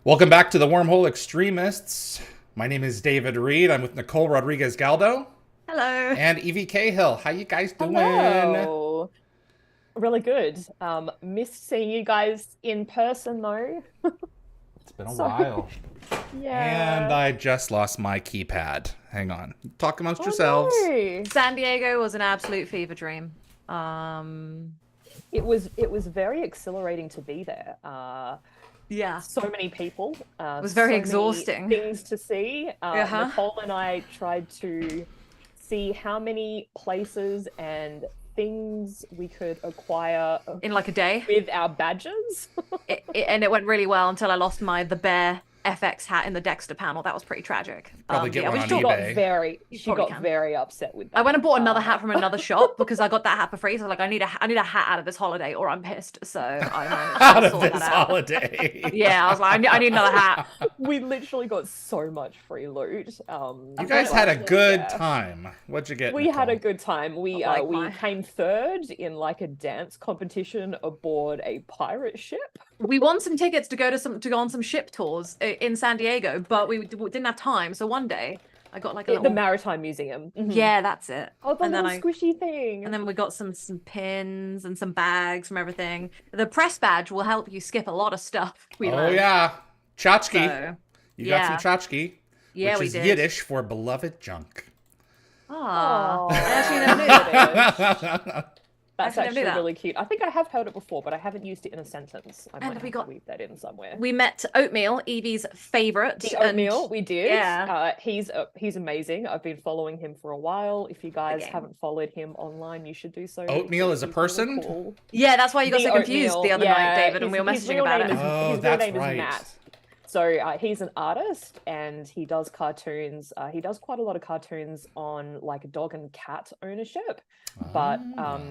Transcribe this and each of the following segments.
Welcome back to the Wormhole Extremists. My name is David Reed. I'm with Nicole Rodriguez-Galdo Hello. and Evie Cahill. How you guys doing? Hello. Really good. Missed seeing you guys in person though. It's been a So, while. And yeah. I just lost my keypad. Hang on. Talk amongst Oh yourselves. no. San Diego was an absolute fever dream. Um, It was very exhilarating to be there. yeah. So many people. It was very So many exhausting. things to see. Uh-huh. Nicole and I tried to see how many places and things we could acquire In like a day. with our badges. And it went really well until I lost the bear FX hat in the Dexter panel. That was pretty tragic. Probably get yeah, one we on should She talk- eBay. she probably got can. very upset with I that. went and bought another hat from another shop because I got that hat for free. So like I need a hat out of this holiday or I'm pissed. So I managed Out to of sort this that out. holiday. Yeah, I was like, I need another hat. We literally got so much free loot. You guys had a good yeah. time. What'd you get, We had a Nicole? good time. We Like we my- came third in like a dance competition aboard a pirate ship. We won some tickets to go on some ship tours in San Diego, but we didn't have time. So one day I got like a At little the Maritime Museum. Mhm. yeah, that's it. Oh, the and then little squishy thing. and then we got some pins and some bags from everything. The press badge will help you skip a lot of stuff. We Oh, learned. yeah. Tchotchke. So, You yeah. got some tchotchke, yeah, which we is did. Yiddish for beloved junk. Ah, Aw, I actually never knew that. That's I never knew actually that. really cute. I think I have heard it before, but I haven't used it in a sentence. I And might we have got- to weave that in somewhere. We met Oatmeal, Evie's favorite. The oatmeal, we did. yeah. He's amazing. I've been following him for a while. If you guys game. haven't followed him online, you should do so. Oatmeal is a He's really person? cool. Yeah, that's why you got The so confused Oatmeal, the other night, David, and we were his messaging real about name it. is- Oh, his that's real name right. is Matt. So he's an artist and he does cartoons. He does quite a lot of cartoons on like dog and cat ownership, but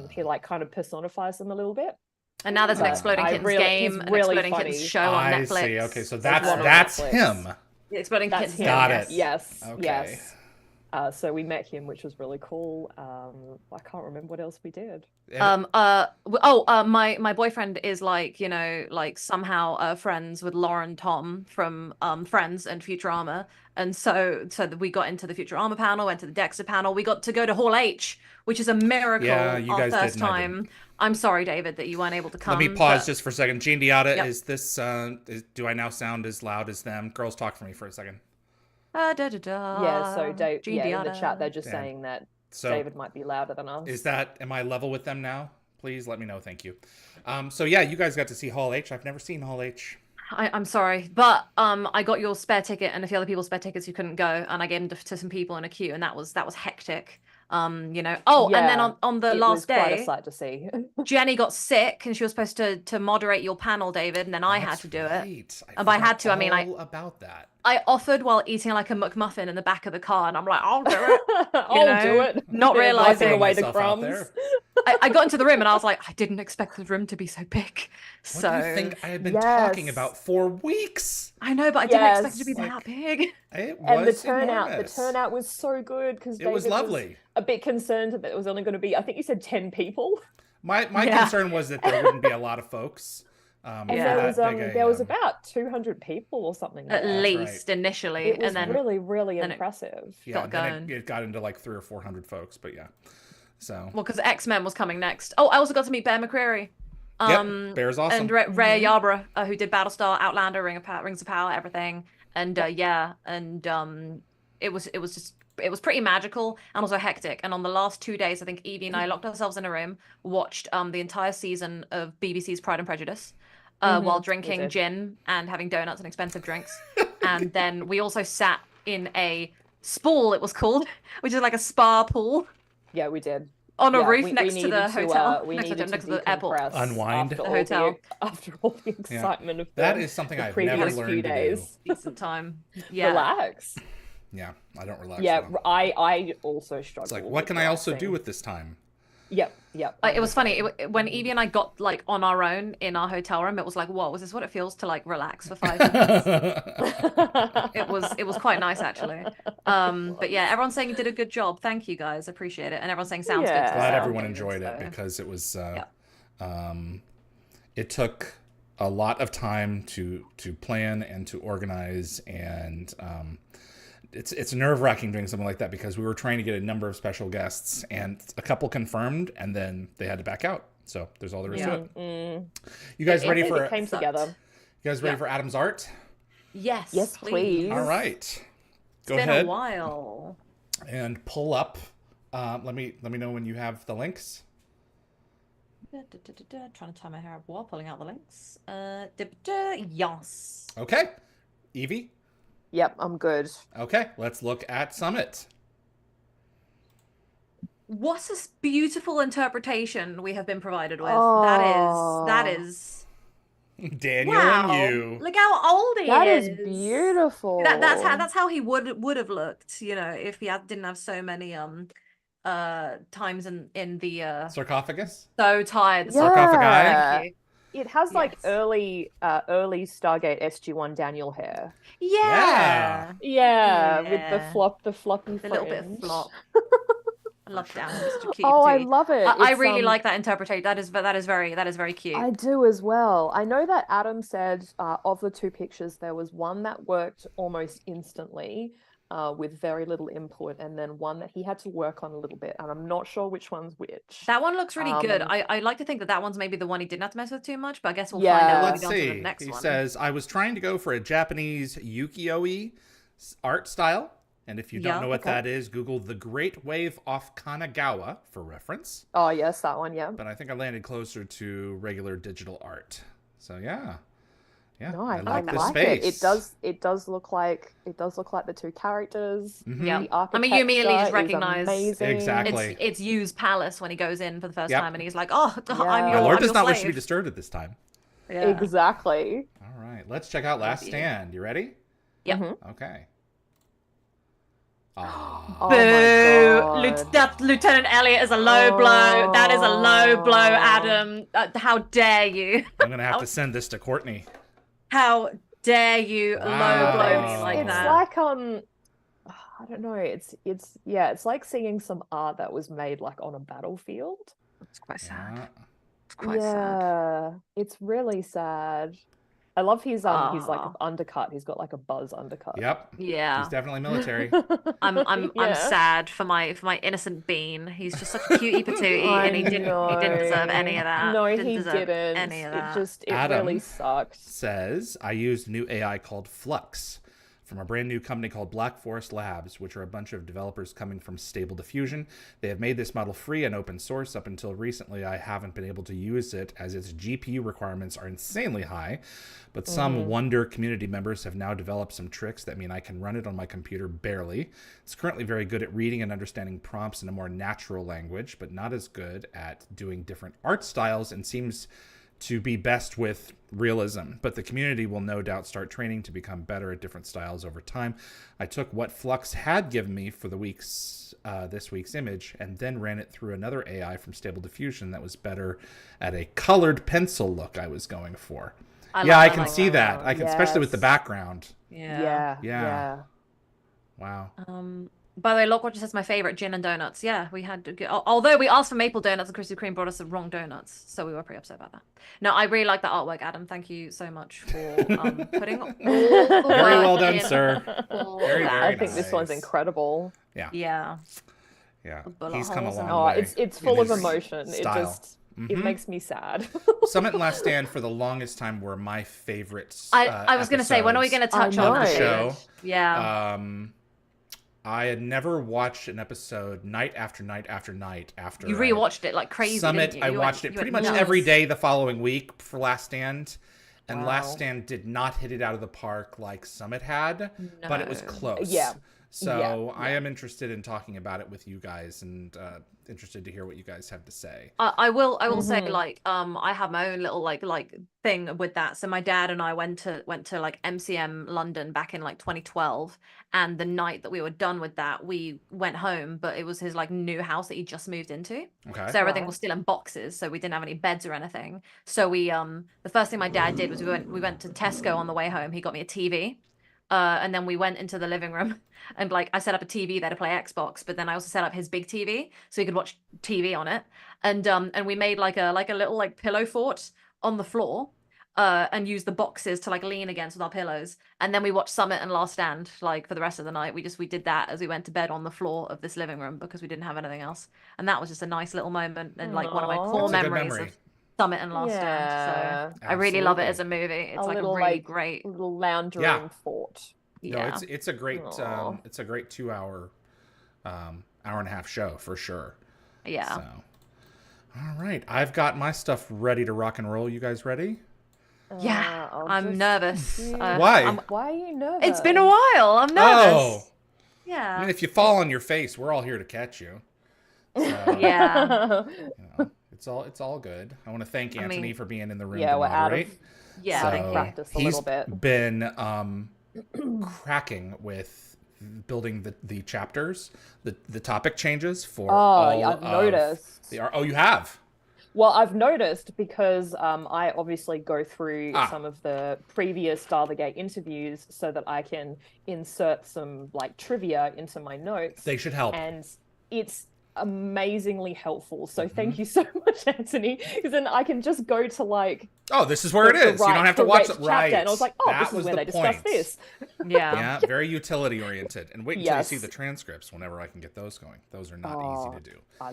he like kind of personifies them a little bit. And now there's an But Exploding I Kittens really- game, he's an really Exploding Kittens funny. show on I Netflix. see. Okay, so There's that's one on that's Netflix. him. The Exploding That's Kittens. him. Got yes. it. Yes. Okay. Yes. So we met him, which was really cool. I can't remember what else we did. My boyfriend is like, like somehow friends with Lauren Tom from Friends and Futurama. And so we got into the Futurama panel, went to the Dexter panel. We got to go to Hall H, which is a miracle. Yeah, you our guys first did and I time. I'm sorry, David, that you weren't able to come. Let me pause but- just for a second. Gene Diotta, Yep. is this? Do I now sound as loud as them? Girls, talk for me for a second. Da, da, da. Yeah. So Dave, Gene in the Diotta. chat, they're just Damn. saying that So David might be louder than us. is that? Am I level with them now? Please let me know. Thank you. So yeah, you guys got to see Hall H. I've never seen Hall H. I'm sorry, but I got your spare ticket and a few other people's spare tickets who couldn't go, and I gave them to some people in a queue, and that was hectic. Oh, and then Yeah, on the it was last quite a day, sight to see. Jenny got sick, and she was supposed to moderate your panel, David, and then I had That's to do it. right. And by forgot had to, I mean, all about that. I offered while eating like a McMuffin in the back of the car, and I'm like, I'll do it. I'll do it. not Bit of realising- wiping away the Myself out crumbs. there. I got into the room, and I was like, I didn't expect the room to be so big. What So do you think I had been talking Yes. about for weeks? I know, but I didn't expect it to be Yes. that big. It And was the enormous. turnout was so good because It was lovely. a bit concerned that it was only going to be, I think you said 10 people. My Yeah. concern was that there wouldn't be a lot of folks. And for Yeah. there was a, about 200 people or something. At like that. least initially, It was and then really, really then it- impressive. yeah, got then going. it got into like 300 or 400 folks, but yeah. So well, because X-Men was coming next. Oh, I also got to meet Bear McCreary. yep, Bear's awesome. And Rhea Yarborough, who did Battlestar, Outlander, Rings of Power, everything. And it was pretty magical and also hectic. And on the last 2 days, I think Evie and I locked ourselves in a room, watched the entire season of BBC's Pride and Prejudice, while drinking did. gin and having donuts and expensive drinks. And then we also sat in a spool, it was called, which is like a spa pool Yeah, we did. on a Yeah, roof we next to needed the hotel, we next to needed next to to the airport. decompress Unwind. after The all the- hotel. after all the excitement of That the, is something the I've previous never few learned to do. days. Decent time. Yeah. Relax. Yeah, I don't relax. Yeah, well. I also struggle. It's like, what can I also do with this time? Yep. It was funny when Evie and I got like on our own in our hotel room. It was like, whoa, is this what it feels to like relax for 5 minutes? It was quite nice actually. But yeah, everyone's saying you did a good job. Thank you guys, appreciate it. And everyone's saying sounds Yeah. good. Glad so- everyone enjoyed it because it was. It took a lot of time to plan and to organize, and it's nerve-wracking doing something like that because we were trying to get a number of special guests, and a couple confirmed, and then they had to back out. So there's all there is to it. You guys ready for it came together? You guys ready for Adam's art? Yes. Yes, please. All right. Go It's been ahead a while. and pull up. Let me know when you have the links. Trying to tie my hair up while pulling out the links. Yes. Okay. Yvie? Yep, I'm good. Okay, let's look at Summit. What a beautiful interpretation we have been provided with. Oh. That is. Daniel Wow. and you. Look how old he That is. is beautiful. That's how he would have looked, you know, if he didn't have so many times in the Sarcophagus? so tired. Sarcophagi? Thank you. It has like Yes. early Stargate SG-1 Daniel hair. Yeah. Yeah, with Yeah. the floppy A little bit of fringe. flop. I love Dan. Mr. Cute. Oh, I too. love it. I It's, really like that interpretation. That is very cute. I do as well. I know that Adam said of the two pictures, there was one that worked almost instantly with very little input, and then one that he had to work on a little bit, and I'm not sure which one's which. That one looks really good. I like to think that one's maybe the one he didn't have to mess with too much, but I guess we'll find out when we Let's go on to see. the next He one. says, I was trying to go for a Japanese ukiyo-e art style. And if you don't know what that is, Google The Great Wave off Kanagawa for reference. Oh, yes, that one, yeah. But I think I landed closer to regular digital art. So yeah. Yeah. No, I like like the it. space. It does look like the two characters. Mhm. Yeah. The I mean, you immediately just architecture is recognize amazing. Exactly. it's Yu's palace when he goes in for the first Yep. time, and he's like, "Oh, Yeah. I'm My your, lord I'm does your not wish to be slave." disturbed at this time. Yeah. Exactly. All right. Let's check out Last you. Stand. You ready? Yeah. Mhm. Okay. Ah. Oh Boo! my God. That Lieutenant Elliot is a low blow. That is a low blow, Oh. Adam. How dare you? I'm going to have to send this to Courtney. How dare you low blow me Wow. like It's that? like I don't know. It's like seeing some art that was made like on a battlefield. It's quite sad. Yeah. It's quite sad. Yeah, it's really sad. I love his like Aw. undercut. He's got like a buzz undercut. Yep. Yeah. He's definitely military. I'm Yeah. sad for my innocent bean. He's just such a cutie patootie, and he didn't deserve any of that. No, Didn't he deserve didn't. any of that. It Adam really sucked. Says, I used a new AI called Flux from a brand new company called Black Forest Labs, which are a bunch of developers coming from Stable Diffusion. They have made this model free and open source. Up until recently, I haven't been able to use it as its GPU requirements are insanely high, but some Wonder community members have now developed some tricks that mean I can run it on my computer barely. It's currently very good at reading and understanding prompts in a more natural language, but not as good at doing different art styles, and seems to be best with realism, but the community will no doubt start training to become better at different styles over time. I took what Flux had given me for the this week's image and then ran it through another AI from Stable Diffusion that was better at a colored pencil look I was going for. I can see that. I can, especially with the Yes. background. Yeah. Wow. By the way, Lockwatcher says my favorite gin and donuts. Yeah, we had. Although we asked for maple donuts and Krispy Kreme brought us the wrong donuts, so we were pretty upset about that. No, I really like that artwork, Adam. Thank you so much for putting all the Very well work done, in sir. all Very, that. very I think this one's nice. incredible. Yeah. Yeah. bullet He's come a holes and- long Oh, way. it's in full of his emotion. style. It just it makes me sad. Summit and Last Stand for the longest time were my favorites. I was going to say, when are we going to touch I on know. that show? Yeah. I had never watched an episode night after night after night after You I- rewatched it like crazy. Summit. Didn't you? I You watched went- it you pretty went much nuts. every day the following week for Last Stand, and Wow. Last Stand did not hit it out of the park like Summit had, but it was No. close. Yeah. So I am interested in talking about it with you guys, and interested to hear what you guys have to say. I will say like I have my own little like thing with that. So my dad and I went to like MCM London back in like 2012, and the night that we were done with that, we went home, but it was his like new house that he just moved into. Okay. So everything Right. was still in boxes, so we didn't have any beds or anything. So we the first thing my dad did was we went to Tesco on the way home. He got me a TV. And then we went into the living room and like I set up a TV there to play Xbox, but then I also set up his big TV so he could watch TV on it. And we made like a little like pillow fort on the floor. and use the boxes to like lean against with our pillows. And then we watched Summit and Last Stand like for the rest of the night. We did that as we went to bed on the floor of this living room because we didn't have anything else. And that was just a nice little moment and like one of my core That's a good memories memory. of Summit and Last Stand. So I really love it as a movie. It's like little, really great. little lounging fort. Yeah. No, it's a great 2 hour, hour and a half show for sure. Yeah. So, all right, I've got my stuff ready to rock and roll. You guys ready? Yeah, I'm nervous. Why? Why are you nervous? It's been a while. I'm nervous. Oh, Yeah. I mean, if you fall on your face, we're all here to catch you. So, Yeah. it's all good. I want to thank Anthony for being in the room Yeah, to we're moderate. Yeah. Thank you. Practice a little bit. He's been cracking with building the chapters, the topic changes for all I've noticed. you have? Well, I've noticed because I obviously go through some of the previous Stargate interviews so that I can insert some like trivia into my notes. They should help. And it's amazingly helpful. So thank you so much, Anthony. Because then I can just go to like this is where it is. You don't have to watch it. Right. And I was like, this is where they discuss this. Yeah. Very utility oriented. And wait until you see the transcripts whenever I can get those going. Those are not easy to do. I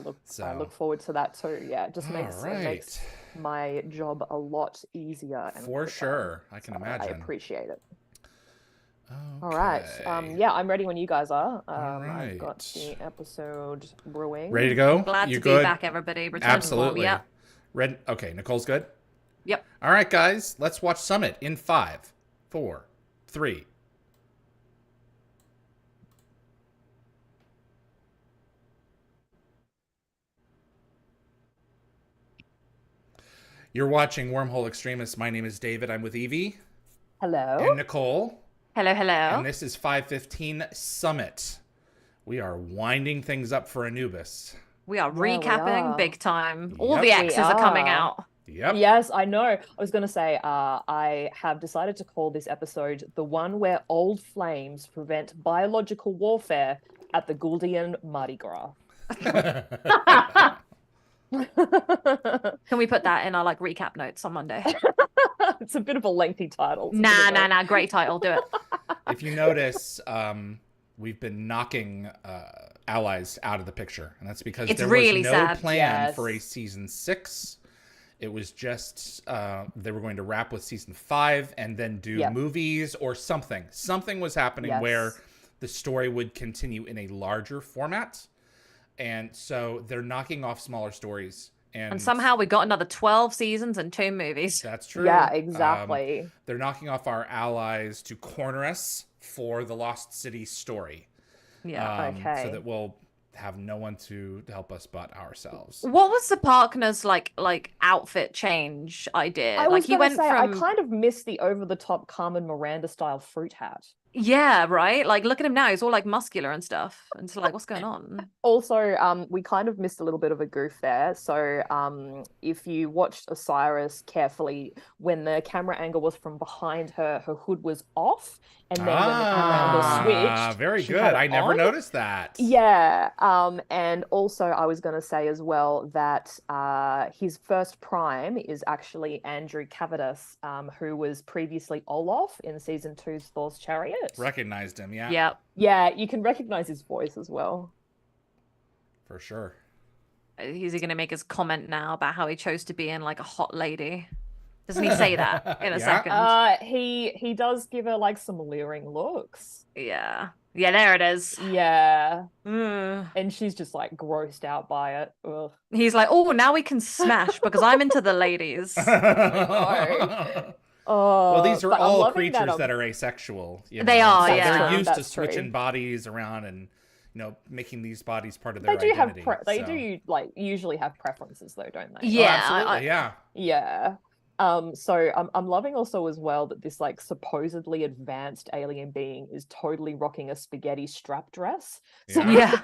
look forward to that too. Yeah, it just makes my job a lot easier. And for sure. I can imagine. I appreciate it. Okay. All right. Yeah, I'm ready when you guys are. All right. I've got the episode brewing. Be go? Glad you to good? be back, everybody. Return Absolutely. To Yep. Okay, Nicole's good? Yep. All right, guys. Let's watch Summit in 5, 4, 3. You're watching Wormhole Extremists. My name is David. I'm with Yvie. Hello. And Nicole. Hello. And this is 515 Summit. We are winding things up for Anubis. We are recapping big time. All Yep. the X's are coming out. Yep. Yes, I know. I was going to say, I have decided to call this episode the one where old flames prevent biological warfare at the Gouldian Mardi Gras. Can we put that in our like recap notes on Monday? It's a bit of a lengthy title. Nah. Great title. Do it. If you notice, we've been knocking allies out of the picture, and that's because It's there really was no sad. plan for a season 6. It was just they were going to wrap with season 5 and then do movies or something. Something was happening where the story would continue in a larger format, and so they're knocking off smaller stories. And somehow we got another 12 seasons and 2 movies. That's true. Yeah, exactly. They're knocking off our allies to corner us for the Lost City story. Yeah. Okay. So that we'll have no one to help us but ourselves. What was the Parkner's like outfit change idea? I was he went say, from I kind of missed the over-the-top Carmen Miranda style fruit hat. Yeah, right? Like look at him now, he's all like muscular and stuff. And it's like, what's going on? Also, we kind of missed a little bit of a goof there. So if you watched Osiris carefully, when the camera angle was from behind her, her hood was off. And then when the camera angle switched, very she good. had it I never on. noticed that. Yeah. And also I was going to say as well that his first prime is actually Andrew Cavadis, who was previously Olaf in season 2's Thor's Chariot. Recognized him, yeah. Yep. Yeah, you can recognize his voice as well. For sure. Is he going to make his comment now about how he chose to be in like a hot lady? Doesn't he say that in a second? He does give her like some leering looks. Yeah. Yeah, there it is. Yeah. Mm. And she's just like grossed out by it. Ugh. He's like, oh, now we can smash because I'm into the ladies. Oh, well, these are but I'm all loving creatures that are asexual. You know? They are, So yeah. They're used to That's switching true. bodies around and, you know, making these bodies part of their They do identity. they do like usually have preferences though, don't they? Yeah. Oh, absolutely, yeah. Yeah. So I'm loving also as well that this like supposedly advanced alien being is totally rocking a spaghetti strap dress. So Yeah.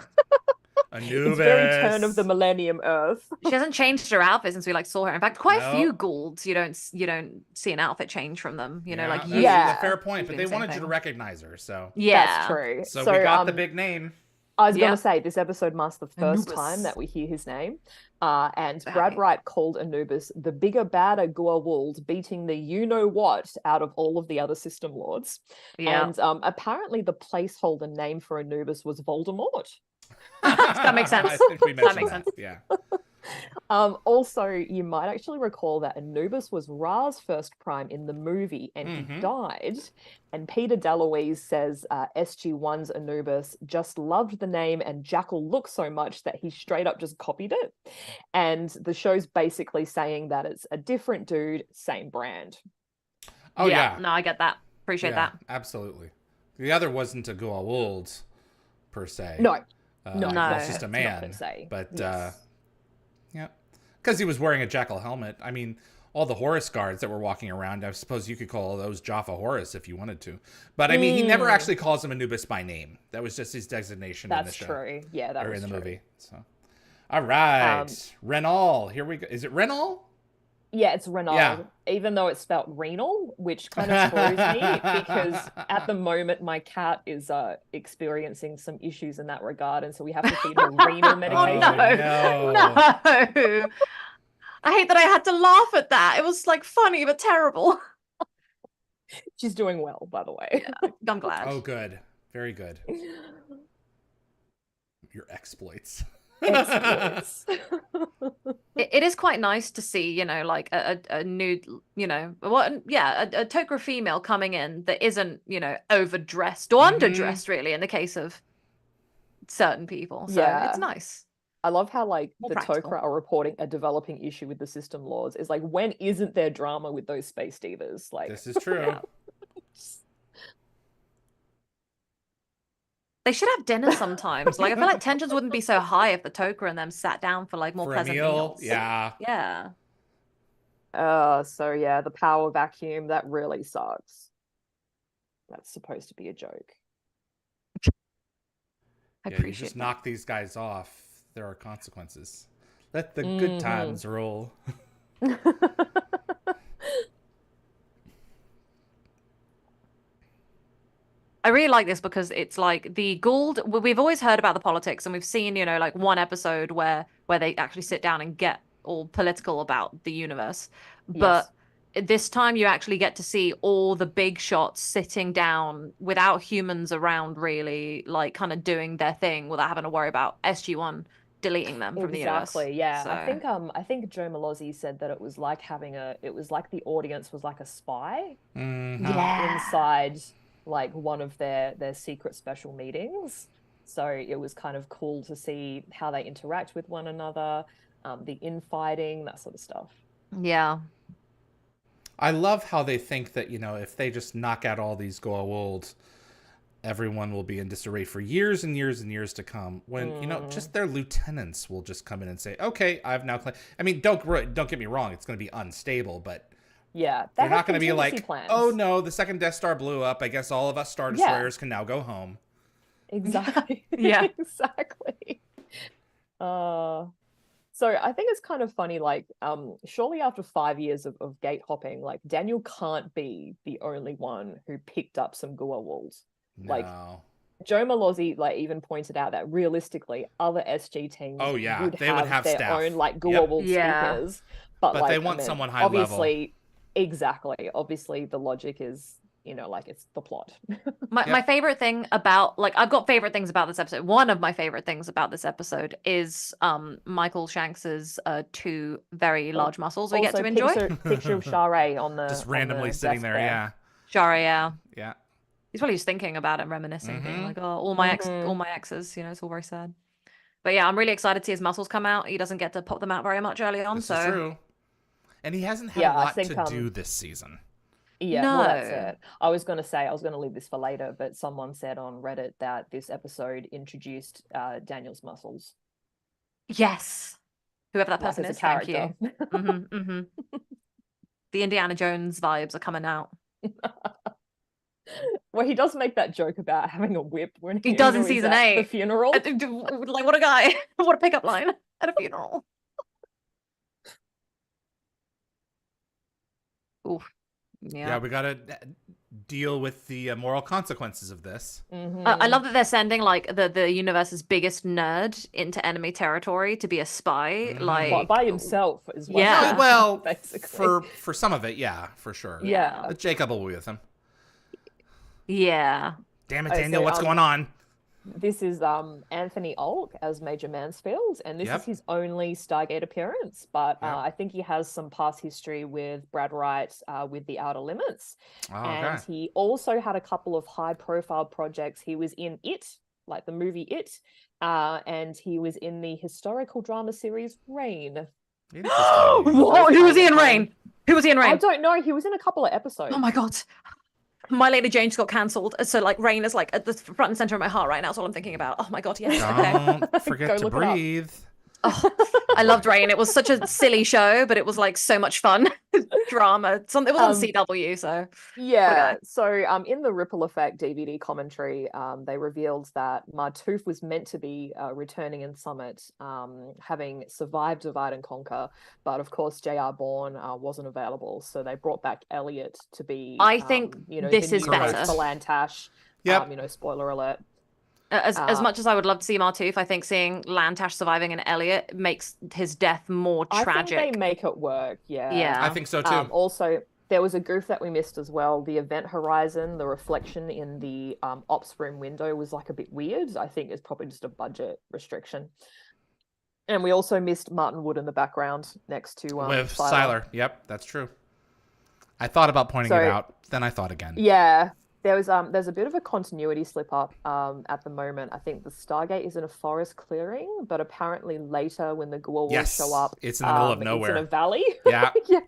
Anubis. it's very turn of the millennium Earth. She hasn't changed her outfit since we like saw her. In fact, quite No. a few Goulds, you don't see an outfit change from them. You know, like that's you. Yeah. a fair point, but Doing they the same wanted you to thing. recognize her, so Yeah. That's true. so we got the um, big name. I was going Yeah. to say this episode marks the first Anubis. time that we hear his name. And Very. Brad Wright called Anubis the bigger, badder Goa'uld, beating the you-know-what out of all of the other system lords. Yeah. And apparently the placeholder name for Anubis was Voldemort. That makes sense. I think we That mentioned makes that. sense. Yeah. Also, you might actually recall that Anubis was Ra's first prime in the movie, and he died. And Peter DeLuise says SG-1's Anubis just loved the name and Jackal look so much that he straight up just copied it. And the show's basically saying that it's a different dude, same brand. Oh yeah. No, I get that. Appreciate that. Absolutely. The other wasn't a Goa'uld per se. No. No. It's just a Not man. per se. But Yes. yeah. Because he was wearing a Jackal helmet. I mean, all the Horus guards that were walking around, I suppose you could call those Jaffa Horus if you wanted to. But I mean, he never actually calls him Anubis by name. That was just his designation in the show. That's true. Yeah, that or was in the true. movie. So, all right. Renal. Here we go. Is it Renal? Yeah, it's Renal, Yeah. even though it's spelt renal, which kind of throws me because at the moment my cat is experiencing some issues in that regard, and so we have to feed her renal medication. Oh, no. No. I hate that I had to laugh at that. It was like funny but terrible. She's doing well, by the way. Yeah, I'm glad. Oh, good. Very good. Your exploits. Exploits. It is quite nice to see, you know, like a new, you know, a Tok'ra female coming in that isn't, you know, overdressed or underdressed, really, in the case of certain people. So it's nice. I love how like More the practical. Tok'ra are reporting a developing issue with the system lords. It's like, when isn't there drama with those space divas? Like, This is true. Yeah. They should have dinner sometimes. Like, I feel like tensions wouldn't be so high if the Tok'ra and them sat down for like more For a pleasant meal. meals. Yeah. Yeah. So yeah, the power vacuum, that really sucks. That's supposed to be a joke. I You appreciate just that. knock these guys off. There are consequences. Let the good times roll. I really like this because it's like the Gould. We've always heard about the politics, and we've seen, you know, like one episode where they actually sit down and get all political about the universe. But this time you actually get to see all the big shots sitting down without humans around, really, like kind of doing their thing without having to worry about SG-1 deleting them from the universe. Exactly, yeah. So, I think Joe Malozzi said that it was like the audience was like a spy yeah. inside like one of their secret special meetings. So it was kind of cool to see how they interact with one another, the infighting, that sort of stuff. Yeah. I love how they think that, you know, if they just knock out all these Goa'uld, everyone will be in disarray for years and years and years to come. When, you know, just their lieutenants will just come in and say, okay, I've now... I mean, don't get me wrong. It's going to be unstable, but... Yeah, they're not going to be like, plans. oh no, the second Death Star blew up. I guess all of us Star Destroyers can now go home. Exactly. Yeah. Exactly. So I think it's kind of funny, like, surely after 5 years of gate hopping, like, Daniel can't be the only one who picked up some Goa'uld. No. Like, Joe Malozzi, like, even pointed out that realistically, other SG teams would have have their staff. own, like, Goa'uld Yeah. speakers. But like, they want someone high obviously, exactly. Obviously, the logic is, you know, like, it's the plot. My favorite thing about, like, I've got favorite things about this episode. One of my favorite things about this episode is Michael Shanks's 2 very large muscles we get to enjoy. Picture of Sharae on the just randomly the sitting desk there, yeah. Shari, yeah. Yeah. He's probably just thinking about it and reminiscing, being like, oh, all my exes, you know, it's all very sad. But yeah, I'm really excited to see his muscles come out. He doesn't get to pop them out very much early on, This so is true. And he hasn't had a lot to do this season. Yeah, No. well, that's it. I was going to leave this for later, but someone said on Reddit that this episode introduced Daniel's muscles. Yes. Whoever that Like, person as a is, thank you. character. The Indiana Jones vibes are coming out. Well, he does make that joke about having a whip when He does in when he's season at 8. the funeral. Like, what a guy. What a pickup line at a funeral. Oof. Yeah, we got a deal with the moral consequences of this. I love that they're sending like the universe's biggest nerd into enemy territory to be a spy, like by himself as well. Yeah. Well, basically. for some of it, yeah, for sure. Yeah. But Jacob will be with him. yeah. Damn it, Daniel, what's going on? This is Anthony Olk as Major Mansfield, and this is his only Stargate appearance. But I think he has some past history with Brad Wright with The Outer Limits. And he also had a couple of high-profile projects. He was in It, like the movie It, and he was in the historical drama series Rain. What? Who was he in Rain? Who was he in Rain? I don't know. He was in a couple of episodes. Oh my god. My Lady Jane just got cancelled, so like Rain is like at the front and center of my heart right now. That's all I'm thinking about. Oh my god, yes. Don't forget to breathe. Oh, I loved Rain. It was such a silly show, but it was like so much fun. Drama. It was on CW, so yeah. So in the Ripple Effect DVD commentary, they revealed that Martouf was meant to be returning in Summit, having survived Divide and Conquer, but of course J.R. Bourne wasn't available, so they brought back Elliot to be. I think this is better for Lantash. Yep. Spoiler alert. As much as I would love to see Martouf, I think seeing Lantash surviving and Elliot makes his death more tragic. I think they make it work, yeah. I think so too. Also, there was a goof that we missed as well. The event horizon, the reflection in the ops room window was like a bit weird. I think it's probably just a budget restriction. And we also missed Martin Wood in the background next to with Siler. Yep, that's true. I thought about pointing it out, then I thought again. Yeah. There's a bit of a continuity slip up at the moment. I think the Stargate is in a forest clearing, but apparently later when the Goa'uld will show up, it's in the middle of nowhere. It's in a valley. Yeah. Yeah.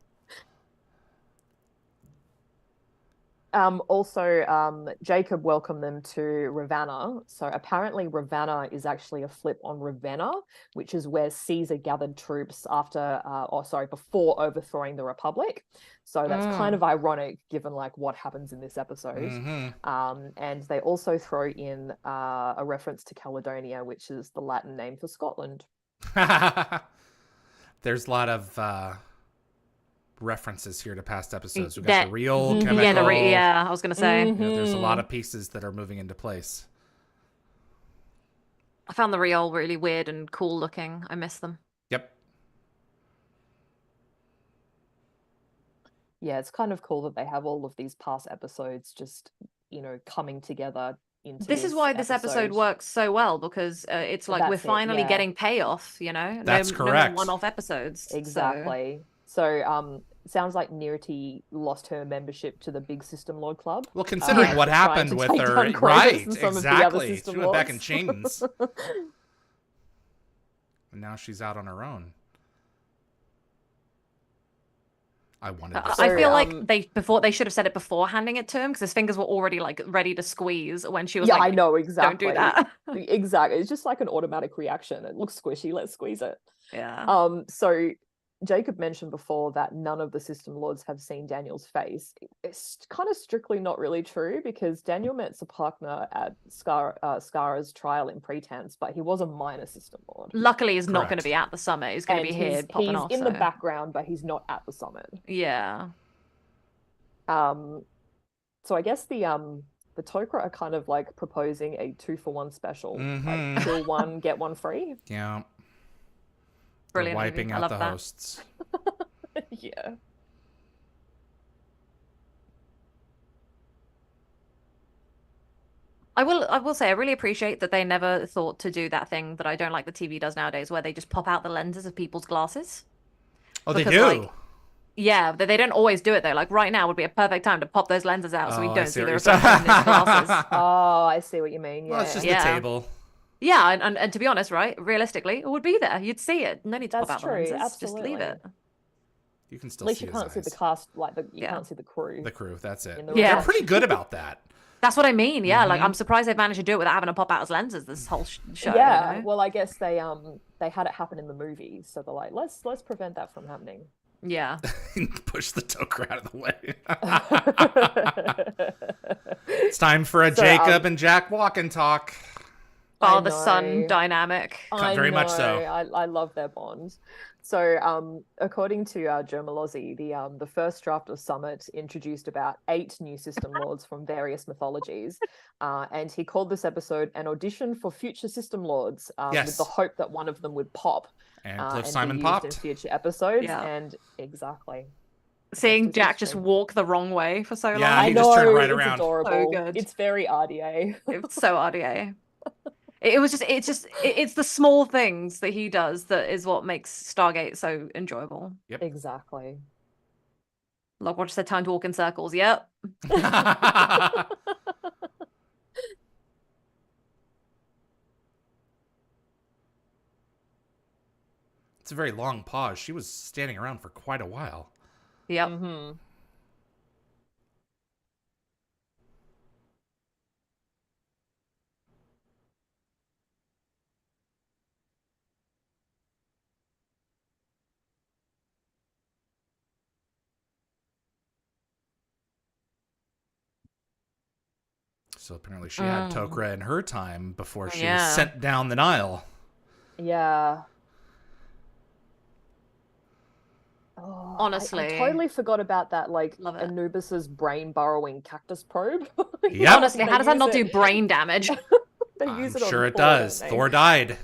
Also, Jacob welcomed them to Ravenna. So apparently Ravenna is actually a flip on Ravenna, which is where Caesar gathered troops before overthrowing the Republic. So that's kind of ironic given like what happens in this episode. And they also throw in a reference to Caledonia, which is the Latin name for Scotland. There's a lot of references here to past episodes. We've got the real chemical. I was gonna say there's a lot of pieces that are moving into place. I found the real really weird and cool looking. I miss them. Yep. Yeah, it's kind of cool that they have all of these past episodes just coming together into this is why this episode works so well, because it's like we're finally getting payoff, That's correct. No one-off episodes. Exactly. So sounds like Nirti lost her membership to the big System Lord Club. Well, considering what happened with her, right? Exactly. She went back in chains. And now she's out on her own. I wanted to I feel like they should have said it before handing it to him, because his fingers were already like ready to squeeze when she was like, I know, exactly. Don't do that. Exactly. It's just like an automatic reaction. It looks squishy, let's squeeze it. Yeah. So Jacob mentioned before that none of the System Lords have seen Daniel's face. It's kind of strictly not really true, because Daniel met Sapakna at Skara's trial in Pretense, but he was a minor System Lord. Luckily, he's not going to be at the summit. He's going to be here popping off. He's in the background, but he's not at the summit. Yeah. So I guess the Tok'ra are kind of like proposing a 2-for-1 special. Like, kill one, get one free. Yeah. Brilliant. Wiping out the hosts. Yeah. I will say I really appreciate that they never thought to do that thing that I don't like the TV does nowadays, where they just pop out the lenses of people's glasses. Oh, they do? Yeah, they don't always do it though. Like right now would be a perfect time to pop those lenses out so we don't see the reflection in his glasses. Oh, I see what you mean. Yeah. Well, it's just the table. Yeah, and to be honest, right, realistically, it would be there. You'd see it. No need to pop out the lenses. Absolutely. Just leave it. You can still At least see you can't his see eyes. the cast, like you can't see the crew. The crew, that's it. Yeah. They're pretty good about that. That's what I mean. Yeah, like I'm surprised they've managed to do it without having to pop out his lenses this whole show. Yeah, well, I guess they had it happen in the movie, so they're like, let's prevent that from happening. Yeah. Push the Tok'ra out of the way. It's time for a Jacob and Jack walk and talk. father-son know. dynamic. Very much so. I love their bond. So, according to Germalozzi, the first draft of Summit introduced about 8 new system lords from various mythologies, and he called this episode an audition for future system lords, with the hope that one of them would pop And Cliff and Simon be used popped. in future episodes. Yeah. And exactly. Seeing Rest is Jack just history. walk the wrong way for so long. Yeah, I he know, just turned right it's around. adorable. So good. It's very RDA. It's so RDA. It's the small things that he does that is what makes Stargate so enjoyable. Yep. Exactly. Logwatch said time to walk in circles. Yep. It's a very long pause. She was standing around for quite a while. Yep. Mm-hmm. So apparently she had Tok'ra in her time before she was Yeah. sent down the Nile. Yeah. Oh, Honestly. I totally forgot about that, like Love it. Anubis's brain burrowing cactus probe. Yep. Honestly, how does that not do brain damage? They I'm use it on sure it Thor, does. don't they? Thor died.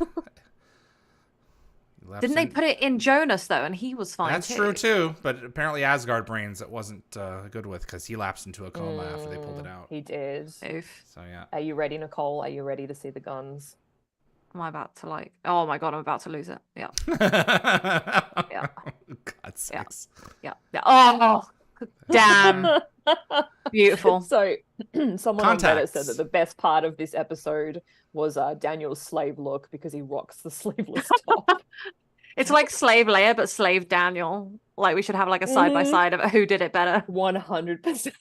Didn't they put it in Jonas though, and he was fine That's too? true too, but apparently Asgard brains it wasn't good with because he lapsed into a coma after they pulled it out. He did. Oof. So yeah. Are you ready, Nicole? Are you ready to see the guns? Am I about to like? Oh my god, I'm about to lose it. Yeah. yeah. God sakes. Yeah. Yeah. Oh, damn. Beautiful. So, someone on Reddit Contacts. said that the best part of this episode was Daniel's slave look because he rocks the sleeveless top. It's like Slave Leia, but Slave Daniel. Like we should have like a side by side of who did it better. 100%.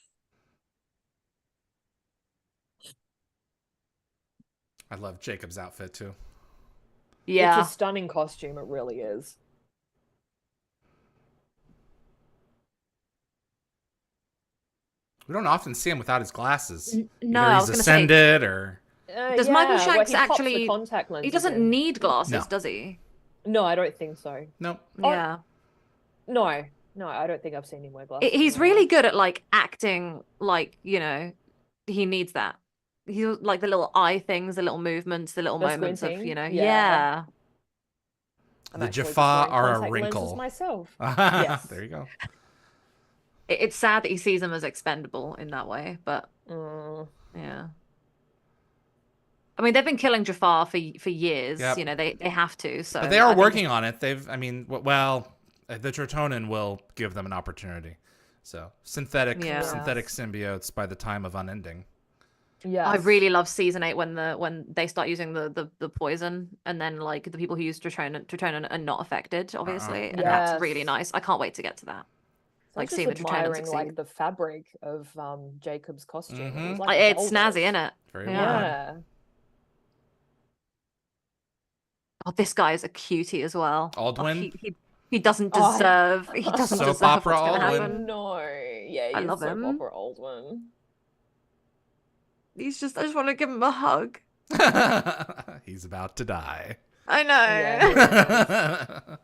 I love Jacob's outfit too. Yeah. It's a stunning costume. It really is. We don't often see him without his glasses. No, Either I he's was gonna say, ascended or Does Michael where Shanks he pops the actually- contact he lenses doesn't in. need glasses, No. does he? No, I don't think so. nope. Oh, Yeah. No, I don't think I've seen him wear glasses. He's in a really while. good at like acting like, he needs that. He like the little eye things, the little movements, the little The moments of, squinting? yeah. Yeah. I'm The actually just Jaffa wearing are a contact lenses wrinkle. myself. Yes. There you go. It's sad that he sees them as expendable in that way, but Mm. yeah. I mean, they've been killing Jafar for years. Yep. They have to. So But they I are think working on it. The Tritonin will give them an opportunity. So synthetic symbiotes by the time of Unending. Yeah. I really love season 8 when they start using the poison, and then like the people who use Tritonin are not affected, obviously, and that's really Yes. nice. I can't wait to get to that. So Like just seeing the Tritonin admiring like succeed. the fabric of Jacob's costume. It was Mhm. like a It's velvet. snazzy, isn't it? Very Yeah. well. Yeah. Oh, this guy is a cutie as well. Aldwin? He doesn't Oh, deserve. He doesn't Soap deserve opera what's gonna Aldwin. happen. No. Yeah, I he's love soap him. opera Aldwin. I just want to give him a hug. He's about to die. I know. Yeah.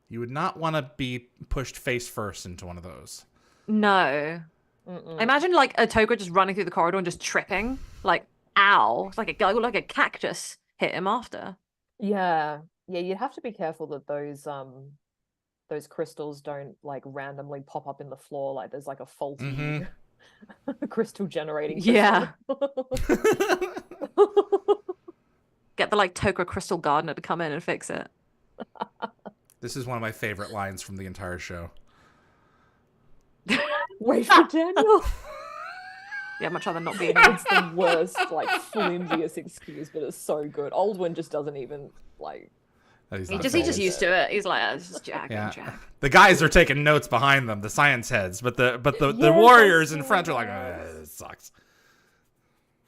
You would not want to be pushed face first into one of those. No. Mm-mm. I imagine like a Toga just running through the corridor and just tripping. Like, ow. It's like a cactus hit him after. Yeah. Yeah, you'd have to be careful that those crystals don't like randomly pop up in the floor like there's like a faulty crystal generating crystal. Yeah. Get the like Toga crystal gardener to come in and fix it. This is one of my favorite lines from the entire show. Wait for Daniel. Yeah, much rather not be here. It's the worst, like flimsiest excuse, but it's so good. Aldwin just doesn't even like. He's He not just phased. used to it. He's like, oh, it's just Jack Yeah. and Jack. The guys are taking notes behind them, the science heads, but the Yeah, warriors that's in front are like, right. this sucks.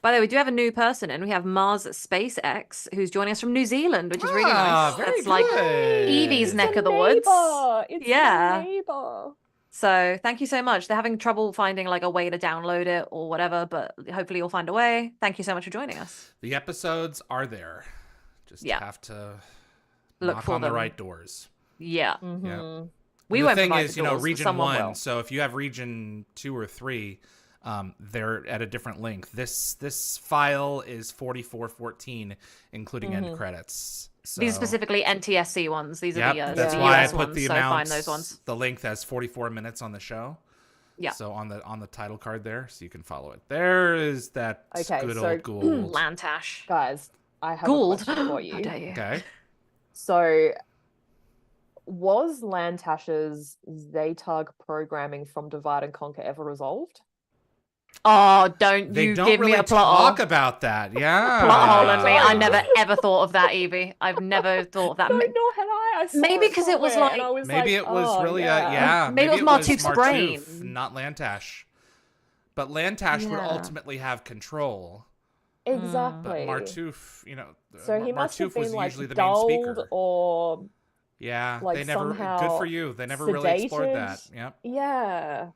By the way, we do have a new person in. We have Mars SpaceX, who's joining us from New Zealand, which is really nice. Very That's like good. Evie's neck It's a of the woods. neighbor. It's Yeah. a neighbor. So thank you so much. They're having trouble finding like a way to download it or whatever, but hopefully you'll find a way. Thank you so much for joining us. The episodes are there. Just have to look knock for on them. the right doors. Yeah. Yeah. We the won't thing provide is, the doors, but region someone 1. will. So if you have region 2 or 3, they're at a different link. This file is 4414, including end credits. So, these are specifically NTSC ones. These are the that's the why US I put ones, the so amount, find those ones. the length has 44 minutes on the show. Yeah. So on the title card there, so you can follow it. There is that good old Gould. Lantash. Guys, I have Gould. a question for you. How dare you. Okay. So, was Lantash's Zaytug programming from Divide and Conquer ever resolved? Oh, don't They you don't give really me a plot talk hole. about that. Yeah. Plot hole on me. I never ever thought of that, Evie. I've never thought of that. No, nor had I. Maybe because it was like, maybe it was really maybe it was Martouf's brain, not Lantash. But Lantash would ultimately have control. Exactly. But Martouf, so he must have Martouf was been like usually the main speaker. dulled or like they never. Good for you. They never really explored that. Yep. Yeah.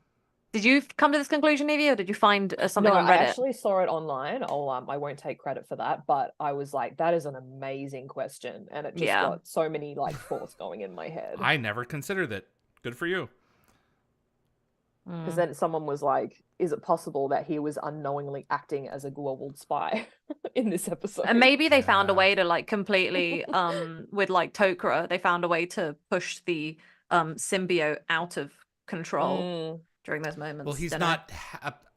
Did you come to this conclusion, Evie, or did you find something on Reddit? I actually saw it online. I won't take credit for that, but I was like, that is an amazing question, and it just got so many like thoughts going in my head. I never considered it. Good for you. Because then someone was like, is it possible that he was unknowingly acting as a global spy in this episode? And maybe they found a way to like completely with like Tok'ra, they found a way to push the symbiote out of control during those moments. Well, he's not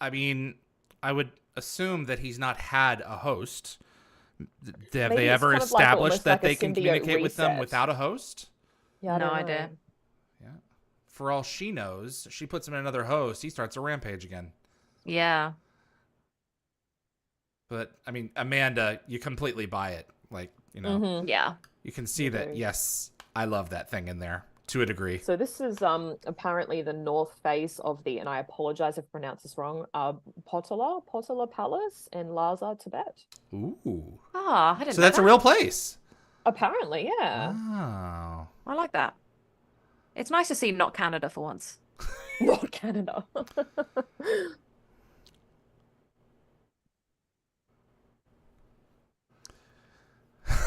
I mean, I would assume that he's not had a host. Have they ever established that they can communicate with them without a host? Yeah, no idea. Yeah. For all she knows, she puts him in another host, he starts a rampage again. Yeah. But I mean, Amanda, you completely buy it. Like, Yeah. You can see that, yes, I love that thing in there to a degree. So this is apparently the north face of the, and I apologize if I pronounce this wrong, Potala Palace in Lhasa, Tibet. Ooh. Ah, I didn't know So that's that. a real place. Apparently, yeah. Oh. I like that. It's nice to see not Canada for once. Not Canada.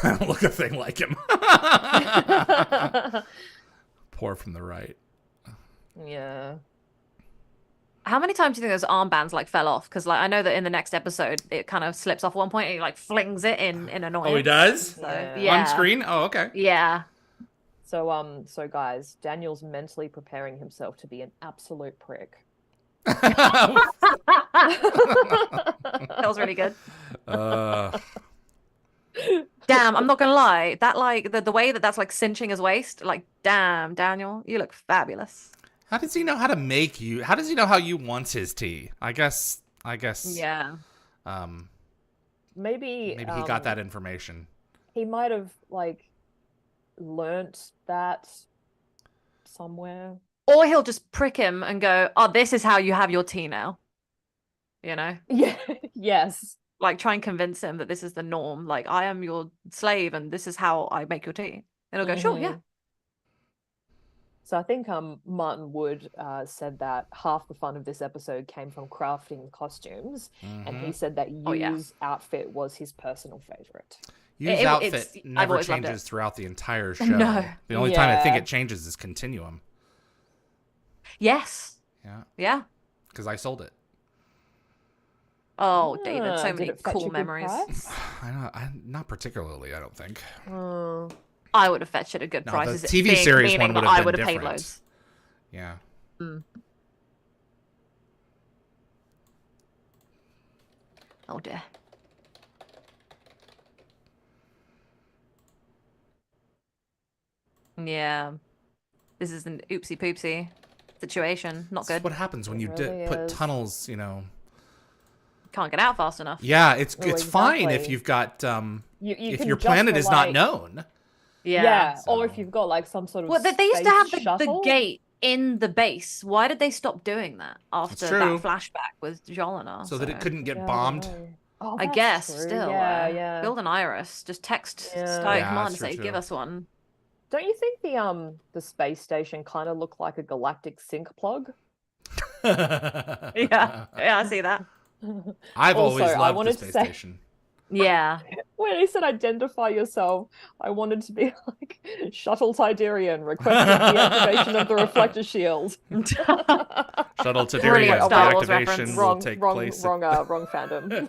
I don't look a thing like him. Poor from the right. Yeah. How many times do you think those armbands like fell off? Because like I know that in the next episode it kind of slips off at one point and he like flings it in annoyance. Oh, he does? So, On screen? Oh, okay. Yeah. So guys, Daniel's mentally preparing himself to be an absolute prick. That was really good. Damn, I'm not gonna lie. That like the way that's like cinching his waist, like damn, Daniel, you look fabulous. How does he know how to make you? How does he know how you want his tea? I guess. Yeah. Maybe he got that information. He might have like learnt that somewhere. Or he'll just prick him and go, "Oh, this is how you have your tea now." You know? Yeah. Yes. Like try and convince him that this is the norm. Like I am your slave and this is how I make your tea. And he'll go, "Sure, yeah." So I think Martin Wood said that half the fun of this episode came from crafting costumes, and he said that Yu's outfit was his personal favorite. Yu's outfit never changes throughout the entire show. No. The only time I think it changes is Continuum. Yes. Yeah. Yeah. Because I sold it. Oh, David, so many cool memories. Not particularly, I don't think. I would have fetched it a good price. The TV series one would have been paid different. loads. Yeah. Oh dear. Yeah. This is an oopsie poopsie situation. Not good. That's what happens when you put tunnels, Can't get out fast enough. Yeah, it's fine if you've got if your planet is not known. Yeah. Or if you've got like some sort of they used to have the gate in the base. Why did they stop doing that after that flashback with Jolena? So that it couldn't get bombed. Oh, I guess true. still. Yeah. Build an iris. Just text Sky Command and say, give us one. Don't you think the space station kind of looked like a galactic sync plug? Yeah, I see that. I've Also, always I loved the wanted to space say- station. Yeah. When he said identify yourself, I wanted to be like Shuttle Tidarian requesting the activation of the reflector shield. Shuttle to Brilliant Daria, Star Wars deactivation reference. will Wrong, take wrong, place. wrong, wrong fandom.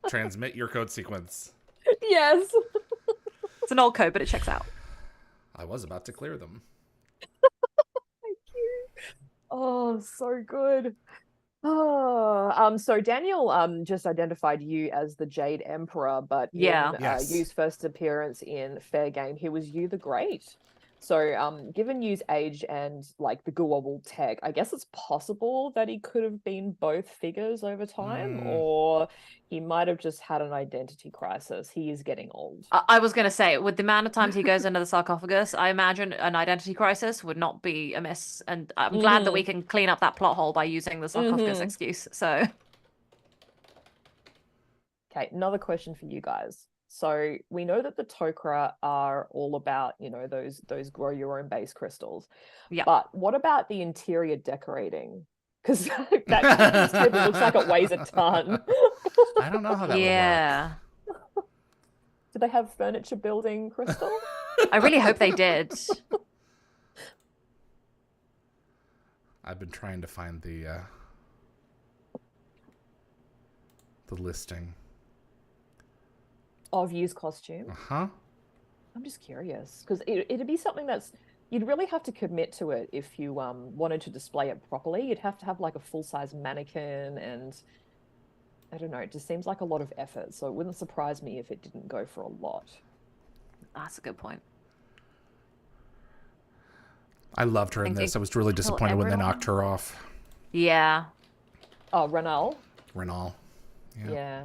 Transmit your code sequence. Yes. It's an old code, but it checks out. I was about to clear them. Thank you. Oh, so good. Oh, so Daniel just identified you as the Jade Emperor, but Yeah. in Yes. Yu's first appearance in Fair Game, he was Yu the Great. So, given Yu's age and like the Guwobble tech, I guess it's possible that he could have been both figures over time, or he might have just had an identity crisis. He is getting old. I was going to say, with the amount of times he goes into the sarcophagus, I imagine an identity crisis would not be amiss. And I'm glad that we can clean up that plot hole by using the sarcophagus excuse. So, Okay, another question for you guys. So we know that the Tok'ra are all about, those grow your own base crystals. Yeah. But what about the interior decorating? Because that table looks like it weighs a ton. I don't know how that yeah. Do they have furniture building crystal? I really hope they did. I've been trying to find the listing. Of Yu's costume? Uh-huh. I'm just curious. Because it'd be something you'd really have to commit to it if you wanted to display it properly. You'd have to have like a full-size mannequin, and I don't know, it just seems like a lot of effort. So it wouldn't surprise me if it didn't go for a lot. That's a good point. I loved her in this. I was really disappointed when they knocked her off. Yeah. Oh, Renal? Renal. Yeah.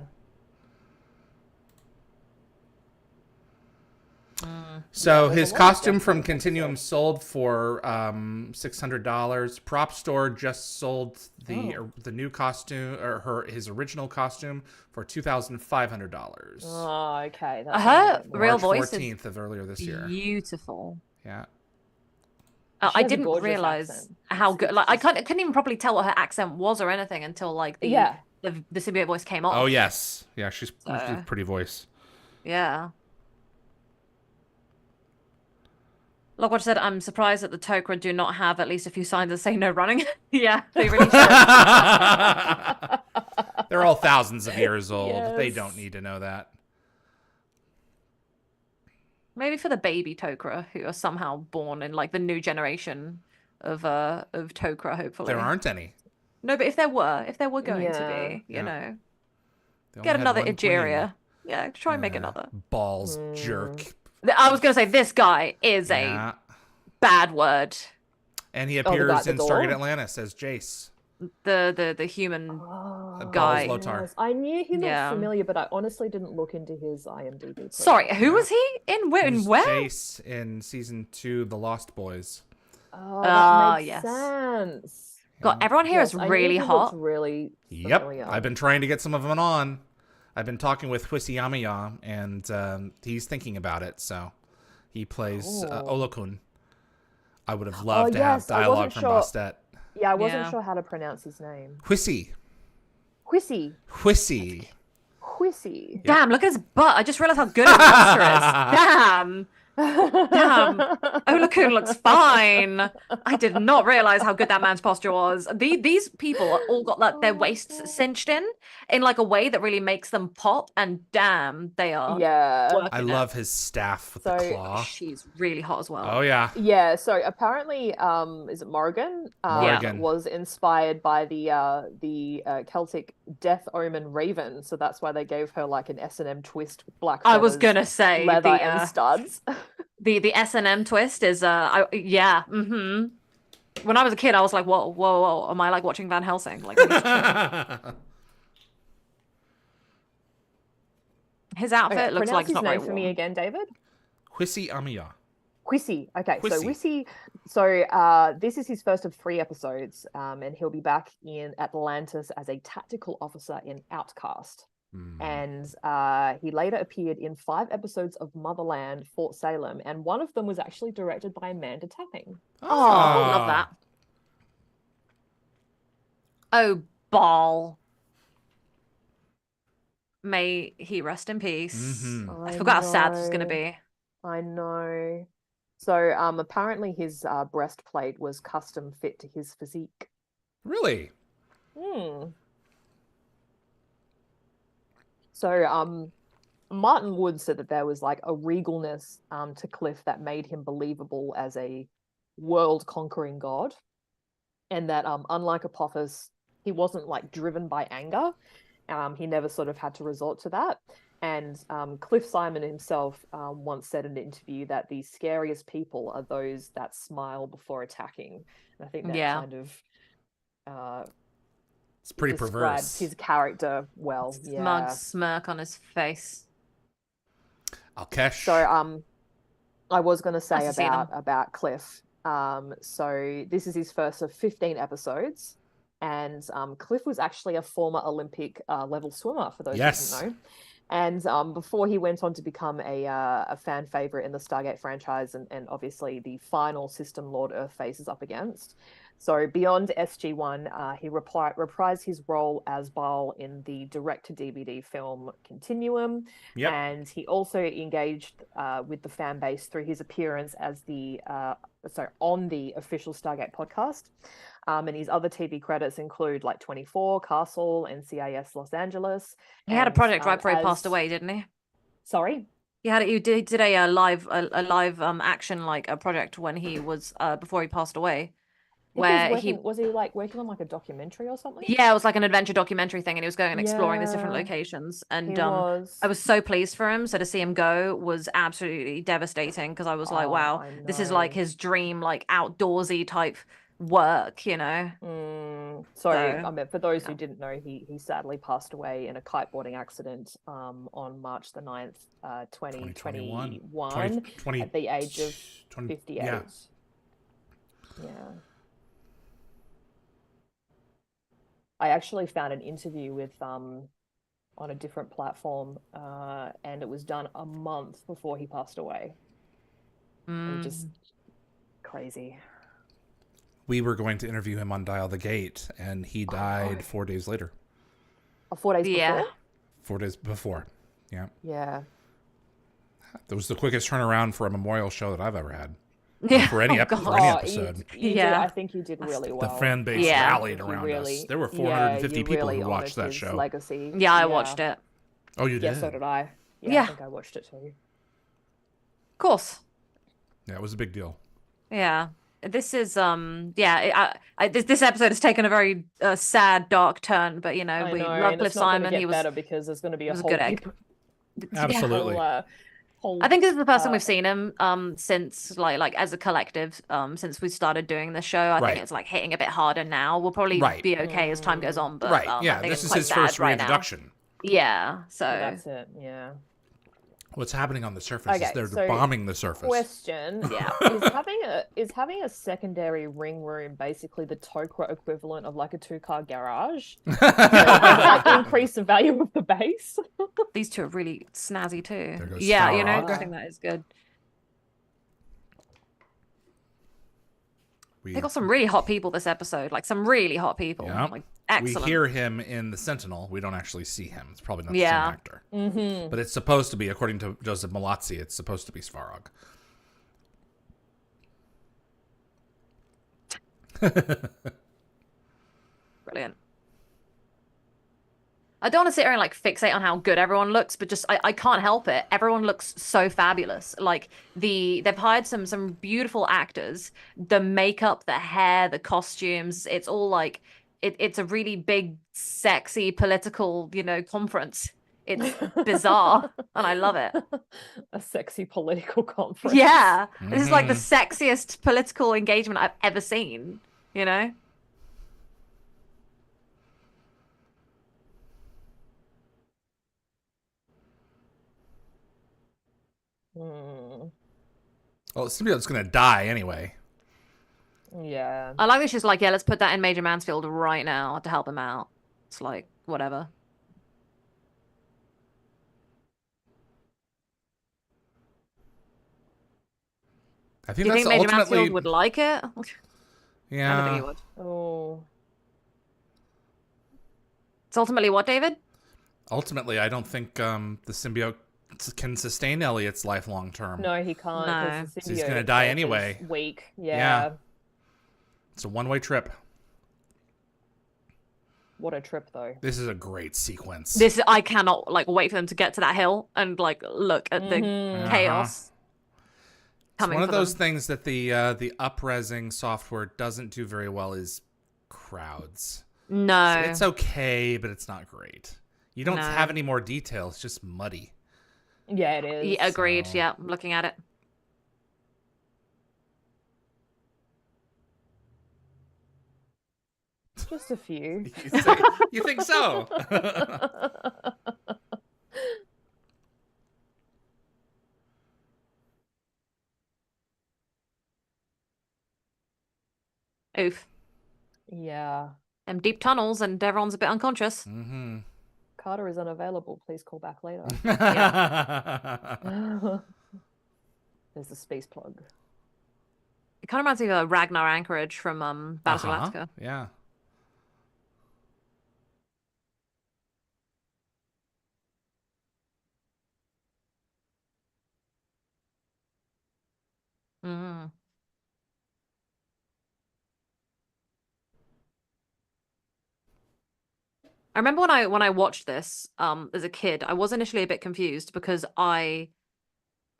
So there's his a lot of costume stuff from in this Continuum sold for $600. Prop Store just sold the new costume, or his original costume, for $2,500. Oh, okay. That's Her a bit more. real March voice 14th of earlier this year. beautiful. Yeah. Oh, She I has a didn't gorgeous realize accent. how good. Like, I couldn't even properly tell what her accent was or anything until like the symbiote voice came off. Oh yes. Yeah, she's So- a pretty voice. Yeah. Like what I said, I'm surprised that the Tok'ra do not have at least a few signs that say no running. Yeah, they really should. They're all thousands of years old. They Yes. don't need to know that. Maybe for the baby Tok'ra who are somehow born in like the new generation of Tok'ra, hopefully. There aren't any. No, but if there were going to Yeah. be, you Yeah. know, They only get had another one Egeria. Yeah, try and make queen. another. Balls jerk. I was gonna say this guy is a Yeah. bad word. And he the guy appears at the in door? Stargate Atlantis as Jace. The human Oh, guy. Balls Lotar. yes. I knew he looked Yeah. familiar, but I honestly didn't look into his IMDb. Sorry, profile. who was he in? Where? He's In where? Jace in season 2, The Lost Boys. Oh, Ah, that makes yes. sense. God, everyone here is Yes, I knew really he looked hot. really Yep. familiar. I've been trying to get some of them on. I've been talking with Huisiyamaya, and he's thinking about it. So he plays Olokun. I would have loved to have yes, I dialogue wasn't from sure. Bastet. Yeah, I wasn't Yeah. sure how to pronounce his name. Huisi. Whissy. Huisi. Whissy. Damn, look at his butt. I just realized how good his monster is. Damn. Damn. Olakun looks fine. I did not realize how good that man's posture was. These people are all got like their waists cinched in like a way that really makes them pop, and damn, they are. Yeah. working I it. love his staff with So- the claw. She's really hot as well. Oh yeah. Yeah, so apparently, is it Morrigan? Morrigan. Was inspired by the Celtic death omen raven, so that's why they gave her like an S&M twist with black I was feathers, gonna say leather the and studs. the S&M twist is yeah. When I was a kid, I was like, whoa, am I like watching Van Helsing? Like, his outfit Okay, looks like pronounce it's his not very name for me warm. again, David. Huisiyamaya. Whissy. Okay, so Whissy. Whissy. So this is his first of 3 episodes, and he'll be back in Atlantis as a tactical officer in Outcast. And he later appeared in 5 episodes of Motherland, Fort Salem, and one of them was actually directed by Amanda Tapping. Oh, love that. Oh, Ball. May he rest in peace. I forgot how sad this was going to be. I know. So apparently his breastplate was custom fit to his physique. Really? So Martin Wood said that there was like a regalness to Cliff that made him believable as a world-conquering god, and that unlike Apophis, he wasn't like driven by anger. He never sort of had to resort to that. And Cliff Simon himself once said in an interview that the scariest people are those that smile before attacking. And I think that kind of it's pretty describes perverse. his character well. Smug smirk on his face. Alkesh. So I was going to say about Cliff. So this is his first of 15 episodes. And Cliff was actually a former Olympic level swimmer, for those who didn't know. And before he went on to become a fan favorite in the Stargate franchise, and obviously the final system Lord Earth faces up against. So beyond SG-1, he reprised his role as Baal in the direct-to-DVD film Continuum. Yep. And he also engaged with the fan base through his appearance as on the official Stargate podcast. And his other TV credits include like 24, Castle, NCIS Los Angeles. He had a project right before he passed away, didn't he? Sorry? He did a live action like a project when he was before he passed away. Was he like working on like a documentary or something? Yeah, it was like an adventure documentary thing, and he was going and exploring these different locations. And I was so pleased for him. So to see him go was absolutely devastating, because I was like, wow, this is like his dream, like outdoorsy type work, you know. So I mean, for those who didn't know, he sadly passed away in a kiteboarding accident on March the 9th, 2021 at the age of 58. Yeah. I actually found an interview with on a different platform, and it was done a month before he passed away. Just crazy. We were going to interview him on Dial the Gate, and he died 4 days later. 4 days before? 4 days before, yeah. Yeah. That was the quickest turnaround for a memorial show that I've ever had. Yeah. For any episode. I think you did really well. The fan base rallied around us. There were 450 people who watched that show. Legacy. Yeah, I watched it. Oh, you did? Yeah, so did I. Yeah, I think I watched it too. Of course. Yeah, it was a big deal. Yeah. This is this episode has taken a very sad, dark turn, but you know, we love Cliff Simon. He was better because there's going to be a whole good egg. Absolutely. I think this is the first time we've seen him since like as a collective since we started doing the show. I think it's like hitting a bit harder now. We'll probably be okay as time goes on, but this is his first reintroduction. Yeah, so that's it. Yeah. What's happening on the surface is they're bombing the surface. Question, is having a secondary ring room basically the Tokra equivalent of like a 2-car garage? Like increase the value of the base. These two are really snazzy too. Yeah, you know, I think that is good. They got some really hot people this episode, like some really hot people. Yeah. Like, excellent. We hear him in the Sentinel. We don't actually see him. It's probably not the same actor. Mm-hmm. But it's supposed to be, according to Joseph Malazzi, it's supposed to be Svarog. Brilliant. I don't want to sit here and like fixate on how good everyone looks, but just I can't help it. Everyone looks so fabulous. Like they've hired some beautiful actors. The makeup, the hair, the costumes, it's all like it's a really big, sexy political, you know, conference. It's bizarre and I love it. A sexy political conference. Yeah. This is like the sexiest political engagement I've ever seen, you know? Well, it's somebody that's going to die anyway. Yeah. I like that she's like, yeah, let's put that in Major Mansfield right now to help him out. It's like, whatever. I Do think you that's think Major ultimately. Mansfield would like it? I don't think Yeah. he would. Oh, It's ultimately what, David? Ultimately, I don't think the symbiote can sustain Elliot's life long term. no, he can't No. because the So he's symbiote gonna die itself is anyway. weak. Yeah. Yeah. It's a one-way trip. What a trip, though. This is a great sequence. I cannot like wait for them to get to that hill and like look at the Mhm. chaos It's coming one of for those them. things that the up-resing software doesn't do very well is crowds. No. It's okay, but it's not great. You don't No. have any more detail. It's just muddy. Yeah, it is. Yeah, agreed. So- Yeah, I'm looking at it. Just a few. You think so? Oof. Yeah. Them deep tunnels and everyone's a bit unconscious. Mm-hmm. Carter is unavailable. Please call back later. There's the space plug. It kind of reminds me of Ragnar Anchorage from Battlestar Galactica. Yeah. Mm. I remember when I watched this as a kid, I was initially a bit confused because I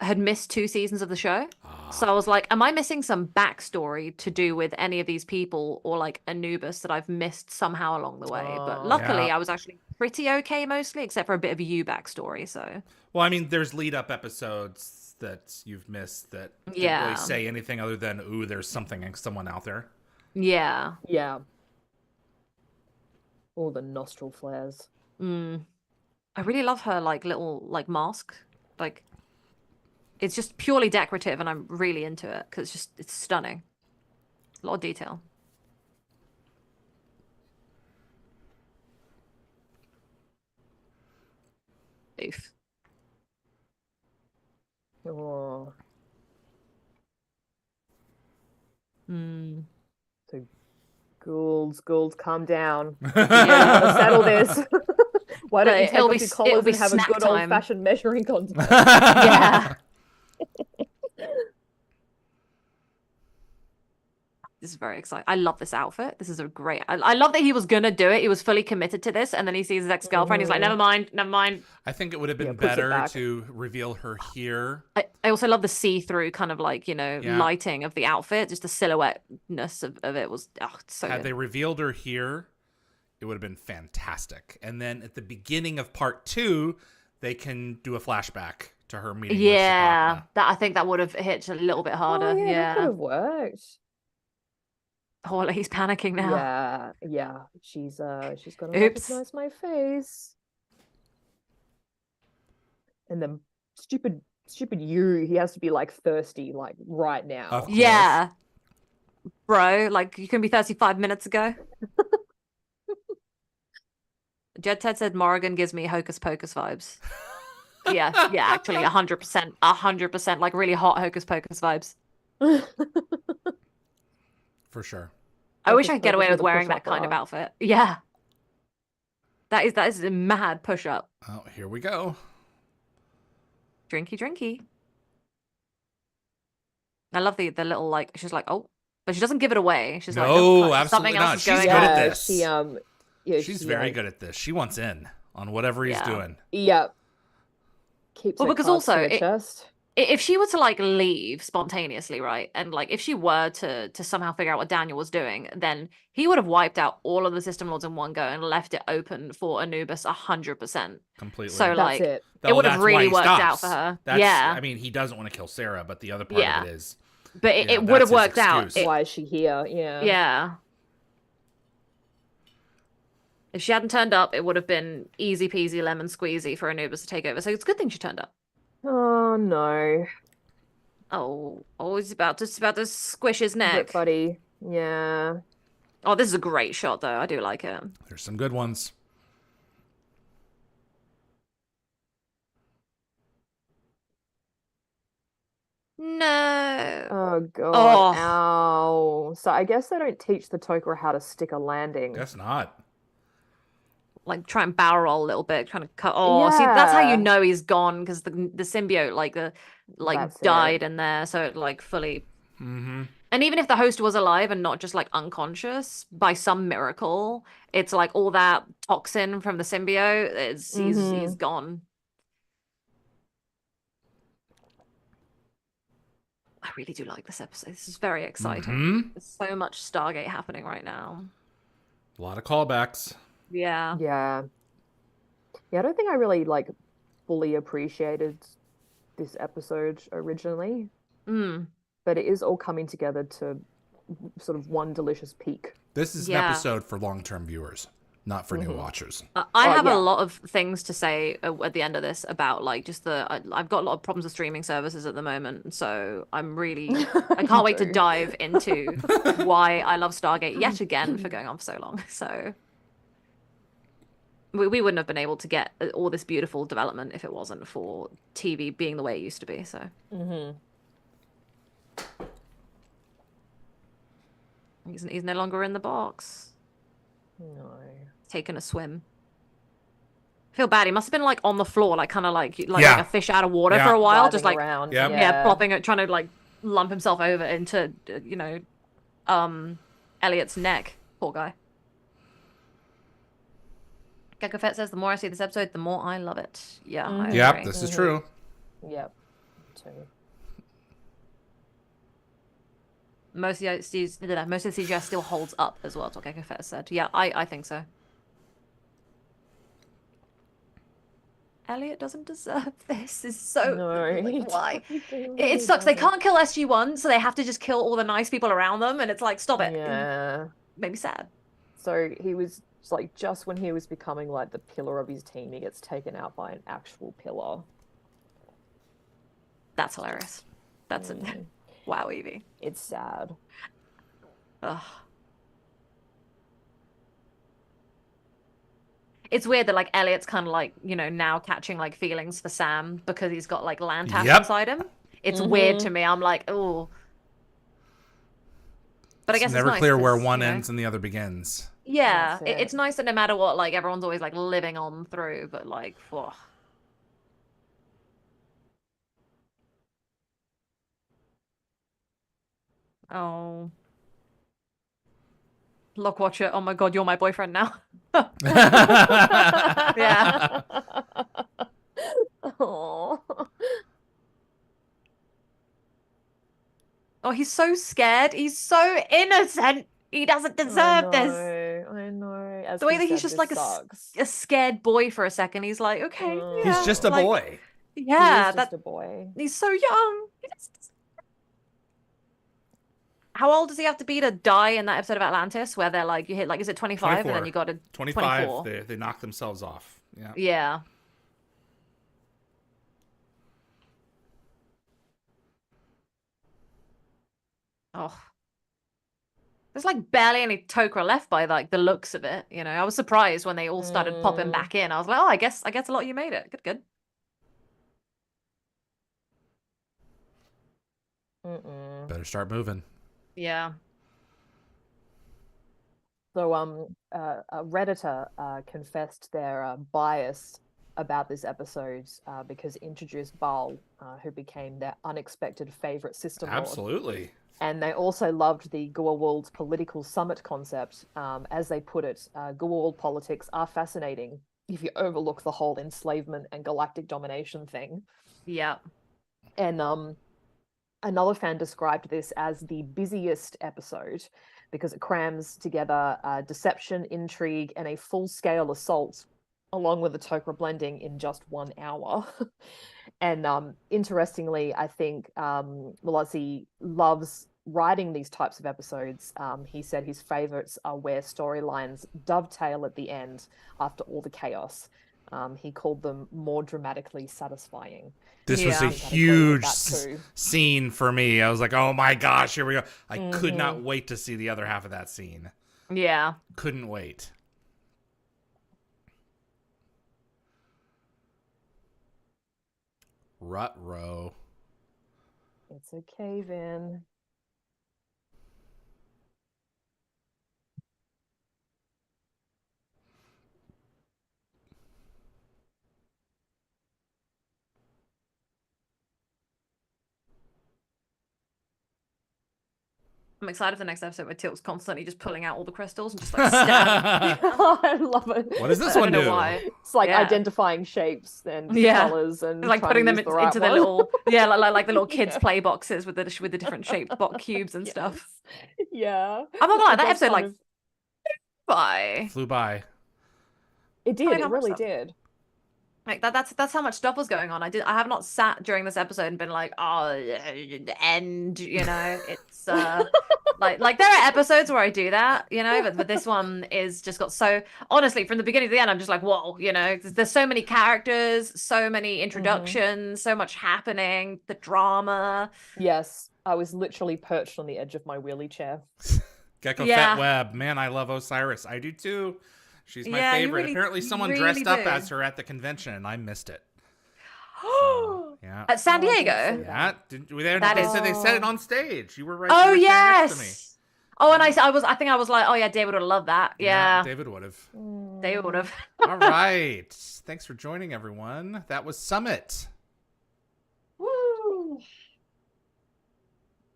had missed 2 seasons of the show. So I was like, am I missing some backstory to do with any of these people or like Anubis that I've missed somehow along the way? But Oh. luckily, Yeah. I was actually pretty okay mostly, except for a bit of a you backstory. So Well, I mean, there's lead-up episodes that you've missed that didn't really yeah, say anything other than, ooh, there's someone out there. yeah. Yeah. All the nostril flares. Mm. I really love her like little like mask. Like it's just purely decorative, and I'm really into it because it's stunning. A lot of detail. Oof. Oh. Mm. So Goulds, calm down. Yeah. Gotta settle this. Why don't you But take off your collars be and have a snack good time. old-fashioned measuring contest? Yeah. This is very exciting. I love this outfit. This is a great. I love that he was gonna do it. He was fully committed to this, and then he sees his ex-girlfriend. He's like, never mind, never mind. I think it would have been Yeah, puts it better back. to reveal her here. I also love the see-through kind of like, Yeah. lighting of the outfit. Just the silhouette-ness of it was it's so Had good. they revealed her here, it would have been fantastic. And then at the beginning of part 2, they can do a flashback to her meeting with Yeah, Shabaka. I think that would have hit a little bit harder. Oh, yeah, that could Yeah. have worked. Oh, like he's panicking now. Yeah. She's gonna Oops. recognize my face. And then stupid you, he has to be like thirsty, like right now. Of course. Yeah. Bro, like you couldn't be 35 minutes ago. Jed Ted said Morrigan gives me Hocus Pocus vibes. Yeah, actually 100%, 100%, like really hot Hocus Pocus vibes. For sure. I wish Hocus I could get Pocus away with with a wearing that push-up kind of bra. outfit. Yeah. That is a mad push up. Oh, here we go. Drinky drinky. I love the little like she's like, oh, but she doesn't give it away. She's like, No, like, absolutely something else not. is She's going good at on. this. Yeah, She's very good at this. She wants in on whatever he's Yeah. doing. Yeah. Keeps Well, her because cards to also her chest. if she were to like leave spontaneously, right, and like if she were to somehow figure out what Daniel was doing, then he would have wiped out all of the system lords in one go and left it open for Anubis 100%. Completely. So That's like it. it would have That's why really he worked out stops. for her. That's, Yeah, I mean, he doesn't want to kill Sarah, but the other part Yeah. of it is. but it would have that's his worked out. excuse. Why is she here? Yeah. Yeah. If she hadn't turned up, it would have been easy peasy lemon squeezy for Anubis to take over. So it's a good thing she turned up. Oh no. Oh, he's about to squish his Bit neck. buddy. Yeah. Oh, this is a great shot though. I do like it. There's some good ones. No. Oh god. Oh. Ow. So I guess they don't teach the Tok'ra how to stick a landing. Guess not. Like try and barrel roll a little bit, trying to cut. Oh, see, that's how you Yeah. know he's gone because the symbiote That's died it. in there, so it like fully. Mm-hmm. And even if the host was alive and not just like unconscious by some miracle, it's like all that toxin from the symbiote. He's gone. I really do like this episode. This is very exciting. Mm-hmm. There's so much Stargate happening right now. A lot of callbacks. Yeah. Yeah. Yeah, I don't think I really like fully appreciated this episode originally, Mm. but it is all coming together to sort of one delicious peak. This is an Yeah. episode for long-term viewers, not for new watchers. I have a yeah. lot of things to say at the end of this about like just I've got a lot of problems with streaming services at the moment, so I'm really I can't wait to do. dive into why I love Stargate yet again for going on for so long. So we wouldn't have been able to get all this beautiful development if it wasn't for TV being the way it used to be. So he's no longer in the box. No. Taking a swim. I feel bad. He must have been like on the floor, like kind of like Yeah. a fish out of water Yeah. for a while, Writhing just like around. Yep. yeah, plopping it, trying to like lump himself over into Elliot's neck. Poor guy. Gecko Fett says, "The more I see this episode, the more I love it." Yeah, I Yep, agree. this is true. Yep. Too. Most of the CGI still holds up as well. That's what Gecko Fett said. Yeah, I think so. Elliot doesn't deserve this. Is so like, why? It sucks. They can't kill SG-1, so they have to just kill all the nice people around them, and it's like, stop it. Yeah. Made me sad. So he was like, just when he was becoming like the pillar of his team, he gets taken out by an actual pillar. That's hilarious. That's it. Wow, Yvie. It's sad. Ugh. It's weird that like Elliot's kind of like, now catching like feelings for Sam because he's got like Lantash Yep. inside him. It's weird to me. I'm like, oh. But I guess It's never nice clear where 'cause, one ends and the other begins. Yeah, That's it. it's nice that no matter what, like everyone's always like living on through, but like, ugh. Oh. Lock Watcher, oh my god, you're my boyfriend now. Yeah. Oh. Oh, he's so scared. He's so innocent. He doesn't deserve this. I know. As The way he that he's said, just this like sucks. a scared boy for a second. He's like, okay, Mm. yeah, He's just a like, boy. Yeah, He is just a boy. he's so young. How old does he have to be to die in that episode of Atlantis where they're like, you hit like, is it 25 and then you got to 25. 24. They knock themselves off. Yeah. Yeah. Oh. There's like barely any Tok'ra left by like the looks of it, I was surprised when they all started popping back in. I was like, oh, I guess a lot of you made it. Good. Better start moving. Yeah. So a Redditor confessed their bias about this episode because it introduced Baal, who became their unexpected favorite system lord. Absolutely. And they also loved the Goa'uld political summit concept. As they put it, Goa'uld politics are fascinating if you overlook the whole enslavement and galactic domination thing. Yeah. And another fan described this as the busiest episode because it crams together deception, intrigue, and a full-scale assault, along with the Tok'ra blending in just 1 hour. And interestingly, I think Malazzi loves writing these types of episodes. He said his favorites are where storylines dovetail at the end after all the chaos. He called them more dramatically satisfying. This was a huge scene for me. I was like, oh my gosh, here we go. I could not wait to see the other half of that scene. Yeah. Couldn't wait. Ruh-roh. It's okay, Vin. I'm excited for the next episode where Tilt's constantly just pulling out all the crystals and just like stabbing. I love it. What does this I one don't do? know why. It's like Yeah. identifying shapes and Yeah. colors and Like trying putting to them use the right into the one. little like the little kids Yeah. play boxes with the different shaped cubes and stuff. Yes. Yeah. I'm not gonna lie, It that does episode kind like of- bye. Flew by. It did. Like, It how much really stuff? did. Like that's how much stuff was going on. I have not sat during this episode and been like, oh, end. You know, it's like there are episodes where I do that, you know, but this one is just got so honestly from the beginning to the end. I'm just like, whoa, you know, there's so many characters, so many introductions, so much happening, the drama. Yes. I was literally perched on the edge of my wheelie chair. Gecko Yeah. Fat Web. Man, I love Osiris. I do too. She's my Yeah, you favorite. really- Apparently you someone really dressed up do. as her at the convention and I missed it. So, yeah. At San Oh, I didn't Diego. see Yeah. That They is- said they said it on stage. You were right, Oh you were standing next to me. yes. Oh, and I think I was like, oh yeah, David would have loved that. Yeah, David would have. David would have. All right. Thanks for joining, everyone. That was Summit. Woo.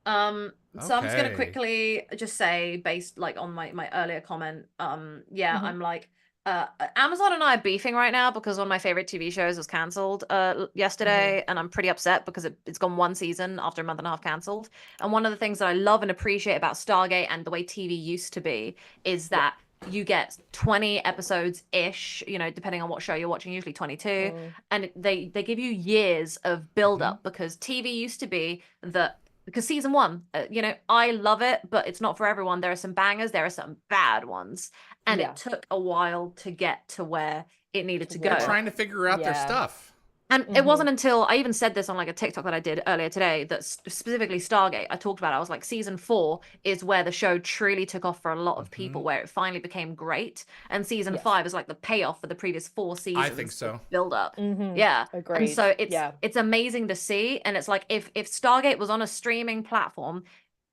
So I'm just gonna Okay. quickly just say, based like on my earlier comment, yeah, Mhm. I'm like, Amazon and I are beefing right now because one of my favorite TV shows was cancelled yesterday, and I'm pretty upset because it's gone one season after a month and a half cancelled. And one of the things that I love and appreciate about Stargate and the way TV used to be is that you get 20 episodes ish, you know, depending on what show you're watching, usually 22, and they give you years of build up because TV used to be that. Because season one, you know, I love it, but it's not for everyone. There are some bangers, there are some bad ones, and Yeah. it took a while to get to where it needed to They're go. They're trying to figure out their Yeah. stuff. And it wasn't until I even said this on like a TikTok that I did earlier today that specifically Stargate, I talked about it. I was like, season 4 is where the show truly took off for a lot of people, where it finally became great. And season 5 is like the payoff for the previous 4 seasons. I think so. Build up. Mhm. Yeah. Agreed. And so Yeah. it's amazing to see. And it's like if Stargate was on a streaming platform,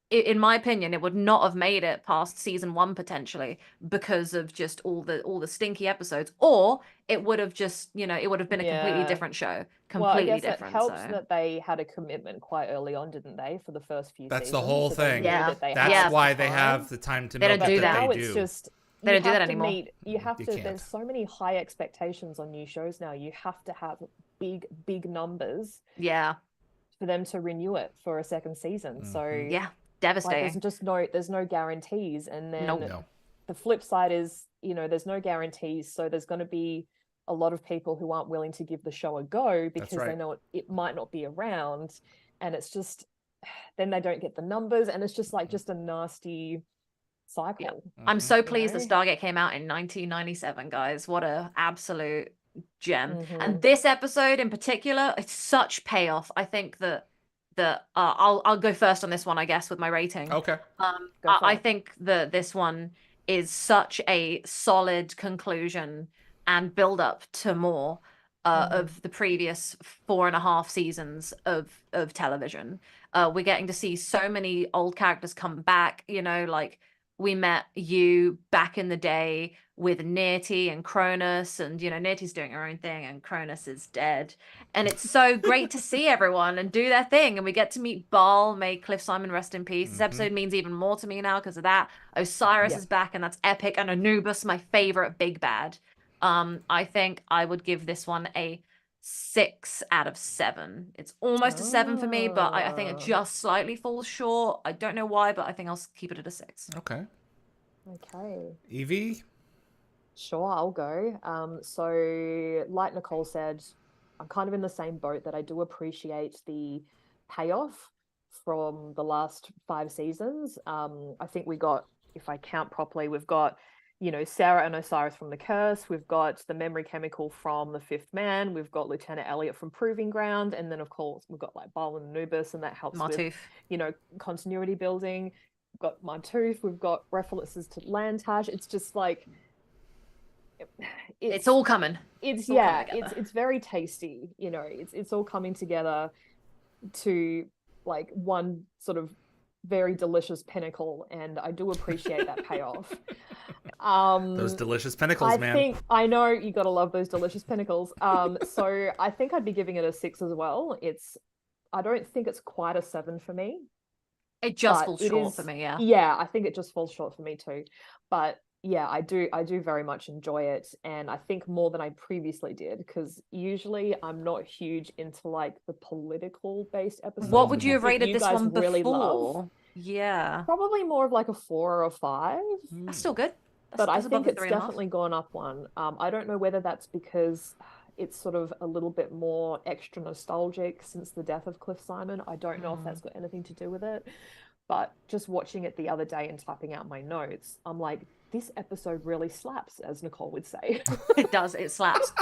in my opinion, it would not have made it past season 1 potentially because of just all the stinky episodes, or it would have just, you know, it would have been a completely Yeah. different show, Well, I completely guess different. it helps so. that they had a commitment quite early on, didn't they, for the first few That's seasons? the whole so they thing. knew Yeah. that they That's had why the they time. have the time to They milk don't it do that that. Now they it's do. just They don't do that anymore. You have You to. can't. There's so many high expectations on new shows now. You have to have big numbers Yeah. for them to renew it for a second season. So Yeah. like, Devastating. there's no guarantees. And then Nope. No. the flip side is, you know, there's no guarantees. So there's going to be a lot of people who aren't willing to give the show a go because they right. know it might not be around, and it's just then they don't get the numbers, and it's just like just a nasty cycle. I'm so pleased know? that Stargate came out in 1997, guys. What a absolute gem. Mhm. And this episode in particular, it's such payoff. I think that I'll go first on this one, I guess, with my rating. Okay. Go for I it. think that this one is such a solid conclusion and build up to more of the previous 4.5 seasons of television. We're getting to see so many old characters come back, you know, like we met you back in the day with Nerty and Cronus, and you know, Nerty's doing her own thing and Cronus is dead. And it's so great to see everyone and do their thing. And we get to meet Baal, may Cliff Simon rest in peace. This episode means even more to me now because of that. Osiris Yeah. is back, and that's epic. And Anubis, my favorite big bad. I think I would give this one a 6 out of 7. It's almost a 7 for me, but I think it just slightly falls short. I don't know why, but I think I'll keep it at a 6. Okay. Okay. Evie? Sure, I'll go. So like Nicole said, I'm kind of in the same boat that I do appreciate the payoff from the last 5 seasons. I think we got, if I count properly, we've got, you know, Sarah and Osiris from The Curse. We've got the memory chemical from The Fifth Man. We've got Lieutenant Elliot from Proving Ground. And then, of course, we've got like Baal and Anubis, and that helps with, Martooth. you know, continuity building. We've got Martooth. We've got references to Lantash. It's just like... It's all coming. It's all coming together. it's very tasty, you know. It's all coming together to like one sort of very delicious pinnacle, and I do appreciate that payoff. Those delicious pinnacles, man. I know you gotta love those delicious pinnacles. So I think I'd be giving it a 6 as well. I don't think it's quite a 7 for me. It just falls short for me, yeah. Yeah, I think it just falls short for me too. But yeah, I do very much enjoy it, and I think more than I previously did, because usually I'm not huge into like the political based episodes. What would you have rated this one before? Really love. Yeah, probably probably more of like a 4 or a 5. that's still good. But I think it's definitely gone up one. I don't know whether that's because it's sort of a little bit more extra nostalgic since the death of Cliff Simon. I don't know if that's got anything to do with it. But just watching it the other day and typing out my notes, I'm like, this episode really slaps, as Nicole would say. It does. It slaps.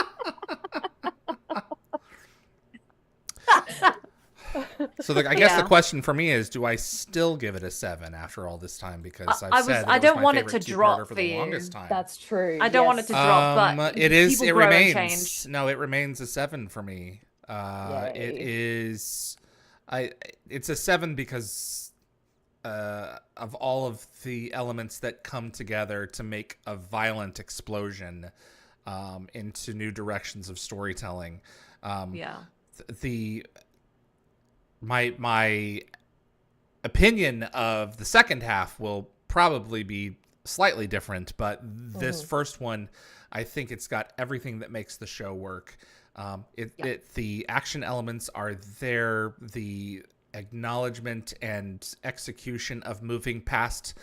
So I guess the question for me is, do I still give it a 7 after all this time? Because I don't want it to drop for the you. longest time. That's true. I don't want it to drop, but it is. It remains. No, it remains a 7 for me. It is. It's a 7 because of all of the elements that come together to make a violent explosion into new directions of storytelling. My opinion of the second half will probably be slightly different, but this first one, I think it's got everything that makes the show work. The action elements are there. The acknowledgement and execution of moving past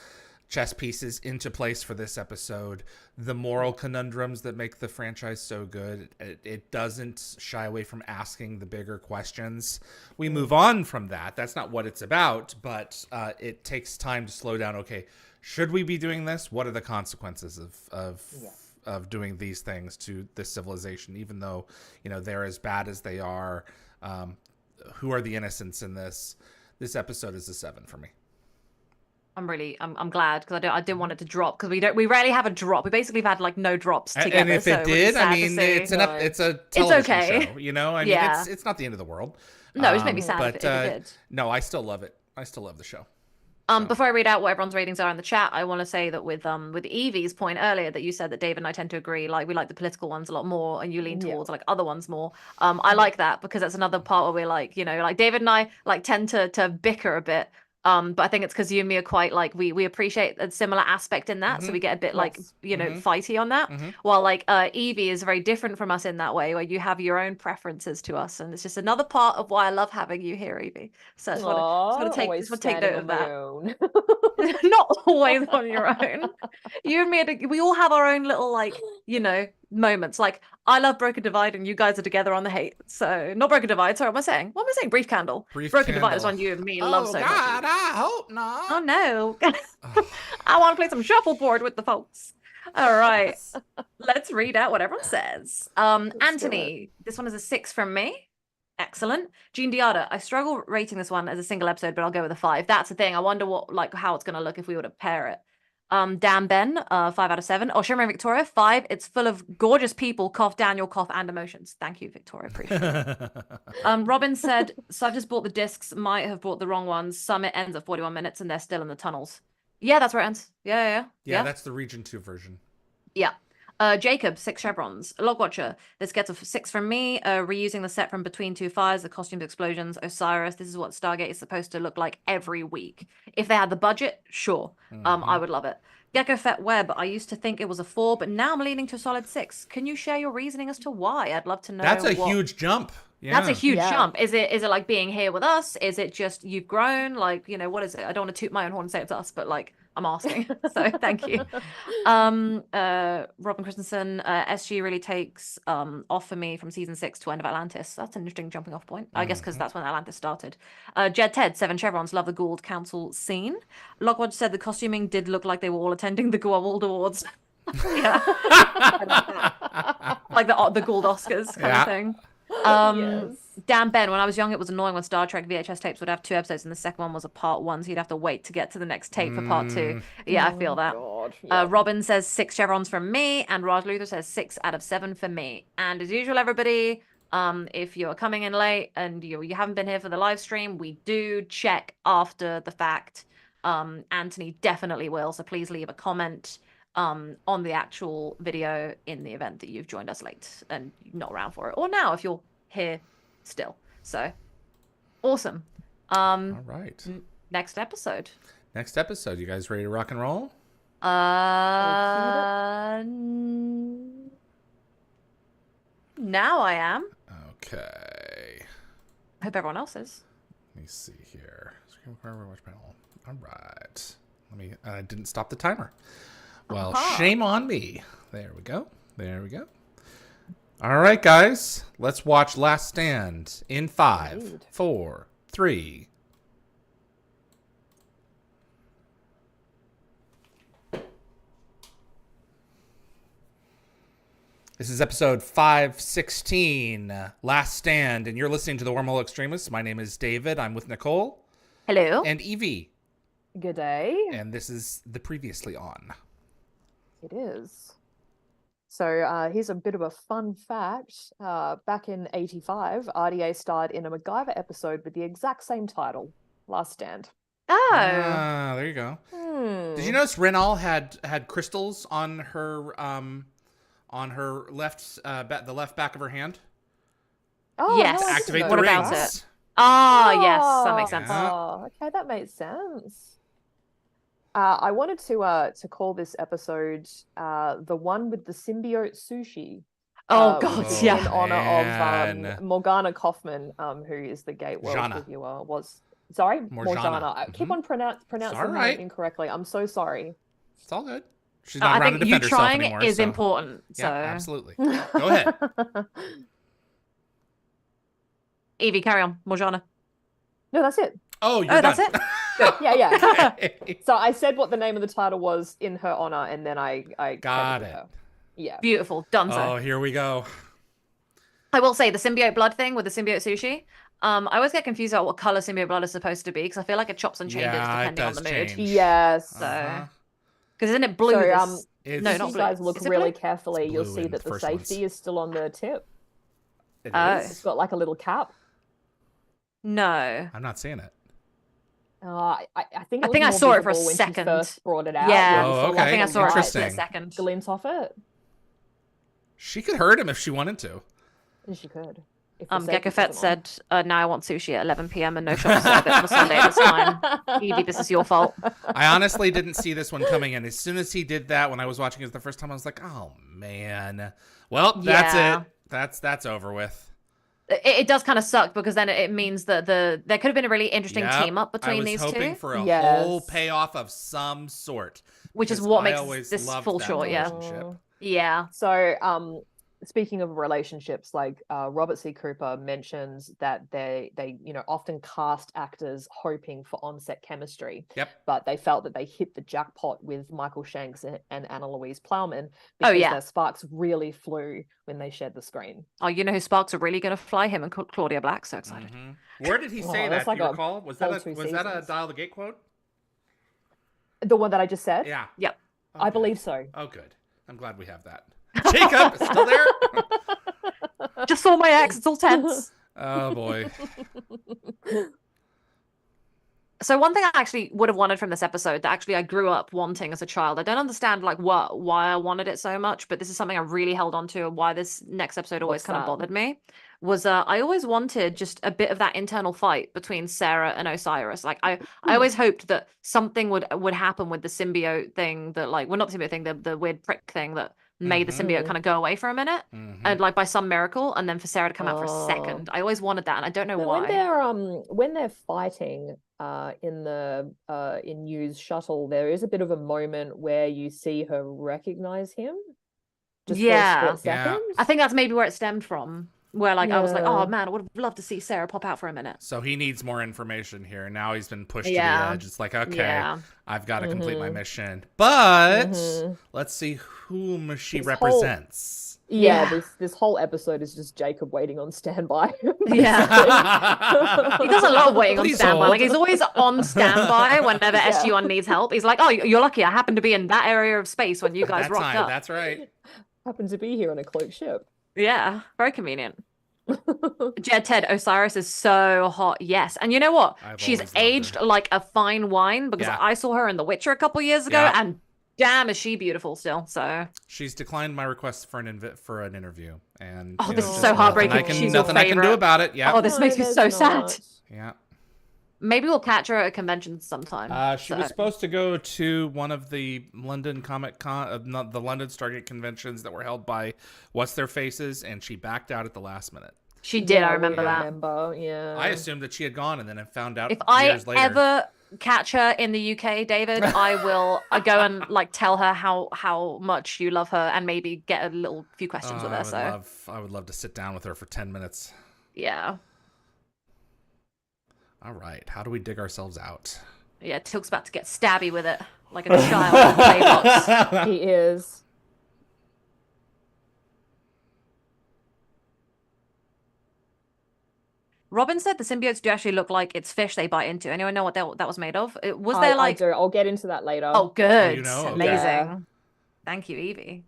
chess pieces into place for this episode, the moral conundrums that make the franchise so good. It doesn't shy away from asking the bigger questions. We move on from that. That's not what it's about, but it takes time to slow down. Okay, should we be doing this? What are the consequences of doing these things to this civilization, even though, they're as bad as they are? Who are the innocents in this? This episode is a 7 for me. I'm glad, because I didn't want it to drop, because we rarely have a drop. We basically have had like no drops together. And if it did, I mean, it's a television okay. show, I mean, it's not the end of the world. No, it just made me sad but, if it did. No, I still love it. I still love the show. Before I read out what everyone's ratings are in the chat, I want to say that with Evie's point earlier, that you said that David and I tend to agree, like we like the political ones a lot more, and you lean towards like other ones more. I like that, because that's another part where we're like, like David and I like tend to bicker a bit. But I think it's because you and me are quite like we appreciate a similar aspect in that, so we get a bit like fighty on that. While like Yvie is very different from us in that way, where you have your own preferences to us, and it's just another part of why I love having you here, Yvie. So I just want to take note of that. Not always on your own. You and me, we all have our own little like moments. Like I love Broken Divide, and you guys are together on the hate. So not Broken Divide. Sorry, what am I saying? What am I saying? Brief Candle. Broken Divide is on you and me. Love so much. I hope not. Oh no. I want to play some shuffleboard with the folks. All right. Let's read out what everyone says. Anthony, this one is a 6 from me. Excellent. Jean Diada, I struggle rating this one as a single episode, but I'll go with a 5. That's the thing. I wonder how it's going to look if we were to pair it. Dan Ben, 5 out of 7. Oh, Shimmer and Victoria, 5. It's full of gorgeous people, cough, Daniel, cough, and emotions. Thank you, Victoria. Appreciate it. Robin said, so I've just bought the discs, might have bought the wrong ones. Summit ends at 41 minutes and they're still in the tunnels. Yeah, that's where it ends. Yeah. That's the Region 2 version. Yeah. Jacob, 6 chevrons. Logwatcher, this gets a 6 from me. Reusing the set from Between Two Fires, the costumes, explosions. Osiris, this is what Stargate is supposed to look like every week. If they had the budget, sure. I would love it. Gecko Fett Web, I used to think it was a 4, but now I'm leaning to a solid 6. Can you share your reasoning as to why? I'd love to know. That's a huge jump. Yeah. That's a huge jump. Is it like being here with us? Is it just you've grown? Like, what is it? I don't want to toot my own horn and say it's us, but like I'm asking. So thank you. Robin Christensen, SG really takes off for me from season 6 to End of Atlantis. That's an interesting jumping off point. I guess because that's when Atlantis started. Jed Ted, 7 chevrons, love the Gould Council scene. Lockwood said the costuming did look like they were all attending the Goa'uld Awards. Yeah. Like the Gould Oscars kind of thing. Yes. Dan Ben, when I was young, it was annoying when Star Trek VHS tapes would have 2 episodes and the second one was a part 1, so you'd have to wait to get to the next tape for part 2. Yeah, I feel that. God, yeah. Robin says 6 chevrons from me, and Raj Luther says 6 out of 7 for me. And as usual, everybody, If you're coming in late and you haven't been here for the live stream, we do check after the fact. Anthony definitely will, so please leave a comment on the actual video in the event that you've joined us late and not around for it, or now if you're here still. So awesome. All right. Next episode. Next episode. You guys ready to rock and roll? Now I am. Okay. I hope everyone else is. Let me see here. Rewatch panel. All right. I didn't stop the timer. Well, shame on me. There we go. There we go. All right, guys. Let's watch Last Stand in 5, 4, 3. This is episode 516, Last Stand, and you're listening to the Wormhole Extremists. My name is David. I'm with Nicole. Hello. And Yvie. Good day. And this is the previously on. It is. So here's a bit of a fun fact. Back in '85, RDA starred in a MacGyver episode with the exact same title, Last Stand. Oh. There you go. Did you notice Renal had crystals on her left the left back of her hand? Oh, yes. no, I didn't Activate know the What that. about rings. it? Ah, yes, that makes sense. Yeah. Oh, okay, that makes sense. I wanted to call this episode the one with the symbiote sushi. Oh God, which is yeah. in honor Man. of Morgana Kaufman, who is the Gate World Jana. reviewer. Sorry, Morjana. I keep on pronouncing her alright. name incorrectly. I'm so sorry. It's all good. She's not I around to think you defend herself trying anymore. is so. important. Yeah, So, absolutely. Go ahead. Yvie, carry on. Morjana. No, that's it. Oh, you're That's done. it. Yeah. Okay. So I said what the name of the title was in her honor, and then I Got credited it. her. Yeah. Beautiful. Done. Oh, here we go. I will say the symbiote blood thing with the symbiote sushi. I always get confused about what color symbiote blood is supposed to be because I feel like it chops and changes Yeah, it depending on does the mood. change. Yes. Uh-huh. Because isn't it blue? So, It's- No, if not you blue. guys look Is it really blue? carefully, It's you'll blue see in that the the first safety ones. is still on the tip. It Oh. is? It's got like a little cap. No. I'm not seeing it. I think I it think was I more saw it for a visible when she second. first brought it out. Yeah. when you Oh, saw, okay. I think I saw it for a Interesting. split second. glint off it. She could hurt him if she wanted to. And she could. If the safety Gecko Fett wasn't said, now I want sushi at 11 p.m. and no shop service on a Sunday at this time. Yvie, this is your fault. I honestly didn't see this one coming in. As soon as he did that, when I was watching it the first time, I was like, "Oh man, well, that's Yeah. it. That's over with." It does kind of suck because then it means that there could have been a really interesting Yep. team up between I was these hoping two, for a Yes. whole payoff of some sort, which is because what I makes always this loved fall that short. Yeah. relationship. Yeah. So, speaking of relationships, like Robert C. Cooper mentions that they often cast actors hoping for on-set chemistry. Yep. But they felt that they hit the jackpot with Michael Shanks and Anna Louise Plowman Oh, because yeah. their sparks really flew when they shared the screen. Oh, you know who sparks are really going to fly? Him and Claudia Black. So excited. Mhm. Where did he say Oh, that? that's like Do you a recall? Was whole that 2 a seasons. Dial the Gate quote? The one that I just said? Yeah. Yep. I Okay. believe so. Oh, good. I'm glad we have that. Jacob, still there? Just saw my ex. It's all tense. Oh boy. So one thing I actually would have wanted from this episode that actually I grew up wanting as a child. I don't understand like why I wanted it so much, but this is something I really held on to and why this next episode always What's kind of that? bothered me. Was I always wanted just a bit of that internal fight between Sarah and Osiris. Like I always hoped that something would happen with the symbiote thing that like well not the symbiote thing, the weird prick thing that made the symbiote kind of go away for a minute. Mhm. And like by some miracle, and then for Sarah to come out for a Oh. second. I always wanted that, and I don't know But why. when they're fighting in Yu's shuttle, there is a bit of a moment where you see her recognize him. Just Yeah. for a split Yeah. second. I think that's maybe where it stemmed from. Where like I was like, Yeah. oh man, I would have loved to see Sarah pop out for a minute. So he needs more information here. Now he's been pushed Yeah. to the edge. It's like, okay, Yeah. I've got to complete my Mhm. mission. But Mhm. let's see whom she This whole- represents. Yeah, Yeah. this whole episode is just Jacob waiting on standby. Yeah. He does a lot of waiting on Please standby. hold. Like he's always on standby whenever Yeah. SG-1 needs help. He's like, oh, you're lucky. I happened to be in that area of space when you guys That rocked time, up. that's right. Happened to be here on a cloaked ship. Yeah, very convenient. Jed Ted, Osiris is so hot. Yes. And you know what? I've She's always loved aged her. like a fine wine because Yeah. I saw her in The Witcher a couple years ago Yeah. and damn is she beautiful still. So She's declined my request for an interview, and Oh, you this know, is just so nothing heartbreaking. I can, She's your nothing I can do favorite. about it. Yeah, Oh, this makes me there's so sad. not. yeah. Maybe we'll catch her at a convention sometime. She was supposed to go to one of the London Comic Con, not the London Stargate conventions that were held by What's Their Faces, and she backed out at the last minute. She did, Yeah, I remember we that. remember, yeah. I assumed that she had gone, and then I found out If I years later. ever catch her in the UK, David, I will go and like tell her how much you love her and maybe get a little few questions with her. I would love to sit down with her for 10 minutes. Yeah. All right, how do we dig ourselves out? Yeah, Tilk's about to get stabby with it, like a child in the playbox. He is. Robin said the symbiotes do actually look like it's fish they bite into. Anyone know what that was made of? Was I there like... do. I'll get into that later. Oh, good. you know? Okay. Amazing. Yeah. Thank you, Yvie.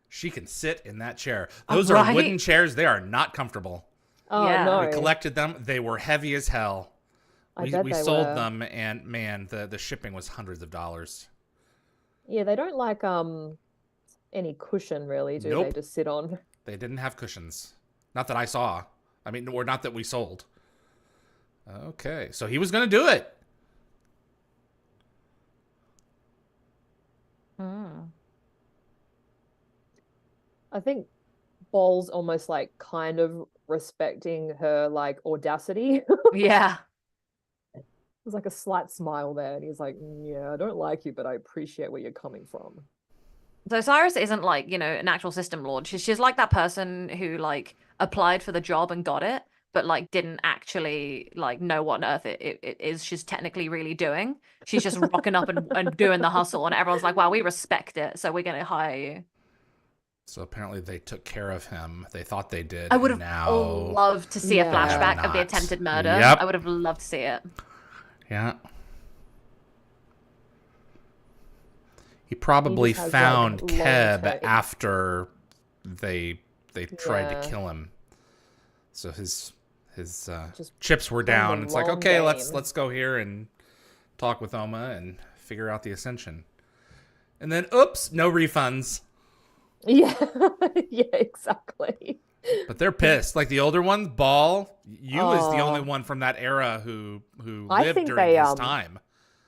She can sit in that chair. Those are Right? wooden chairs. They are not comfortable. Oh, Yeah. no. We collected them. They were heavy as hell. I bet We they sold were. them, and man, the shipping was hundreds of dollars. Yeah, they don't like any cushion really, do Nope. they? Just sit on. They didn't have cushions. Not that I saw. I mean, or not that we sold. Okay, so he was going to do it. I think Ball's almost like kind of respecting her like audacity. Yeah. There's like a slight smile there, and he's like, "Yeah, I don't like you, but I appreciate where you're coming from." So Cyrus isn't like, you know, an actual system lord. She's like that person who like applied for the job and got it, but like didn't actually like know what on earth it is she's technically really doing. She's just rocking up and doing the hustle, and everyone's like, wow, we respect it, so we're gonna hire you. So apparently they took care of him. They thought they did. I would have now. loved to see a Yeah. flashback of the Not. attempted murder. Yep. I would have loved to see it. Yeah. He probably He just has, found like, long Keb tape. after they tried Yeah. to kill him. So his Just chips were playing down. the It's like, long okay, game. let's go here and talk with Oma and figure out the ascension. And then oops, no refunds. Yeah, yeah, exactly. But they're pissed. Like the older one, Ball, you is the only Oh. one from that era who I lived think during they, his time.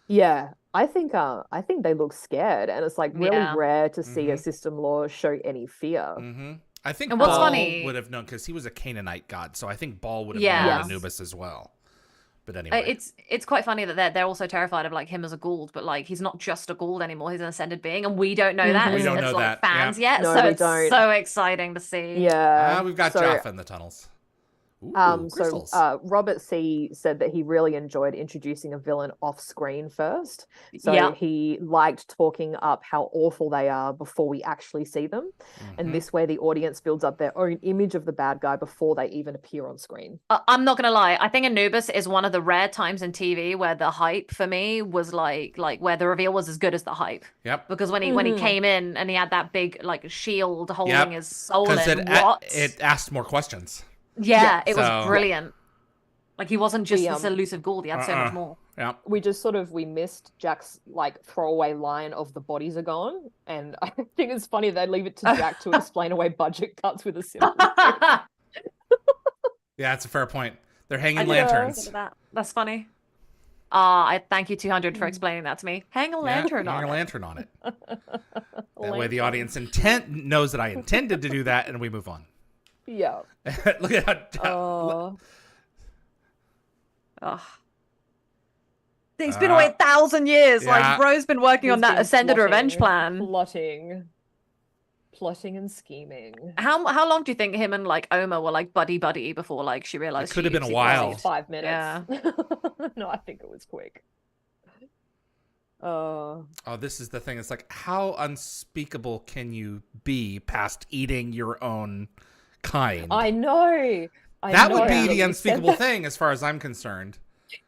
Yeah, I think they look scared, and it's like really Yeah. rare to see a Mhm. system lord show any fear. Mm-hmm. I think And what's Ball funny- would have known because he was a Canaanite god, so I think Ball would have Yeah. known Yes. Anubis as well. But anyway, It's quite funny that they're also terrified of like him as a Gould, but like he's not just a Gould anymore. He's an ascended being, and we don't know that Mhm. as, We don't as, know like that, fans yeah. yet. No, so we it's don't. so exciting to see. Yeah. we've got so, Jaffa in the tunnels. Ooh, So crystals. Robert C said that he really enjoyed introducing a villain off screen first. So Yeah. he liked talking up how awful they are before we actually see them. Mhm. And this way the audience builds up their own image of the bad guy before they even appear on screen. I'm not gonna lie. I think Anubis is one of the rare times in TV where the hype for me was like where the reveal was as good as the hype. Yep. Because when he Mhm. came in and he had that big like shield holding Yep. his soul Because in, what? it asked more questions. Yeah, Yeah. it So- was brilliant. Like he wasn't just We, this elusive Gould. He had so much more. Yeah. We just we missed Jack's like throwaway line of the bodies are gone. And I think it's funny they leave it to Jack to explain away budget cuts with a simple Yeah, that's a fair point. They're hanging I didn't lanterns. consider that. That's funny. I thank you 200 for explaining that to me. Hang a lantern hang on a it. lantern on it. That way the audience knows that I intended to do that, and we move on. Yeah. Look at how. Oh. Ugh. It's been away 1,000 years. yeah. Like Bro's been working on He's that been ascended revenge plotting, plan. plotting and scheming. How long do you think him and like Oma were like buddy before like she realized It could have been a she while. was- 5 minutes. Yeah. No, I think it was quick. Oh, This is the thing. It's like, how unspeakable can you be past eating your own kind? I know. That would be Yeah, the you said unspeakable that. thing, as far as I'm concerned.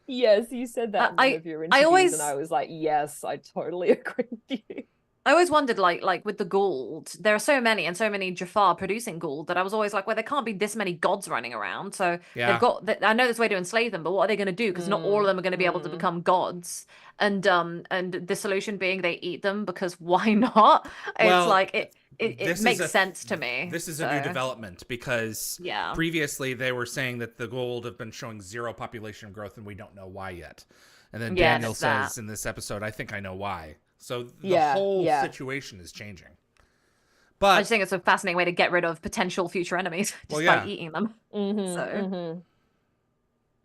Yes, you said that in one of your I interviews, always- and I was like, yes, I totally agree with you. I always wondered, like with the Gould, there are so many and so many Jafar producing Gould that I was always like, well, there can't be this many gods running around. So they've got. I know there's a way to enslave them, but what are they going to do? Because not all of them are going to be able to become gods. And the solution being they eat them because why not? It's like it makes sense to me. This is a new development because previously they were saying that the Gould have been showing zero population growth and we don't know why yet. And then Daniel says in this episode, I think I know why. So the whole situation is changing. But I just think it's a fascinating way to get rid of potential future enemies just by eating them.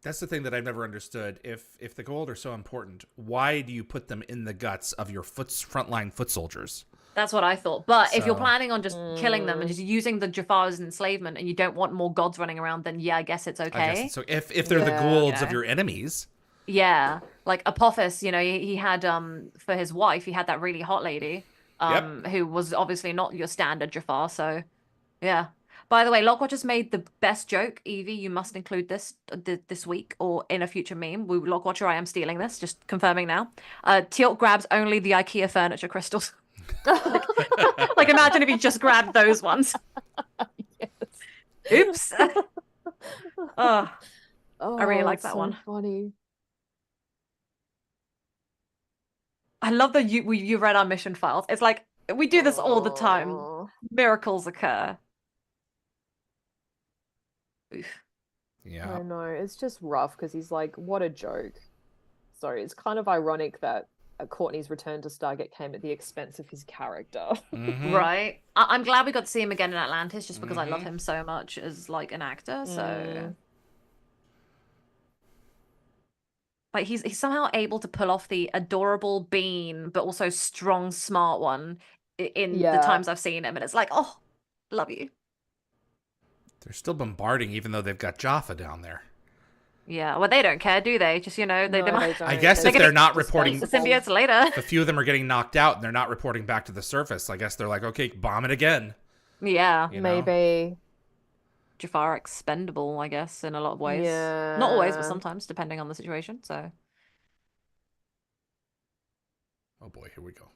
That's the thing that I've never understood. If the Gould are so important, why do you put them in the guts of your frontline foot soldiers? That's what I thought. But if you're planning on just killing them and just using the Jafar as enslavement and you don't want more gods running around, then I guess it's okay. So if they're the Goulds of your enemies. Yeah, like Apophis, he had for his wife, he had that really hot lady, who was obviously not your standard Jafar. So, yeah. By the way, Lockwatch just made the best joke. Yvie, you must include this week or in a future meme. Lockwatcher, I am stealing this. Just confirming now. Teal'c grabs only the IKEA furniture crystals. like imagine if he just grabbed those ones. Oops. I really like that one. Funny. I love that you read our mission files. It's like we do this all the time. Miracles occur. Oof. Yeah. I know. It's just rough because he's like, what a joke. So it's kind of ironic that Courtney's return to Stargate came at the expense of his character. Right. I'm glad we got to see him again in Atlantis just because I love him so much as like an actor. So like he's somehow able to pull off the adorable Bean, but also strong, smart one in the times I've seen him. And it's like, oh, love you. They're still bombarding even though they've got Jaffa down there. Yeah, well, they don't care, do they? Just, they might... I guess if they're not reporting... The symbiotes later. A few of them are getting knocked out and they're not reporting back to the surface. I guess they're like, okay, bomb it again. Yeah. Maybe. Jafar expendable, I guess, in a lot of ways. Yeah. Not always, but sometimes, depending on the situation, so... Oh boy, here we go.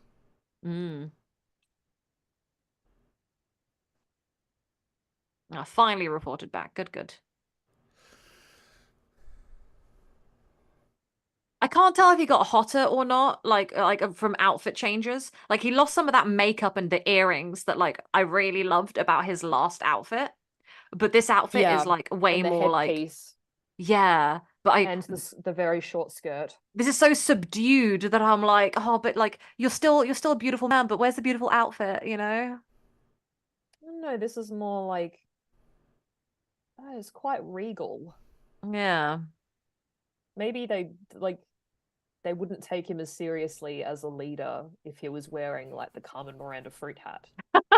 Finally reported back. Good. I can't tell if he got hotter or not, like from outfit changes. Like he lost some of that makeup and the earrings that like I really loved about his last outfit. But this outfit is like way more like and the very short skirt. This is so subdued that I'm like, oh, but like you're still a beautiful man, but where's the beautiful outfit, No, this is more like it's quite regal. Yeah. Maybe they wouldn't take him as seriously as a leader if he was wearing like the Carmen Miranda fruit hat.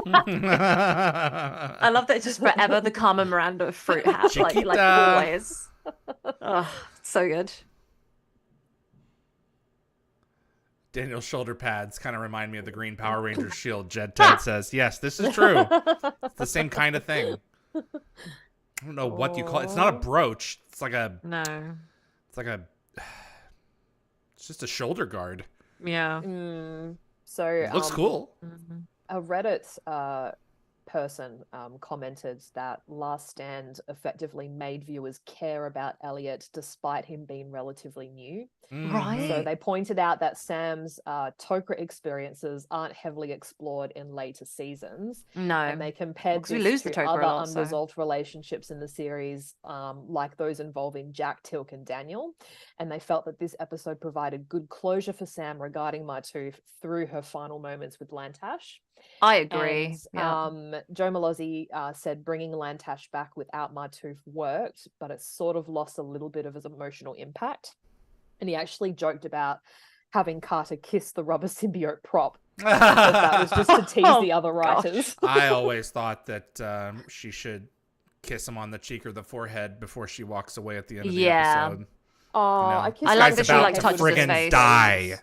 I love that it's just forever the Carmen Miranda fruit hat, like always. Oh, so good. Daniel's shoulder pads kind of remind me of the Green Power Rangers shield. Jed Ted says, yes, this is true. It's the same kind of thing. I don't know what you call it. It's not a brooch. It's like a... No. It's just a shoulder guard. Yeah. So it looks cool. A Reddit person commented that Last Stand effectively made viewers care about Elliot despite him being relatively new. Right. So they pointed out that Sam's Tok'ra experiences aren't heavily explored in later seasons. No. And they compared this to other unresolved relationships in the series, like those involving Jack, Teal'c, and Daniel. And they felt that this episode provided good closure for Sam regarding Martooth through her final moments with Lantash. I agree. And, Joe Malozzi said bringing Lantash back without Martooth worked, but it sort of lost a little bit of his emotional impact. And he actually joked about having Carter kiss the rubber symbiote prop. That was just to tease the other writers. I always thought that she should kiss him on the cheek or the forehead before she walks away at the end of the episode. Oh, I like that she like touches his face. Die,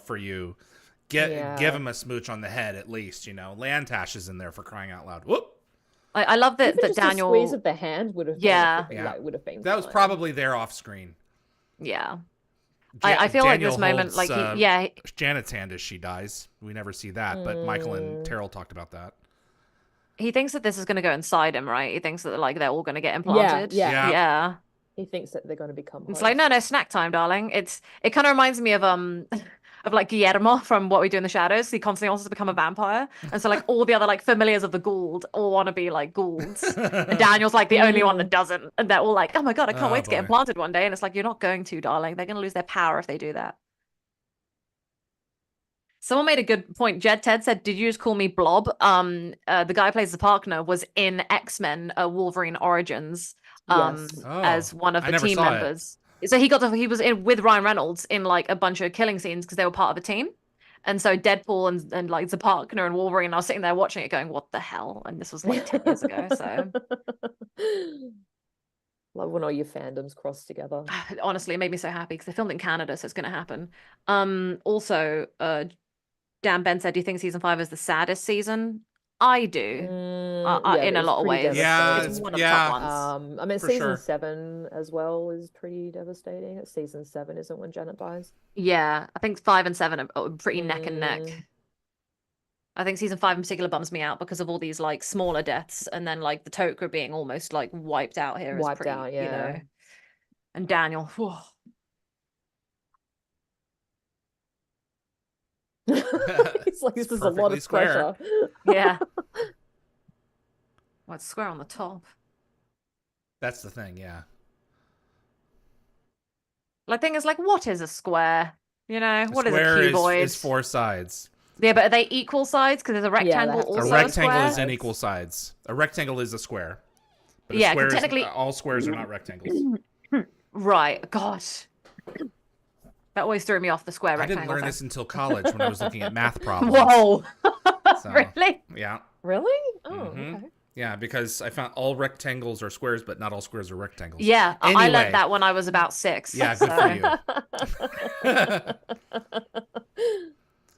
for you. Give him a smooch on the head at least, Lantash is in there for crying out loud. Whoop. I love that just Daniel. A squeeze of the hand would have been That was probably there off screen. Yeah. I feel like this Daniel moment, holds, like Janet's hand as she dies. We never see that, but Michael and Terrell talked about that. he thinks that this is going to go inside him, right? He thinks that like they're all going to get implanted. Yeah. Yeah. He thinks that they're going to become It's hosts. like, no, snack time, darling. It kind of reminds me of of like Guillermo from What We Do in the Shadows. He constantly wants to become a vampire. And so like all the other like familiars of the Gould all want to be like Goulds. And Daniel's like the only one that doesn't. And they're all like, oh my God, I can't wait to get implanted one day. And it's like, you're not going to, darling. They're going to lose their power if they do that. Someone made a good point. Ted said, "Did you just call me Blob?" The guy who plays the partner was in X-Men Wolverine Origins as one of the team members. So he was in with Ryan Reynolds in like a bunch of killing scenes because they were part of a team. And so Deadpool and like the partner and Wolverine, I was sitting there watching it going, what the hell? And this was like 10 years ago. So love when all your fandoms cross together. honestly, it made me so happy because they filmed in Canada, so it's going to happen. Also, Dan Ben said, do you think season 5 is the saddest season? I do. In a lot of ways. Yeah, it's one of the top ones. I mean, season 7 as well is pretty devastating. It's season 7, isn't when Janet dies? Yeah, I think 5 and 7 are pretty neck and neck. I think season 5 in particular bums me out because of all these like smaller deaths, and then like the Tok'ra being almost like wiped out here. Wiped is pretty, out, yeah. You know. And Daniel. Whew. It's like this is a lot of pressure. Yeah. Well, it's square on the top. That's the thing, yeah. Like, thing is, like, what is a square? You know, what is a cuboid? Square is 4 sides. Yeah, but are they equal sides? Because there's a rectangle also a rectangle is in equal sides. A rectangle is a square. But a square technically all squares are not rectangles. Right. Gosh. That always threw me off the square rectangle. I didn't learn this until college when I was looking at math problems. Whoa. So, really? Yeah. Really? Oh, okay. Yeah, because I found all rectangles are squares, but not all squares are rectangles. Yeah, anyway, I learned that when I was about 6. Yeah, good for you.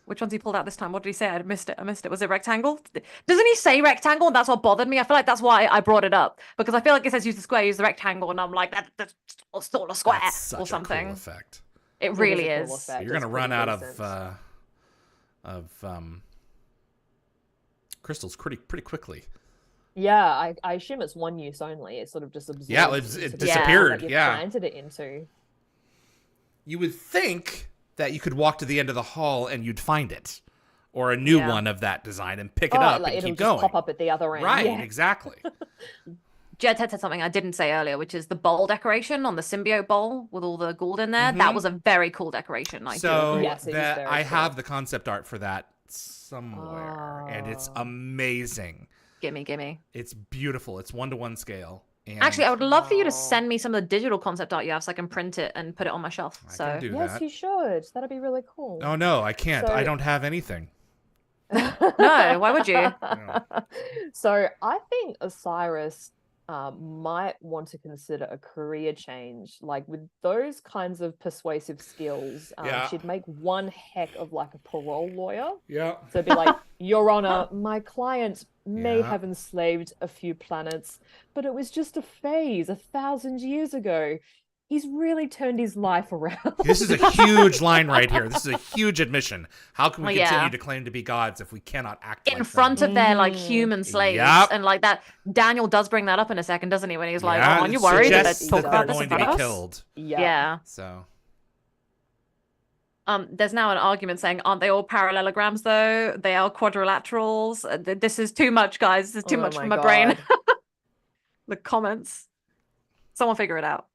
Which ones he pulled out this time? What did he say? I missed it. Was it rectangle? Doesn't he say rectangle? And that's what bothered me. I feel like that's why I brought it up. Because I feel like it says use the square, use the rectangle. And I'm like, that's still a square or something. A cool effect. It really is. Cool You're going to run out of crystals pretty quickly. Yeah, I assume it's one use only. It sort of just absorbed. Yeah, it disappeared. Yeah, planted it into. You would think that you could walk to the end of the hall and you'd find it, or a new one of that design and pick it up and keep going. Pop up at the other end. Right, exactly. Jed had said something I didn't say earlier, which is the bowl decoration on the symbiote bowl with all the Gould in there. That was a very cool decoration. I have the concept art for that somewhere, and it's amazing. Gimme. It's beautiful. It's 1-to-1 scale. And actually, I would love for you to send me some of the digital concept art you have so I can print it and put it on my shelf. I can do that. Yes, you should. That'd be really cool. Oh, no, I can't. I don't have anything. No, why would you? No. So I think Osiris might want to consider a career change. Like with those kinds of persuasive skills, she'd make one heck of like a parole lawyer. Yeah. So it'd be like, Your Honor, my client may have enslaved a few planets, but it was just a phase 1,000 years ago. He's really turned his life around. This is a huge line right here. This is a huge admission. How can we continue to claim to be gods if we cannot act in front of their like human slaves? Yep. And like that, Daniel does bring that up in a second, doesn't he? When he's like, "Oh, aren't you worried that they're going to be killed?" Yeah. So. There's now an argument saying, aren't they all parallelograms though? They are quadrilaterals. This is too much, guys. This is too much for my brain. The comments. Someone figure it out.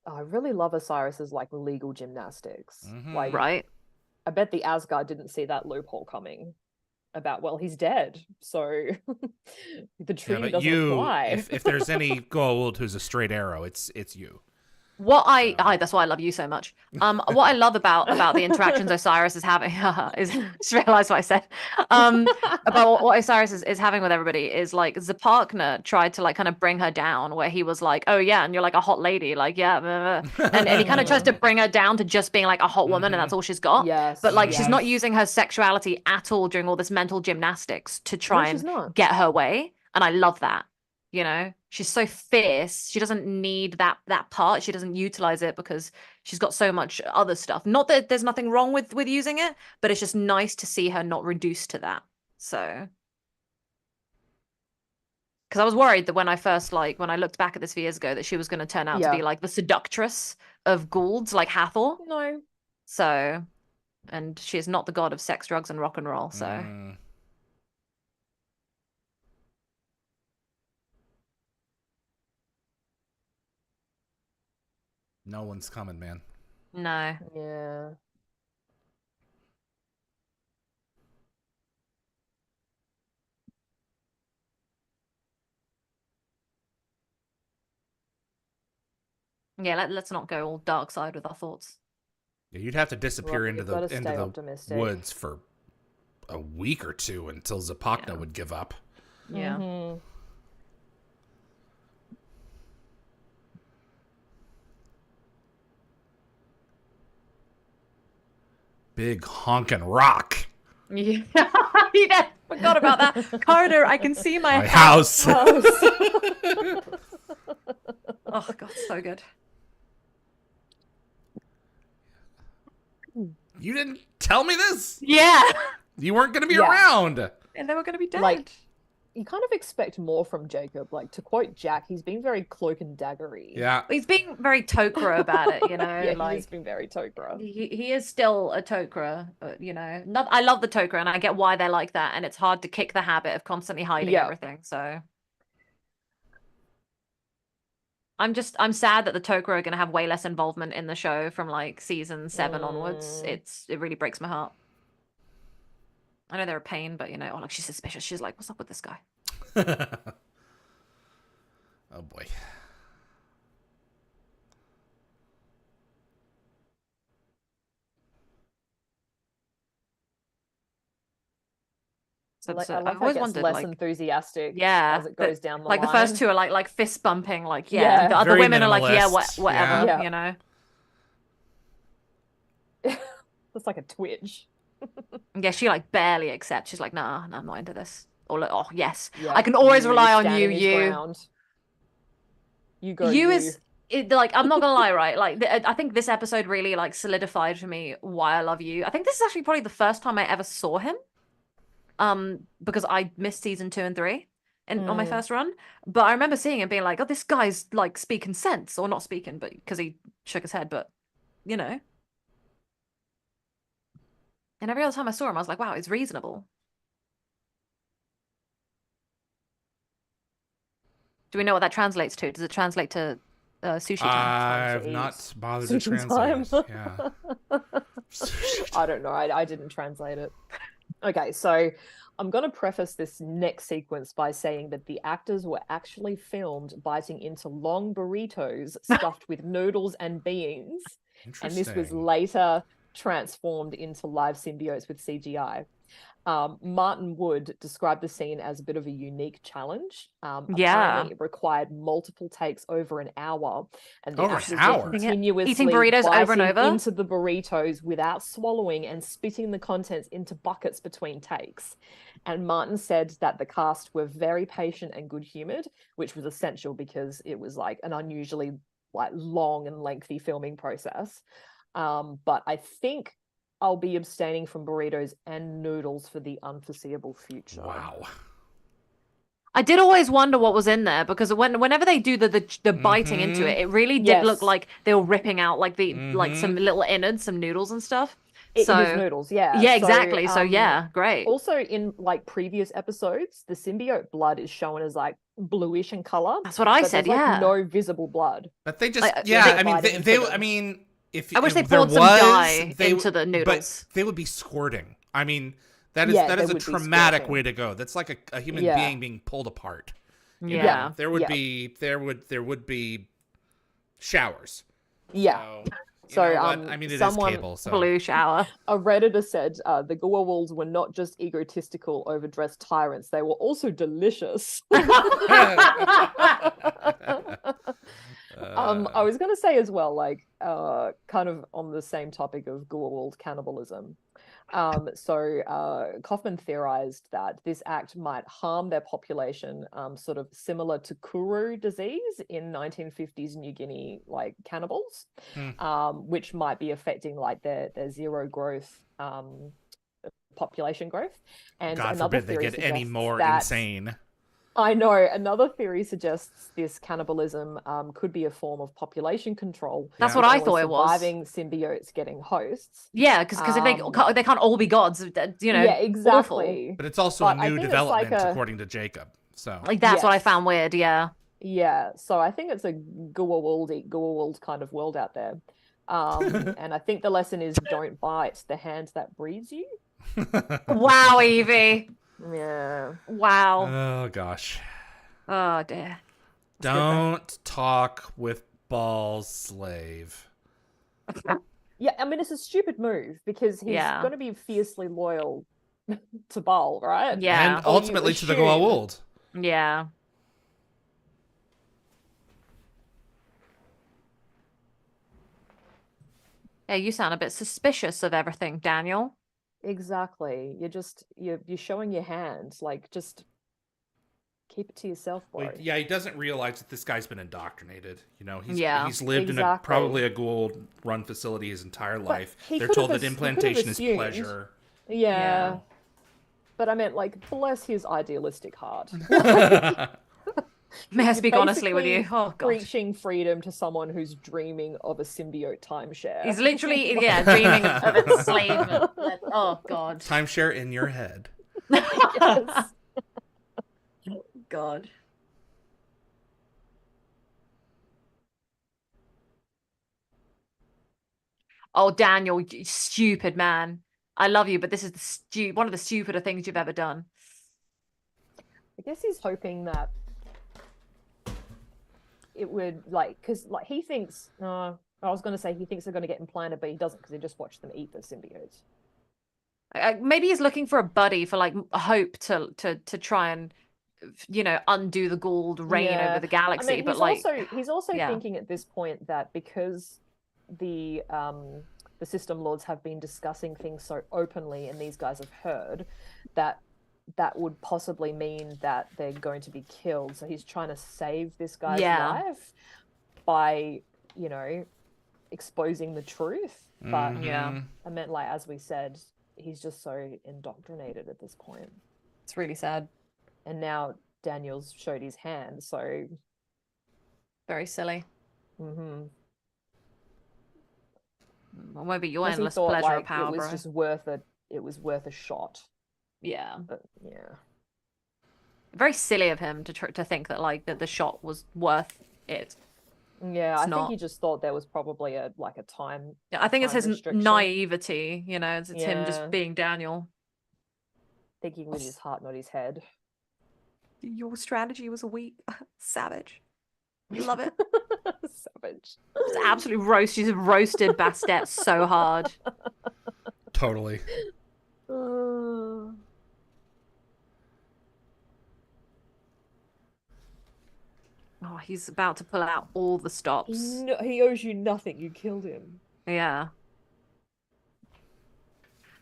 I really love Osiris's like legal gymnastics. Like, right. I bet the Asgard didn't see that loophole coming. About he's dead, so the treaty doesn't apply. If there's any Gould who's a straight arrow, it's you. That's why I love you so much. What I love about the interactions Osiris is having is just realized what I said. About what Osiris is having with everybody is like Zapakna tried to like kind of bring her down, where he was like, "Oh yeah, and you're like a hot lady, like yeah," and he kind of tries to bring her down to just being like a hot woman, and that's all she's got. Yes, but like she's not using her sexuality at all during all this mental gymnastics to try and get her way, and I love that. You know, she's so fierce. She doesn't need that part. She doesn't utilize it because she's got so much other stuff. Not that there's nothing wrong with using it, but it's just nice to see her not reduced to that. So, because I was worried that when I looked back at this few years ago, that she was going to turn out to be like the seductress of Goulds, like Hathor. No. So, and she is not the god of sex, drugs, and rock and roll. So. No one's coming, man. No. Yeah. Yeah, let's not go all dark side with our thoughts. Yeah, you'd have to disappear Well, into you've gotta the stay optimistic. woods for a week or two until Zapakna would give up. Yeah. Mhm. Mm-hmm. Big honking rock. Yeah, yeah, forgot about that. Carter, I can see my house. Oh god, so good. You didn't tell me this? Yeah. You weren't going to be around. And they were going to be dead. Like, you kind of expect more from Jacob. Like, to quote Jack, he's being very cloak and daggery. Yeah. He's being very Tok'ra about it, you know. Yeah, like, he's been very Tok'ra. He is still a Tok'ra, you know. I love the Tok'ra, and I get why they're like that, and it's hard to kick the habit of constantly hiding everything, so... I'm sad that the Tok'ra are going to have way less involvement in the show from like season 7 onwards. It really breaks my heart. I know they're a pain, but you know, she's suspicious. She's like, what's up with this guy? Oh boy. So, I like always wondered, less enthusiastic as it goes down the line. The first two are like fist bumping, like the other women are like, whatever, you know. It's like a twitch. Yeah, she like barely accepts. She's like, nah, I'm not into this. Or like, oh yes, I can always rely on you. You go. You is like, I'm not gonna lie, right? Like, I think this episode really like solidified for me why I love you. I think this is actually probably the first time I ever saw him. Because I missed season 2 and 3 on my first run, but I remember seeing him being like, oh, this guy's like speaking sense, or not speaking, but because he shook his head, but you know. And every other time I saw him, I was like, wow, it's reasonable. Do we know what that translates to? Does it translate to sushi time? I've not bothered to translate it. Yeah. I don't know. I didn't translate it. Okay, so I'm going to preface this next sequence by saying that the actors were actually filmed biting into long burritos stuffed with noodles and beans. And this was later transformed into live symbiotes with CGI. Martin Wood described the scene as a bit of a unique challenge. Apparently it required multiple takes over an hour, and the actors were continuously eating burritos over and over into the burritos without swallowing and spitting the contents into buckets between takes. And Martin said that the cast were very patient and good-humored, which was essential because it was like an unusually like long and lengthy filming process. But I think I'll be abstaining from burritos and noodles for the unforeseeable future. Wow. I did always wonder what was in there, because whenever they do the biting into it, it really did look like they were ripping out like like some little innards, some noodles and stuff. It was noodles, yeah. Yeah, exactly. So yeah, great. Also, in like previous episodes, the symbiote blood is shown as like bluish in color. That's what I said. Like, no visible blood. But they just I mean. I wish they poured some dye into the noodles. But they would be squirting. I mean, that is a traumatic way to go. That's like a human being being pulled apart. You know? There would be showers. Yeah. So I mean, it is cable. So. Blue shower. A Redditor said the Goa'ulds were not just egotistical, overdressed tyrants; they were also delicious. I was going to say as well, like, kind of on the same topic of Goa'uld cannibalism. Kaufman theorized that this act might harm their population, sort of similar to Kuru disease in 1950s New Guinea, like cannibals, which might be affecting like their zero growth population growth. And God another forbid they theory get any suggests more that- insane. I know. Another theory suggests this cannibalism could be a form of population control. That's Yeah. what I Only thought it was. surviving symbiotes getting hosts. Yeah, because if they can't all be gods, you know. Yeah, Awful. exactly. But it's also But a I new think it's development, like according to Jacob. So Like that's what I Yes. found weird. Yeah. Yeah, so I think it's a Goa'uld kind of world out there. And I think the lesson is don't bite the hand that breeds you. Wow, Evie. Yeah. Wow. oh gosh. Oh dear. Don't talk with Ball's slave. Yeah, I mean, it's a stupid move because he's Yeah. going to be fiercely loyal to Bal, right? Yeah. And ultimately to the assume. Goa'uld. Yeah. Yeah, you sound a bit suspicious of everything, Daniel. Exactly. You're showing your hand. Like, just keep it to yourself, boy. Well, yeah, he doesn't realize that this guy's been indoctrinated. You know, he's lived in Exactly. probably a Goa'uld run facility his entire life. he They're could told have that he could have implantation is assumed- pleasure. Yeah. But I meant, like, bless his idealistic heart. May I speak You're honestly with you? basically Oh god. Preaching freedom to someone who's dreaming of a symbiote timeshare. He's literally dreaming of enslavement. Oh god. Timeshare in your head. Yes. God. Oh, Daniel, you stupid man. I love you, but this is one of the stupider things you've ever done. I guess he's hoping that it would, like, because like he thinks, I was going to say he thinks they're going to get implanted, but he doesn't because he just watched them eat the symbiotes. Maybe he's looking for a buddy for like hope to try and undo the Goa'uld reign Yeah. over the galaxy. I mean, but like, he's also yeah. thinking at this point that because the system lords have been discussing things so openly, and these guys have heard that would possibly mean that they're going to be killed. So he's trying to save this guy's life by, exposing the truth. But yeah, I meant, like, as we said, he's just so indoctrinated at this point. it's really sad. And now Daniel's showed his hand, so Very silly. mm-hmm. Well, maybe your Unless he endless thought, pleasure like, of power, it was bro. just worth a shot. Yeah. But yeah. Very silly of him to think that like that the shot was worth it. Yeah, It's I not. think he just thought there was probably a time. Yeah, I think it's Time his restriction. naivety, it's him Yeah. just being Daniel. Thinking with his heart, not his head. Your strategy was weak. Savage. You love it. Savage. Just absolutely She's roasted Bastet so hard. Totally. Oh, he's about to pull out all the stops. No, he owes you nothing. You killed him. Yeah.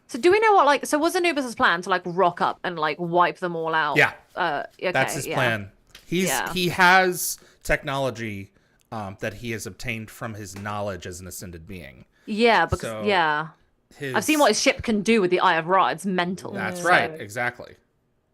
So do we know so was Anubis' plan to like rock up and like wipe them all out? Yeah. Okay, That's his plan. He has technology that he has obtained from his knowledge as an ascended being. Yeah, because I've seen what his ship can do with the Eye of Ra. It's mental. That's So right, exactly.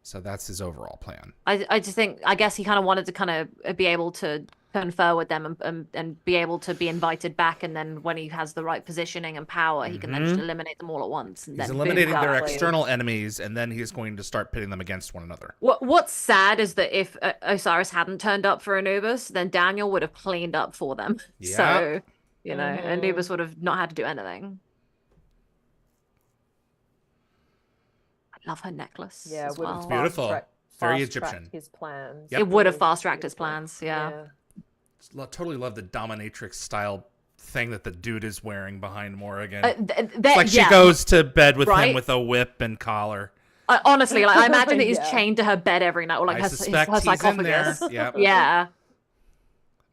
So that's his overall plan. I just think, I guess he kind of wanted to kind of be able to confer with them and be able to be invited back, and then when he has the right positioning and power, he can then just eliminate them all at once. And He's then eliminating their Exactly. external enemies, and then he's going to start pitting them against one another. What's sad is that if Osiris hadn't turned up for Anubis, then Daniel would have cleaned up for them. Yeah. So, Anubis would have not had to do anything. I love her necklace. Yeah, as would well. have beautiful. Very fast-tracked Egyptian. his plans. Yep. It would have Really fast-tracked his beautiful. plans, yeah. Totally love the dominatrix style thing that the dude is wearing behind Morrigan. It's It's like she goes to bed with him Right? with a whip and collar. Honestly, like I imagine that he's Yeah. chained to her bed every night, or like I her suspect he's in there. sarcophagus. Yep. Yeah.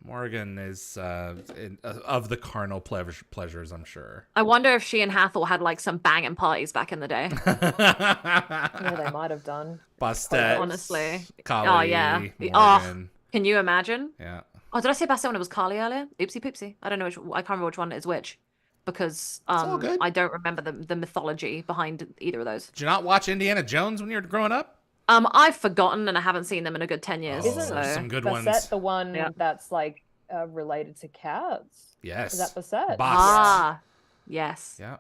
Morgan is of the carnal pleasures, I'm sure. I wonder if she and Hathor had like some banging parties back in the day. Yeah, they might have done. Bastet. Honestly. Kali, Oh, yeah. Morgan. Oh, can you imagine? Yeah. Oh, did I say Bastet when it was Kali earlier? Oopsie poopsie. I don't know I can't remember which one is which. Because all good. I don't remember the mythology behind either of those. Did you not watch Indiana Jones when you were growing up? I've forgotten and I haven't seen them in a good 10 years. Oh, Isn't there's some good Basset ones. the one Yeah. that's like related to cats? Yes. Is that Basset? Bas. Ah, yes. Yeah.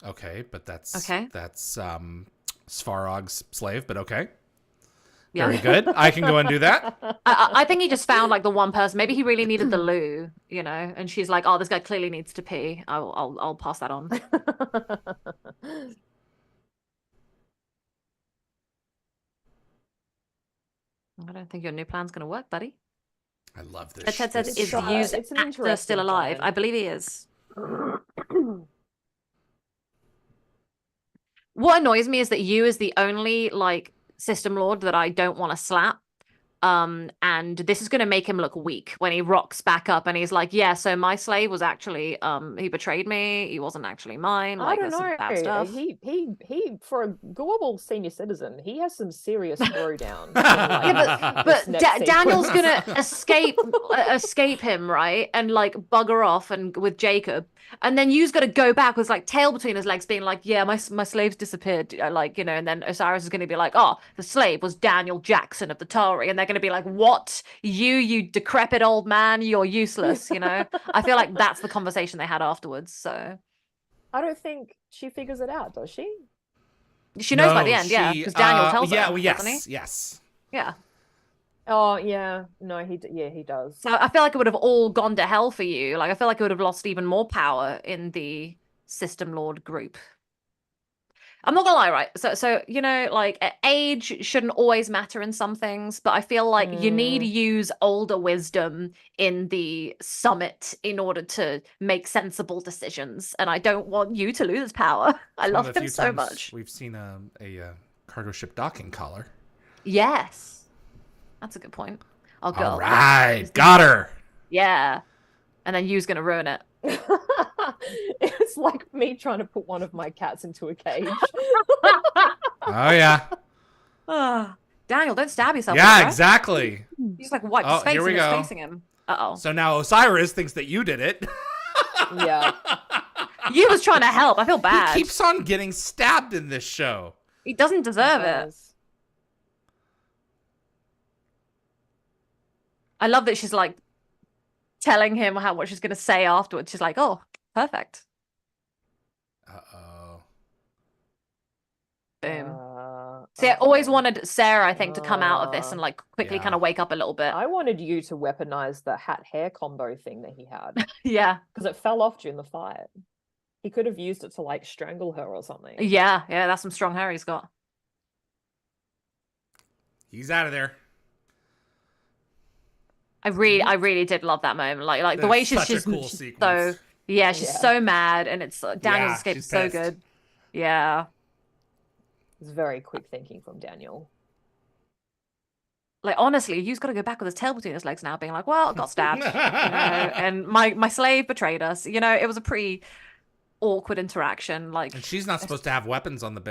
Okay, but that's Svarog's slave, but okay. Yeah. Very good. I can go and do that. I think he just found like the one person. Maybe he really needed the loo, you know. And she's like, "Oh, this guy clearly needs to pee. I'll pass that on." I don't think your new plan's gonna work, buddy. I love this. Ted said, this "Is shot. Yu's it's an actor interesting still alive?" giant. I believe he is. What annoys me is that Yu is the only like system lord that I don't want to slap. And this is going to make him look weak when he rocks back up and he's like, yeah, so my slave was actually he betrayed me, he wasn't actually mine, like I don't that's some know. bad stuff. He for a global senior citizen, he has some serious throwdown. Yeah, but Daniel's gonna escape him, right, and like bugger off and with Jacob, and then Yu's gonna go back with like tail between his legs, being like, yeah, my slave's disappeared, like, you know, and then Osiris is gonna be like, oh, the slave was Daniel Jackson of the Tari, and they're gonna be like, what, you decrepit old man, you're useless, you know. I feel like that's the conversation they had afterwards. So I don't think she figures it out, does she? she knows by the end, yeah, because Daniel tells her, well, yes, doesn't he? yes. Yeah. Oh yeah, no, he does. So I feel like it would have all gone to hell for you. Like I feel like it would have lost even more power in the System Lord group. I'm not gonna lie, right? So you know, like age shouldn't always matter in some things, but I feel like you need to use older wisdom in the summit in order to make sensible decisions. And I don't want you to lose power. I love him so much. We've seen a cargo ship docking collar. Yes, that's a good point. I'll go. All right, got her. Yeah, and then Yu's gonna ruin it. It's like me trying to put one of my cats into a cage. Oh yeah. Daniel, don't stab yourself. Yeah, exactly. He's like wiped his face here we and is go. facing him. Uh-oh. So now Osiris thinks that you did it. Yeah. Yu was trying to help. I feel bad. He keeps on getting stabbed in this show. He doesn't deserve it. I love that she's like telling him what she's going to say afterwards. She's like, oh, perfect. Uh-oh. Boom. See, I always wanted Sarah, I think, to come out of this and like quickly Yeah. kind of wake up a little bit. I wanted you to weaponize the hat hair combo thing that he had Yeah. because it fell off during the fight. He could have used it to like strangle her or something. Yeah, that's some strong hair he's got. He's out of there. I really did love that moment. Like the way she's such a just cool so sequence. she's so mad, and it's Daniel's escape is so pissed. good. Yeah. It's very quick thinking from Daniel. Like honestly, Yu's got to go back with his tail between his legs now, being like, "Well, got stabbed, you know, and my slave betrayed us." You know, it was a pretty awkward interaction. Like, And she's not supposed to have weapons on the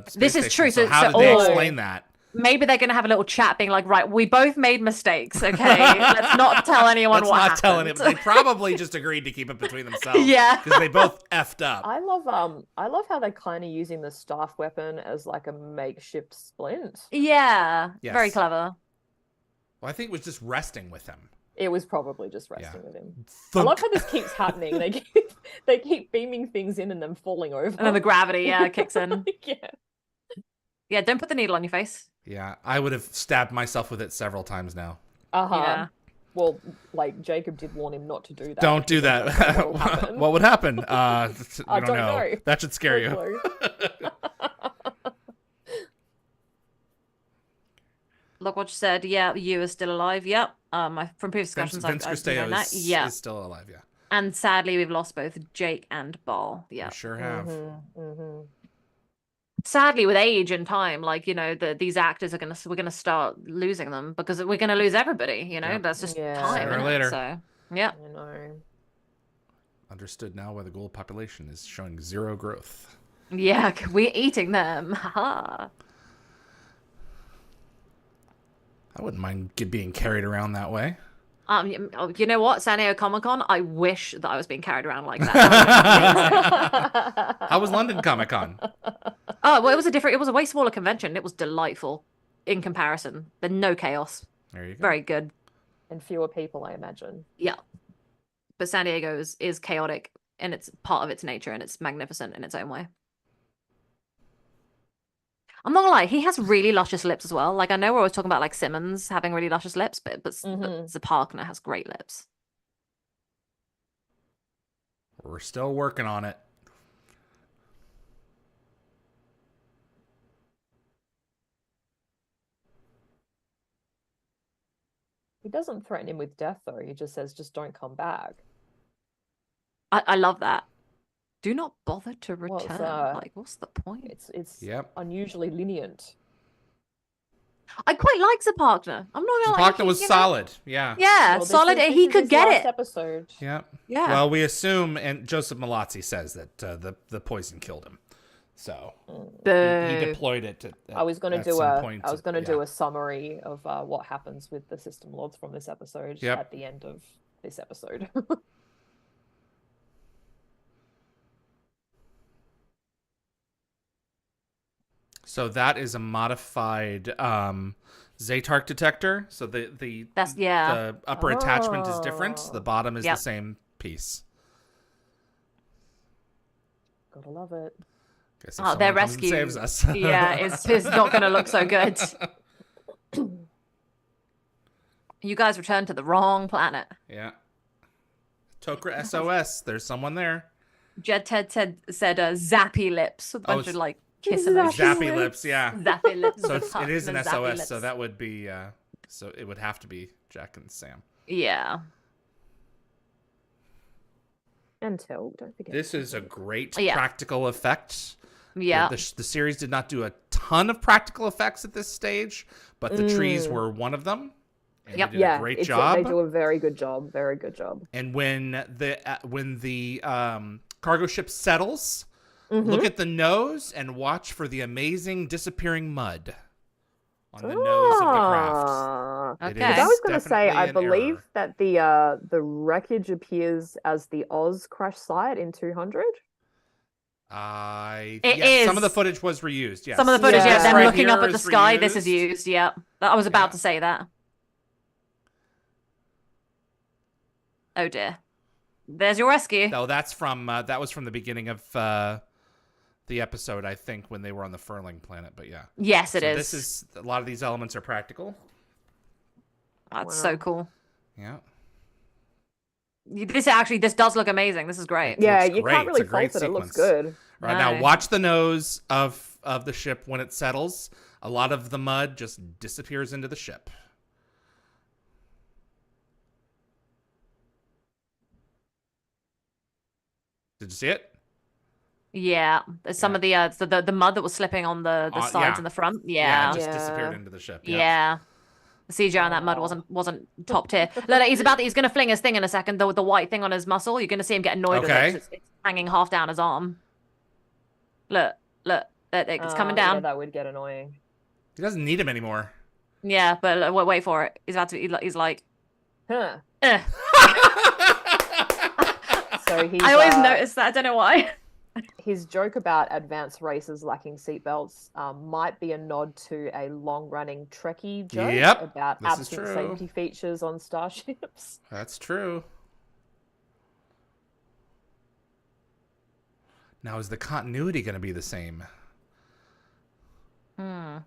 space This is station, true, So so- how so- did they oh. explain that? maybe they're gonna have a little chat, being like, "Right, we both made mistakes. Okay, let's not tell anyone Let's what not happened." tell anyone. They probably just agreed to keep it between themselves. Yeah. Because they both effed up. I love how they're kind of using the staff weapon as like a makeshift splint. Yeah, Yes. very clever. Well, I think it was just resting with him. It was probably just resting Yeah. with him. I Thunk. love how this keeps happening. They keep beaming things in and then falling over. And then the gravity, kicks in. Yeah. Yeah, don't put the needle on your face. Yeah, I would have stabbed myself with it several times now. Yeah. Well, like Jacob did warn him not to do that. Don't do that. What will happen? What would happen? We I don't don't know. know. That should scare you. No clue. Logwatch said, "Yeah, Yu is still alive." Yep. From previous discussions, Vince I've known Cristello that. Yeah. is still alive, yeah. And sadly, we've lost both Jake and Ball. Yeah. We sure have. Mhm. sadly, with age and time, like, these actors we're gonna start losing them because we're gonna lose everybody. Yep. That's just Yeah. time, Sooner or isn't later. it? So yeah. I know. Understood now why the ghoul population is showing zero growth. Yeah, we're eating them. Haha. I wouldn't mind being carried around that way. You know what? San Diego Comic-Con, I wish that I was being carried around like that. How was London Comic Con? Oh, well, it was a way smaller convention. It was delightful in comparison. There's no chaos. There you go. Very good. And fewer people, I imagine. Yeah. But San Diego is chaotic and it's part of its nature and it's magnificent in its own way. I'm not gonna lie, he has really luscious lips as well. Like, I know we're always talking about like Simmons having really luscious lips, but Zapakna has great lips. We're still working on it. He doesn't threaten him with death, though. He just says, just don't come back. I love that. Do not bother to return. Well, like, what's the point? It's Yep. unusually lenient. I quite like Zapakna. I'm not gonna lie. Zapakna was solid. Yeah. Yeah, Well, solid. this He is could his get last it. Episode. Yeah. Yeah. Well, we assume, and Joseph Malazzi says that the poison killed him. So he deployed it. I was going to do do a summary of what happens with the System Lords from this episode at the end of this episode. So that is a modified Zatark detector. So the upper attachment is different. The bottom is the same piece. Gotta love it. Guess if their someone comes and rescue saves us. Yeah, it's not going to look so good. You guys returned to the wrong planet. Yeah. Tokra SOS. There's someone there. Jed Ted said zappy lips. A bunch of like kissing zappy lips. Yeah. Zappy lips. So it is an SOS. So that would be. So it would have to be Jack and Sam. Yeah. And Till, don't forget. This is a great practical effect. Yeah. The series did not do a ton of practical effects at this stage, but the trees were one of them. And they did a great job. They do a very good job. Very good job. And when the cargo ship settles, look at the nose and watch for the amazing disappearing mud on the nose of the craft. Okay. I was going to say, definitely I an believe error. that the wreckage appears as the Oz crash site in 200. It is. Some of the footage was reused. Yes. Some of the footage, Yeah. them Right looking up here at the is sky. reused. This is used. Yeah. I was about to say that. Oh dear. There's your rescue. No, that's from that was from the beginning of the episode, I think, when they were on the Furling planet. But yeah. Yes, it is. This is a lot of these elements are practical. That's so cool. Yeah. This does look amazing. This is great. Yeah, looks you great. can't really It's a great fault it. It looks sequence. good. Right No. now, watch the nose of the ship when it settles. A lot of the mud just disappears into the ship. Did you see it? Yeah. There's some of the mud that was slipping on the sides and the front. Yeah. It just disappeared into the ship. Yeah. The CGI on that mud wasn't top tier. Look, he's gonna fling his thing in a second, though, with the white thing on his muscle. You're gonna see him get annoyed with it 'cause it's hanging half down his arm. Look, it's coming down. Yeah, that would get annoying. He doesn't need him anymore. Yeah, but wait for it. He's like, Huh. eh. So he's, I always notice that. I don't know why. his joke about advanced racers lacking seatbelts might be a nod to a long-running Trekkie joke about This is absent true. safety features on starships. That's true. Now, is the continuity going to be the same? I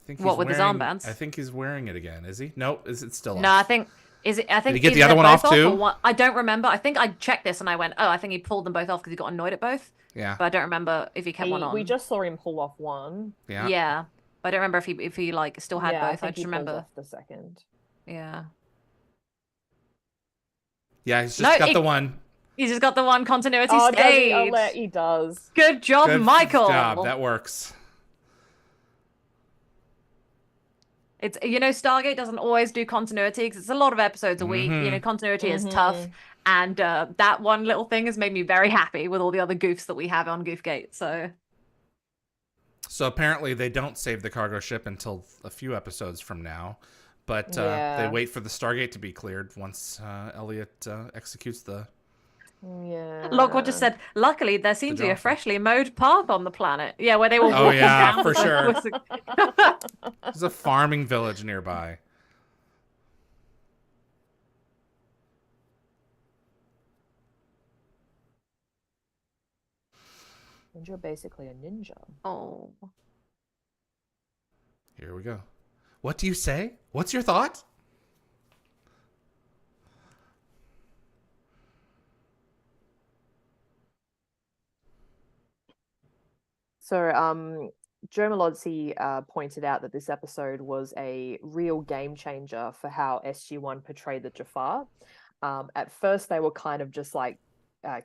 think. What, with his armbands? I think he's wearing it again. Is he? No. Is it still? No, off? I think. I think. Did he get either the other they're one off both too? or one- I don't remember. I think I checked this and I went, oh, I think he pulled them both off because he got annoyed at both. Yeah. But I don't remember if he kept one on. We just saw him pull off one. Yeah. Yeah. But I don't remember if he like still had Yeah, both. I think just he pulled remember. off the second. Yeah. Yeah. He's just got the one. He's just got the one continuity Oh, does he? stage. He does. Good job, Good Michael. job. That works. It's, Stargate doesn't always do continuity because it's a lot of episodes a week. Continuity is tough. And that one little thing has made me very happy with all the other goofs that we have on Goofgate. So apparently they don't save the cargo ship until a few episodes from now. But they wait for the Stargate to be cleared once Elliot executes the... Yeah. Lockwell just said, luckily, there seems to be a freshly mowed path on the planet. Yeah, where they were walking down. For sure. There's a farming village nearby. And you're basically a ninja. Oh. Here we go. What do you say? What's your thought? So, Joe Malozzi pointed out that this episode was a real game changer for how SG-1 portrayed the Jafar. At first, they were kind of just like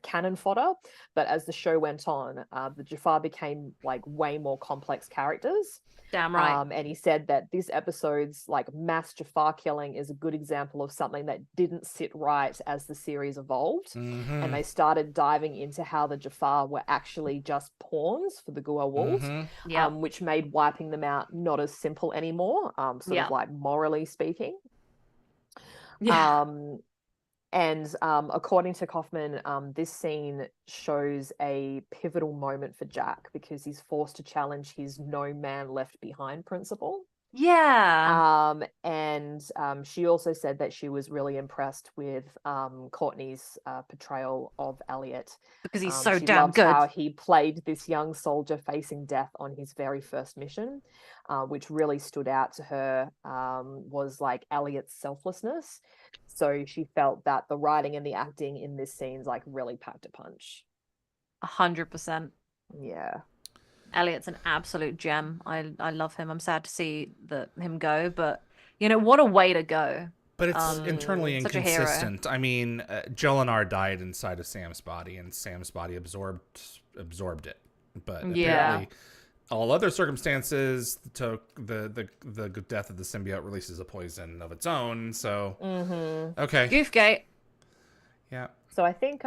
cannon fodder, but as the show went on, the Jafar became like way more complex characters. Damn right. And he said that this episode's like mass Jafar killing is a good example of something that didn't sit right as the series evolved. And they started diving into how the Jafar were actually just pawns for the Goa'uld, which made wiping them out not as simple anymore, of like morally speaking. And according to Kaufman, this scene shows a pivotal moment for Jack because he's forced to challenge his no man left behind principle. Yeah. And she also said that she was really impressed with Courtney's portrayal of Elliot. Because he's so she damn loves good. how he played this young soldier facing death on his very first mission, which really stood out to her, was like Elliot's selflessness. So she felt that the writing and the acting in this scene's like really packed a punch. 100%. Yeah. Elliot's an absolute gem. I love him. I'm sad to see him go, but what a way to go. But it's internally such inconsistent. I mean, Jelinar died inside of Sam's body, and Sam's body absorbed it. But apparently, all other circumstances, the death of the symbiote releases a poison of its own. So, okay. Goofgate. Yeah. So I think,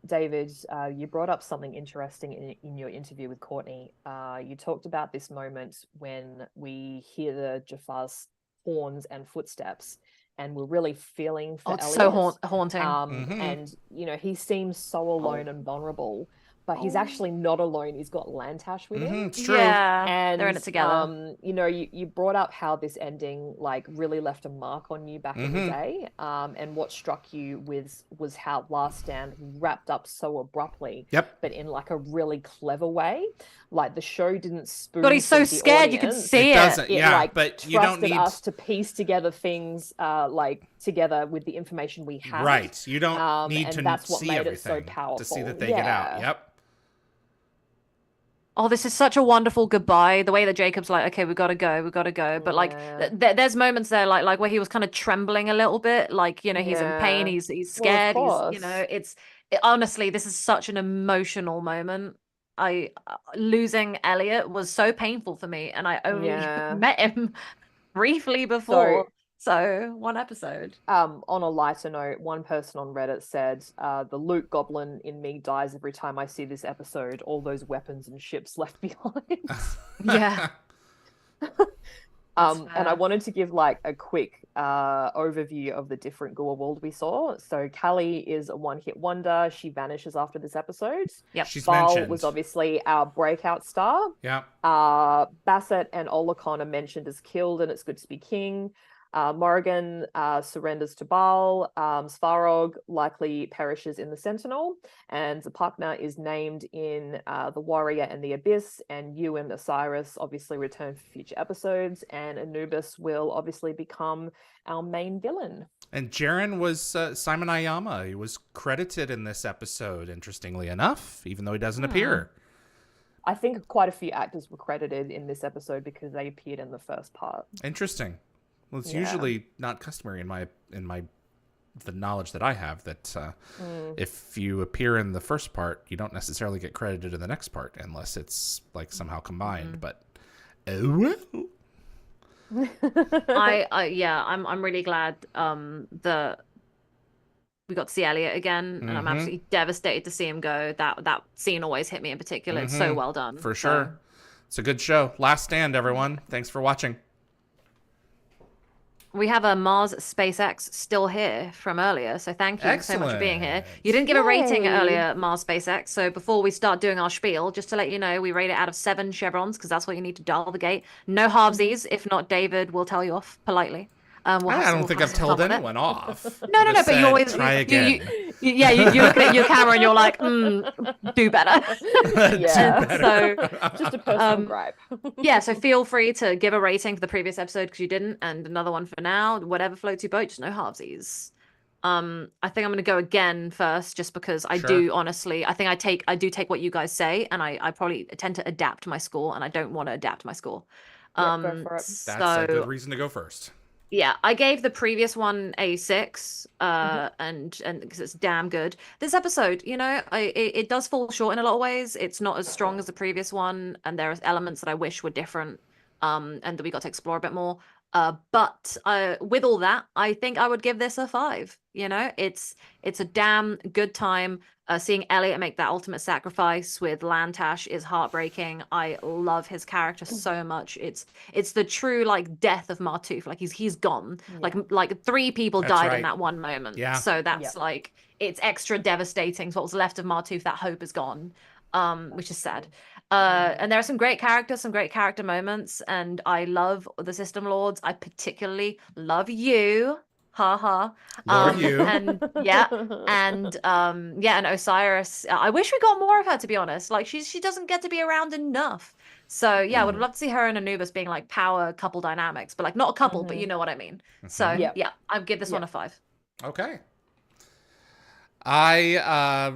David, you brought up something interesting in your interview with Courtney. You talked about this moment when we hear the Jafar's horns and footsteps, and we're really feeling for Elliot. It's so haunting. And, he seems so alone and vulnerable, but he's actually not alone. He's got Lantash with him. It's true. Yeah, and they're in it together. You brought up how this ending like really left a mark on you back in the day. And what struck you was how Last Stand wrapped up so abruptly. Yep. But in like a really clever way. Like the show didn't spoon. God, he's so scared you can see it. Doesn't, It but you don't need us to piece together things together with the information we have. Right. You don't need to that's what see made everything it so powerful. to see that they get out. Yep. Oh, this is such a wonderful goodbye. The way that Jacob's like, okay, we gotta go. But like, there's moments there, like where he was kind of trembling a little bit, like he's in pain, he's scared, honestly, this is such an emotional moment. Losing Elliot was so painful for me, and I only met him briefly before. So one episode. On a lighter note, one person on Reddit said, the loot goblin in me dies every time I see this episode, all those weapons and ships left behind. Yeah. And I wanted to give like a quick overview of the different Goa'uld we saw. So Callie is a one-hit wonder. She vanishes after this episode. Yep. She's Val mentioned. was obviously our breakout star. Yeah. Bassett and Olacon are mentioned as killed, and it's good to be king. Morrigan surrenders to Baal. Svarog likely perishes in the Sentinel, and Zapakna is named in the Warrior and the Abyss, and you and Osiris obviously return for future episodes, and Anubis will obviously become our main villain. And Jaren was Simon Ayama. He was credited in this episode, interestingly enough, even though he doesn't appear. I think quite a few actors were credited in this episode because they appeared in the first part. Interesting. Well, it's usually not customary in the knowledge that I have that if you appear in the first part, you don't necessarily get credited in the next part unless it's like somehow combined. But I'm really glad that we got to see Elliot again, and I'm absolutely devastated to see him go. That scene always hit me in particular. It's so well done. For sure. It's a good show. Last Stand, everyone. Thanks for watching. We have a Mars SpaceX still here from earlier, so thank you so much for being here. You didn't give a rating earlier, Mars SpaceX, so before we start doing our spiel, just to let you know, we rate it out of 7 chevrons, because that's what you need to dial the gate. No halvesies, if not, David will tell you off politely. I don't think I've told anyone off. No, but you always try again. You look at your camera and you're like, do better. Yeah. Do better. So just a personal gripe. Yeah, so feel free to give a rating for the previous episode because you didn't, and another one for now. Whatever floats your boat, just no halvesies. I think I'm gonna go again first, just because I do honestly. I think I do take what you guys say, and I probably tend to adapt my score, and I don't want to adapt my score. Go for it. That's a good reason to go first. Yeah, I gave the previous one a 6, and because it's damn good. This episode, it does fall short in a lot of ways. It's not as strong as the previous one, and there are elements that I wish were different, and that we got to explore a bit more. But with all that, I think I would give this a 5. It's a damn good time. Seeing Elliot make that ultimate sacrifice with Lantash is heartbreaking. I love his character so much. It's the true death of Martouf. He's gone. Yeah. Like 3 people That's died right. in that one moment. Yeah. So that's it's extra devastating. So what was left of Martouf, that hope is gone. Which is sad. And there are some great characters, some great character moments, and I love the System Lords. I particularly love you. Ha. Lord you. And and Osiris. I wish we got more of her, to be honest. She doesn't get to be around enough. So yeah, I would love to see her and Anubis being power couple dynamics, but not a couple, but you know what I mean. So yeah, I'd give this one a 5. Okay. I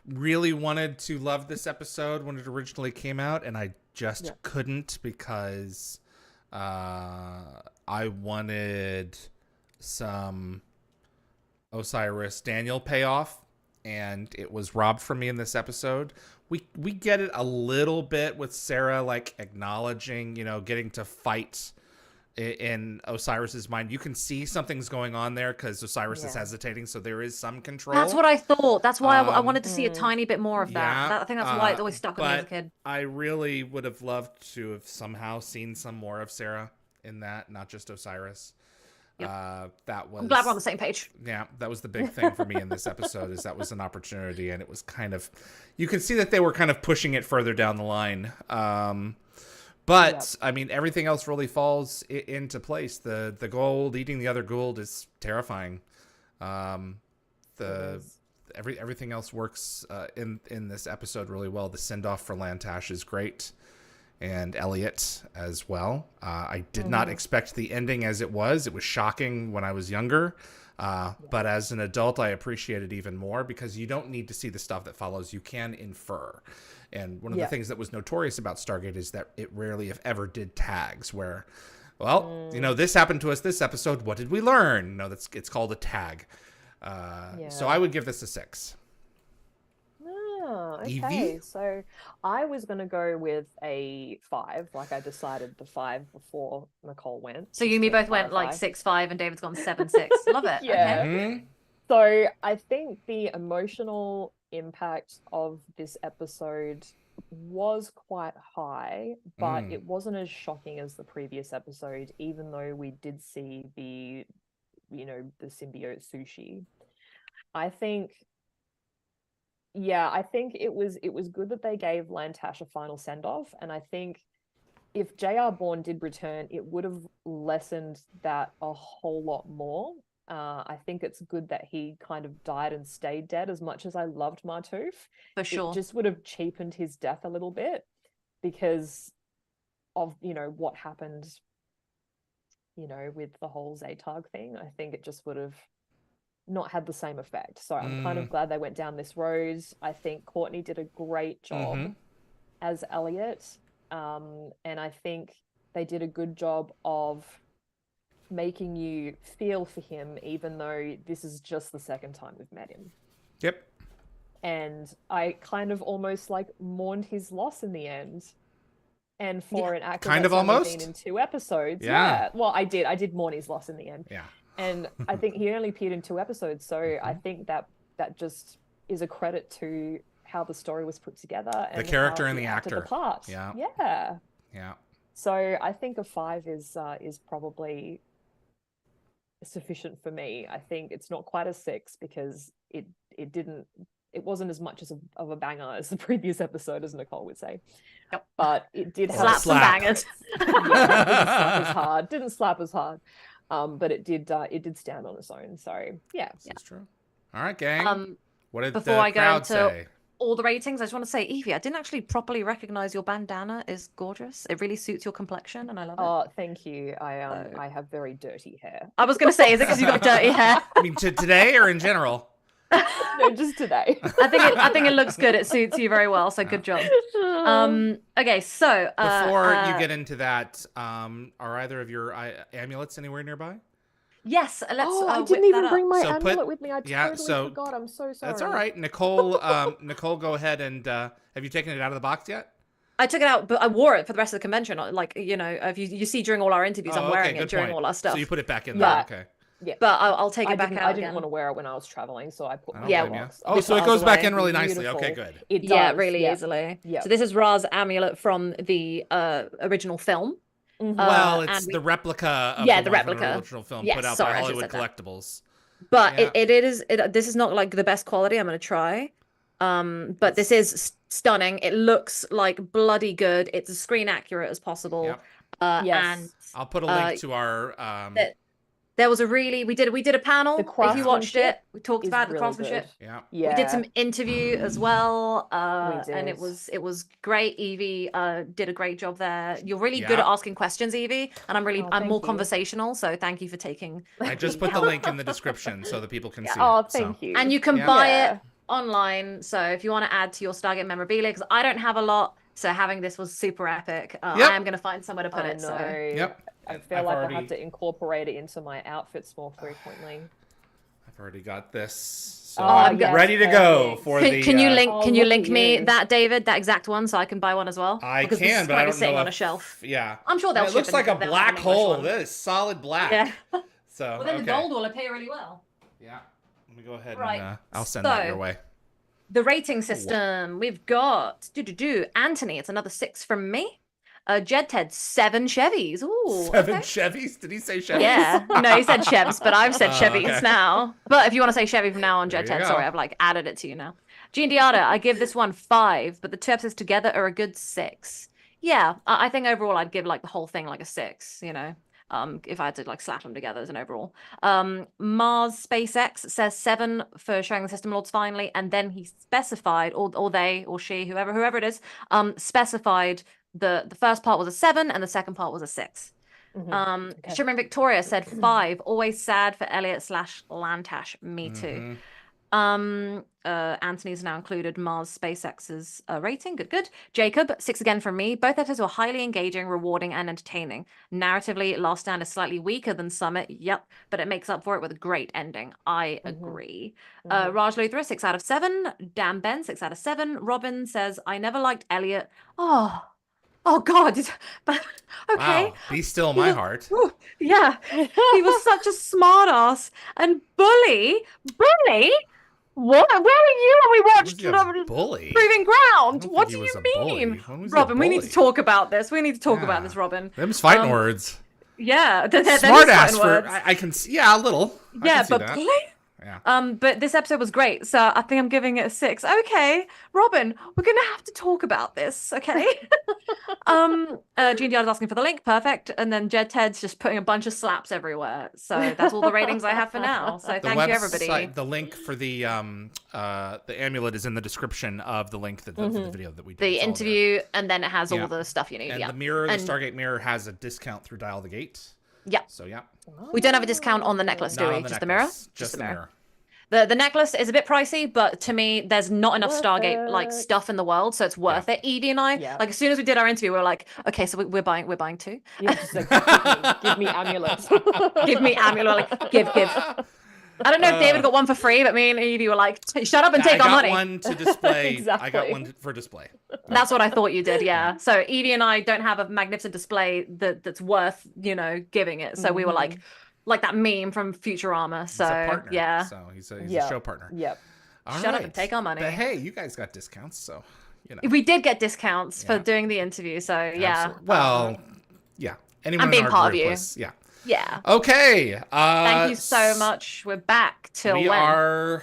really wanted to love this episode when it originally came out, and I just couldn't because I wanted some Osiris Daniel payoff, and it was robbed from me in this episode. We get it a little bit with Sarah acknowledging, getting to fight in Osiris's mind. You can see something's going on there because Osiris is hesitating, so there is some control. That's what I thought. That's why I wanted to see a tiny bit more of that. I think that's why it always stuck with me as a kid. I really would have loved to have somehow seen some more of Sarah in that, not just Osiris. Yep. That was. I'm glad we're on the same page. Yeah, that was the big thing for me in this episode. Is that was an opportunity, and it was kind of, you can see that they were kind of pushing it further down the line. But I mean, everything else really falls into place. The gold eating the other gold is terrifying. Everything else works in this episode really well. The send off for Lantash is great, and Elliot as well. I did not expect the ending as it was. It was shocking when I was younger. But as an adult, I appreciate it even more because you don't need to see the stuff that follows. You can infer. And one of the things that was notorious about Stargate is that it rarely, if ever, did tags where, this happened to us this episode. What did we learn? No, it's called a tag. So I would give this a 6. Oh, okay. Yvie? So I was going to go with a 5. I decided the 5 before Nicole went. So you and me both went 6-5 and David's gone 7-6. Love it. Yeah. Okay. So I think the emotional impact of this episode was quite high, but it wasn't as shocking as the previous episode, even though we did see the symbiote sushi. I think it was good that they gave Lantash a final send-off, and I think if J.R. Bourne did return, it would have lessened that a whole lot more. I think it's good that he kind of died and stayed dead. As much as I loved Martouf, For sure. it just would have cheapened his death a little bit because of what happened with the whole Zaytag thing. I think it just would have not had the same effect. So I'm kind of glad they went down this road. I think Courtney did a great job as Elliot, and I think they did a good job of making you feel for him, even though this is just the second time we've met him. Yep. And I kind of almost mourned his loss in the end. And for an actor kind of that's only almost been in 2 episodes, Yeah. Well, I did Morney's loss in the end. Yeah. And I think he only appeared in 2 episodes, so I think that just is a credit to how the story was put together and The character how and he the acted actor. the part. Yeah. Yeah. Yeah. So I think a 5 is probably sufficient for me. I think it's not quite a 6 because it wasn't as much of a banger as the previous episode, as Nicole would say. Yep. But it did have Slaps and bangers. Yeah, it didn't slap as hard. But it did stand on its own. So yeah. That's true. All right, gang. What did Before the I go crowd into say? all the ratings, I just want to say, Yvie, I didn't actually properly recognize your bandana is gorgeous. It really suits your complexion, and I love it. Oh, thank you. I have very dirty hair. I was going to say, is it because you've got dirty hair? I mean, today or in general? No, just today. I think it looks good. It suits you very well. So good job. Okay, so Before you get into that, are either of your amulets anywhere nearby? yes, let's. I whip didn't that even up. bring my So amulet with me. I yeah, totally so forgot. I'm so sorry. That's all right, Nicole. Nicole, go ahead and have you taken it out of the box yet? I took it out, but I wore it for the rest of the convention. Like, you know, if you see during all our interviews, I'm wearing it during all our stuff. So you put it back in Yeah. there. Okay. Yeah, But I'll take it back out I again. didn't want to wear it when I was traveling, so I put I it don't in Yeah. the blame you. box. Oh, so it Because goes back away. in really nicely. Beautiful. Okay, good. It does, Yeah, really yeah. easily. Yeah. So this is Ra's amulet from the original film. Mhm. Well, it's and the replica of Yeah, the the one from replica. original film Yes, put out sorry, by I should Hollywood have said Collectibles. But Yeah. this is not like the best quality. I'm going to try. But this is stunning. It looks like bloody good. It's as screen accurate as possible. Yep. Yes. And I'll put a link to our there was a really we did a panel. The If you watched craftsmanship it, we talked is about the really craftsmanship. good. yeah. Yeah. We did some interview as well, We and did. it was great. Evie did a great job there. You're really good Yeah. at asking questions, Evie, and I'm Oh, more thank you. conversational. So thank you for taking. I just put the link in the description so that people can see Oh, it. So. thank you. And you can Yeah. buy Yeah. it online. So if you want to add to your Stargate memorabilia, because I don't have a lot, so having this was super epic. Yep. I am going to find somewhere to put I it. know. So Yep. I feel I've like already- I have to incorporate it into my outfits more frequently. I've already got this. So Oh, I'm yes, ready to go perfect. for can, the. can you link? Oh, Can you look link at me you. that, David, that exact one, so I can buy one as well? I Because this can, is but I currently don't sitting know on a if- shelf. Yeah. I'm sure they'll It ship looks like a they'll black have an English hole. one. That is solid black. Yeah. So Well, then okay. the gold will appear really well. Yeah. Let me go ahead Right. and I'll send that So- your way. The rating system, we've got Anthony, it's another 6 from me. Jed Ted, 7 Chevys. Ooh, 7 okay. Chevys? Did he say Chevys? Yeah, no, he said Chevs, but I've said Oh, Chevys okay. now. But if you want to say Chevy from now on, There Jed you Ted, go. sorry, I've like added it to you now. Gene Diata, I give this one 5, but the 2 episodes together are a good 6. Yeah, I think overall I'd give like the whole thing like a 6, you know. If I had to like slap them together as an overall. Mars SpaceX says 7 for showing the system lords finally, and then he specified, or they, or she, whoever it is, specified the first part was a 7 and the second part was a 6. Mhm. Okay. Shimmering Victoria said 5. Always sad for Elliot / Lantash. Me too. Anthony's now included Mars SpaceX's rating. Good. Jacob, 6 again from me. Both episodes were highly engaging, rewarding, and entertaining. Narratively, Last Stand is slightly weaker than Summit. Yep, but it makes up for it with a great ending. I agree. Raj Luthra, 6 out of 7. Dan Ben, 6 out of 7. Robin says, I never liked Elliot. Oh God. But okay. Wow. Be still my heart. Ooh, yeah. He was such a smartass. And Bully? What? Where were you when we watched He was a bully. Proving I Ground? don't What think do he you was a bully. mean? When was he a Robin, we need to bully? talk about this. We need to talk about Yeah. this, Robin. Them's fighting words. Yeah. They're Smart ass fighting for words. I can see, yeah, a little. I Yeah, can see but that. Bully? Yeah. But this episode was great, so I think I'm giving it a 6. Okay, Robin, we're gonna have to talk about this, okay? Gene Diar's asking for the link, perfect. And then Jed Ted's just putting a bunch of slaps everywhere. So that's all the ratings I have for now. So The thank you, everybody. The link for the amulet is in the description of the link for the video that we did. The It's all there. interview, and then it has Yeah. all the stuff you need. And Yeah. the mirror, the And- Stargate mirror, has a discount through Dial the Gate. Yeah. So yeah. We don't have a discount on the necklace, do Not we? on the Just the mirror? necklace, Just the mirror. The necklace is a bit pricey, but to me, there's not enough Worth Stargate like it. stuff in the world, so it's worth it. Evie and I, Yeah. like as soon as we did our interview, we were like, okay, so we're buying 2. Yeah, just like, give me amulets. Give me amulet, like give. I don't know if David got one for free, but me and Evie were like, shut up and take I our got money. one to display. Exactly. I got one for display. That's what I thought you did, yeah. So Evie and I don't have a magnificent display that's worth, giving it. So we were like that meme from Futurama. So He's a partner, yeah. So he's a show partner. Yep. All Shut up right. and take our money. But hey, you guys got discounts, so We did get discounts for Yeah. doing the interview, so yeah. Absolutely. Well, yeah. Anyone And being in our part of group you. was, yeah. Yeah. Okay. Thank you so much. We're back till We when? are.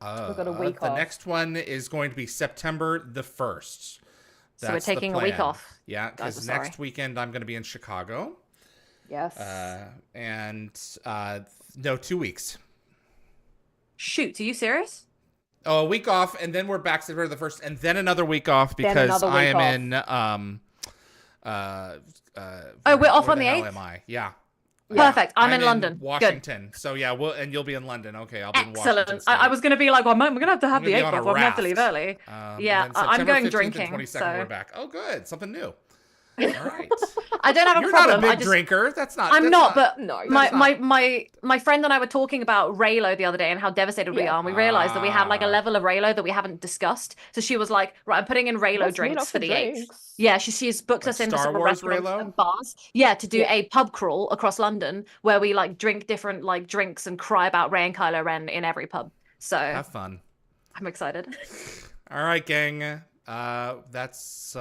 We've got a week the off. next one is going to be September the 1st. So we're That's the taking a week plan. off. Yeah, Guys, because we're next weekend I'm going to be in Chicago. Yes. No, 2 weeks. Shoot, are you serious? Oh, a week off, and then we're back September the 1st, and then another week off Then because another I week am off. in. We're off where on the hell 8th? Am I? Yeah. Perfect. I'm in London. Washington. So yeah, and you'll be in London. Okay, I'll be in Excellent. Washington. State. I was going to be like, well, we're going to have I'm the gonna be 8th on a off. I'm going to have to leave raft. early. Yeah, I'm going drinking. And 22nd, So we're back. Oh, good. Something new. All right. I don't have a You're problem. not a big drinker. That's not. I'm that's not, but No, my friend and I were talking about Raylo the other day and how devastated we Yeah. are. And we realized that we have like a level of Raylo that we haven't discussed. So she was like, right, I'm putting in Raylo Let's meet drinks up for the 8th. drinks. Yeah, she's booked Like us into Star several Wars restaurants Raylo? and bars. Yeah, to do Yeah. a pub crawl across London where we like drink different like drinks and cry about Rey and Kylo Ren in every pub. So Have fun. I'm excited. All right, gang. That's.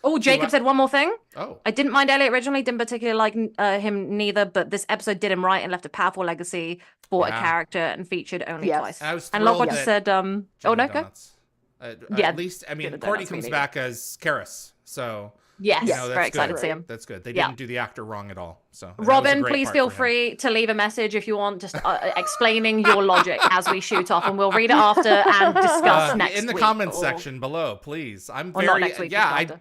Oh, Jacob said one more thing. Oh. I didn't mind Elliot originally, didn't particularly like him neither, but this episode did him right and left a powerful legacy for a Yeah. character and featured only Yes. twice. I was And thrilled Lockward that said, oh Jim no, and go. Donuts. Yeah, At least, I mean, Jim and Courtney Donuts, we comes need back as Karis, so Yes, you know, that's very excited good. to see him. That's good. They Yeah. didn't do the actor wrong at all. So that was a Robin, great please part feel for him. free to leave a message if you want, just explaining your logic as we shoot off, and we'll read it after and discuss next week. in the comments or- section below, please. I'm Or very not next week, yeah. week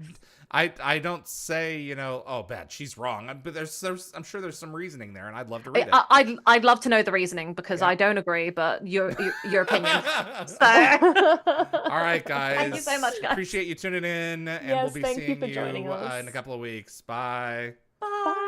I don't say oh bad, she's wrong, but there's I'm sure there's some reasoning there, and I'd love to read it. I'd love to know the reasoning because I don't agree, but your opinion. So All right, guys. Thank you so much, guys. Appreciate you tuning in, and Yes, we'll be thank you seeing for joining us. in a couple of weeks. Bye. Bye.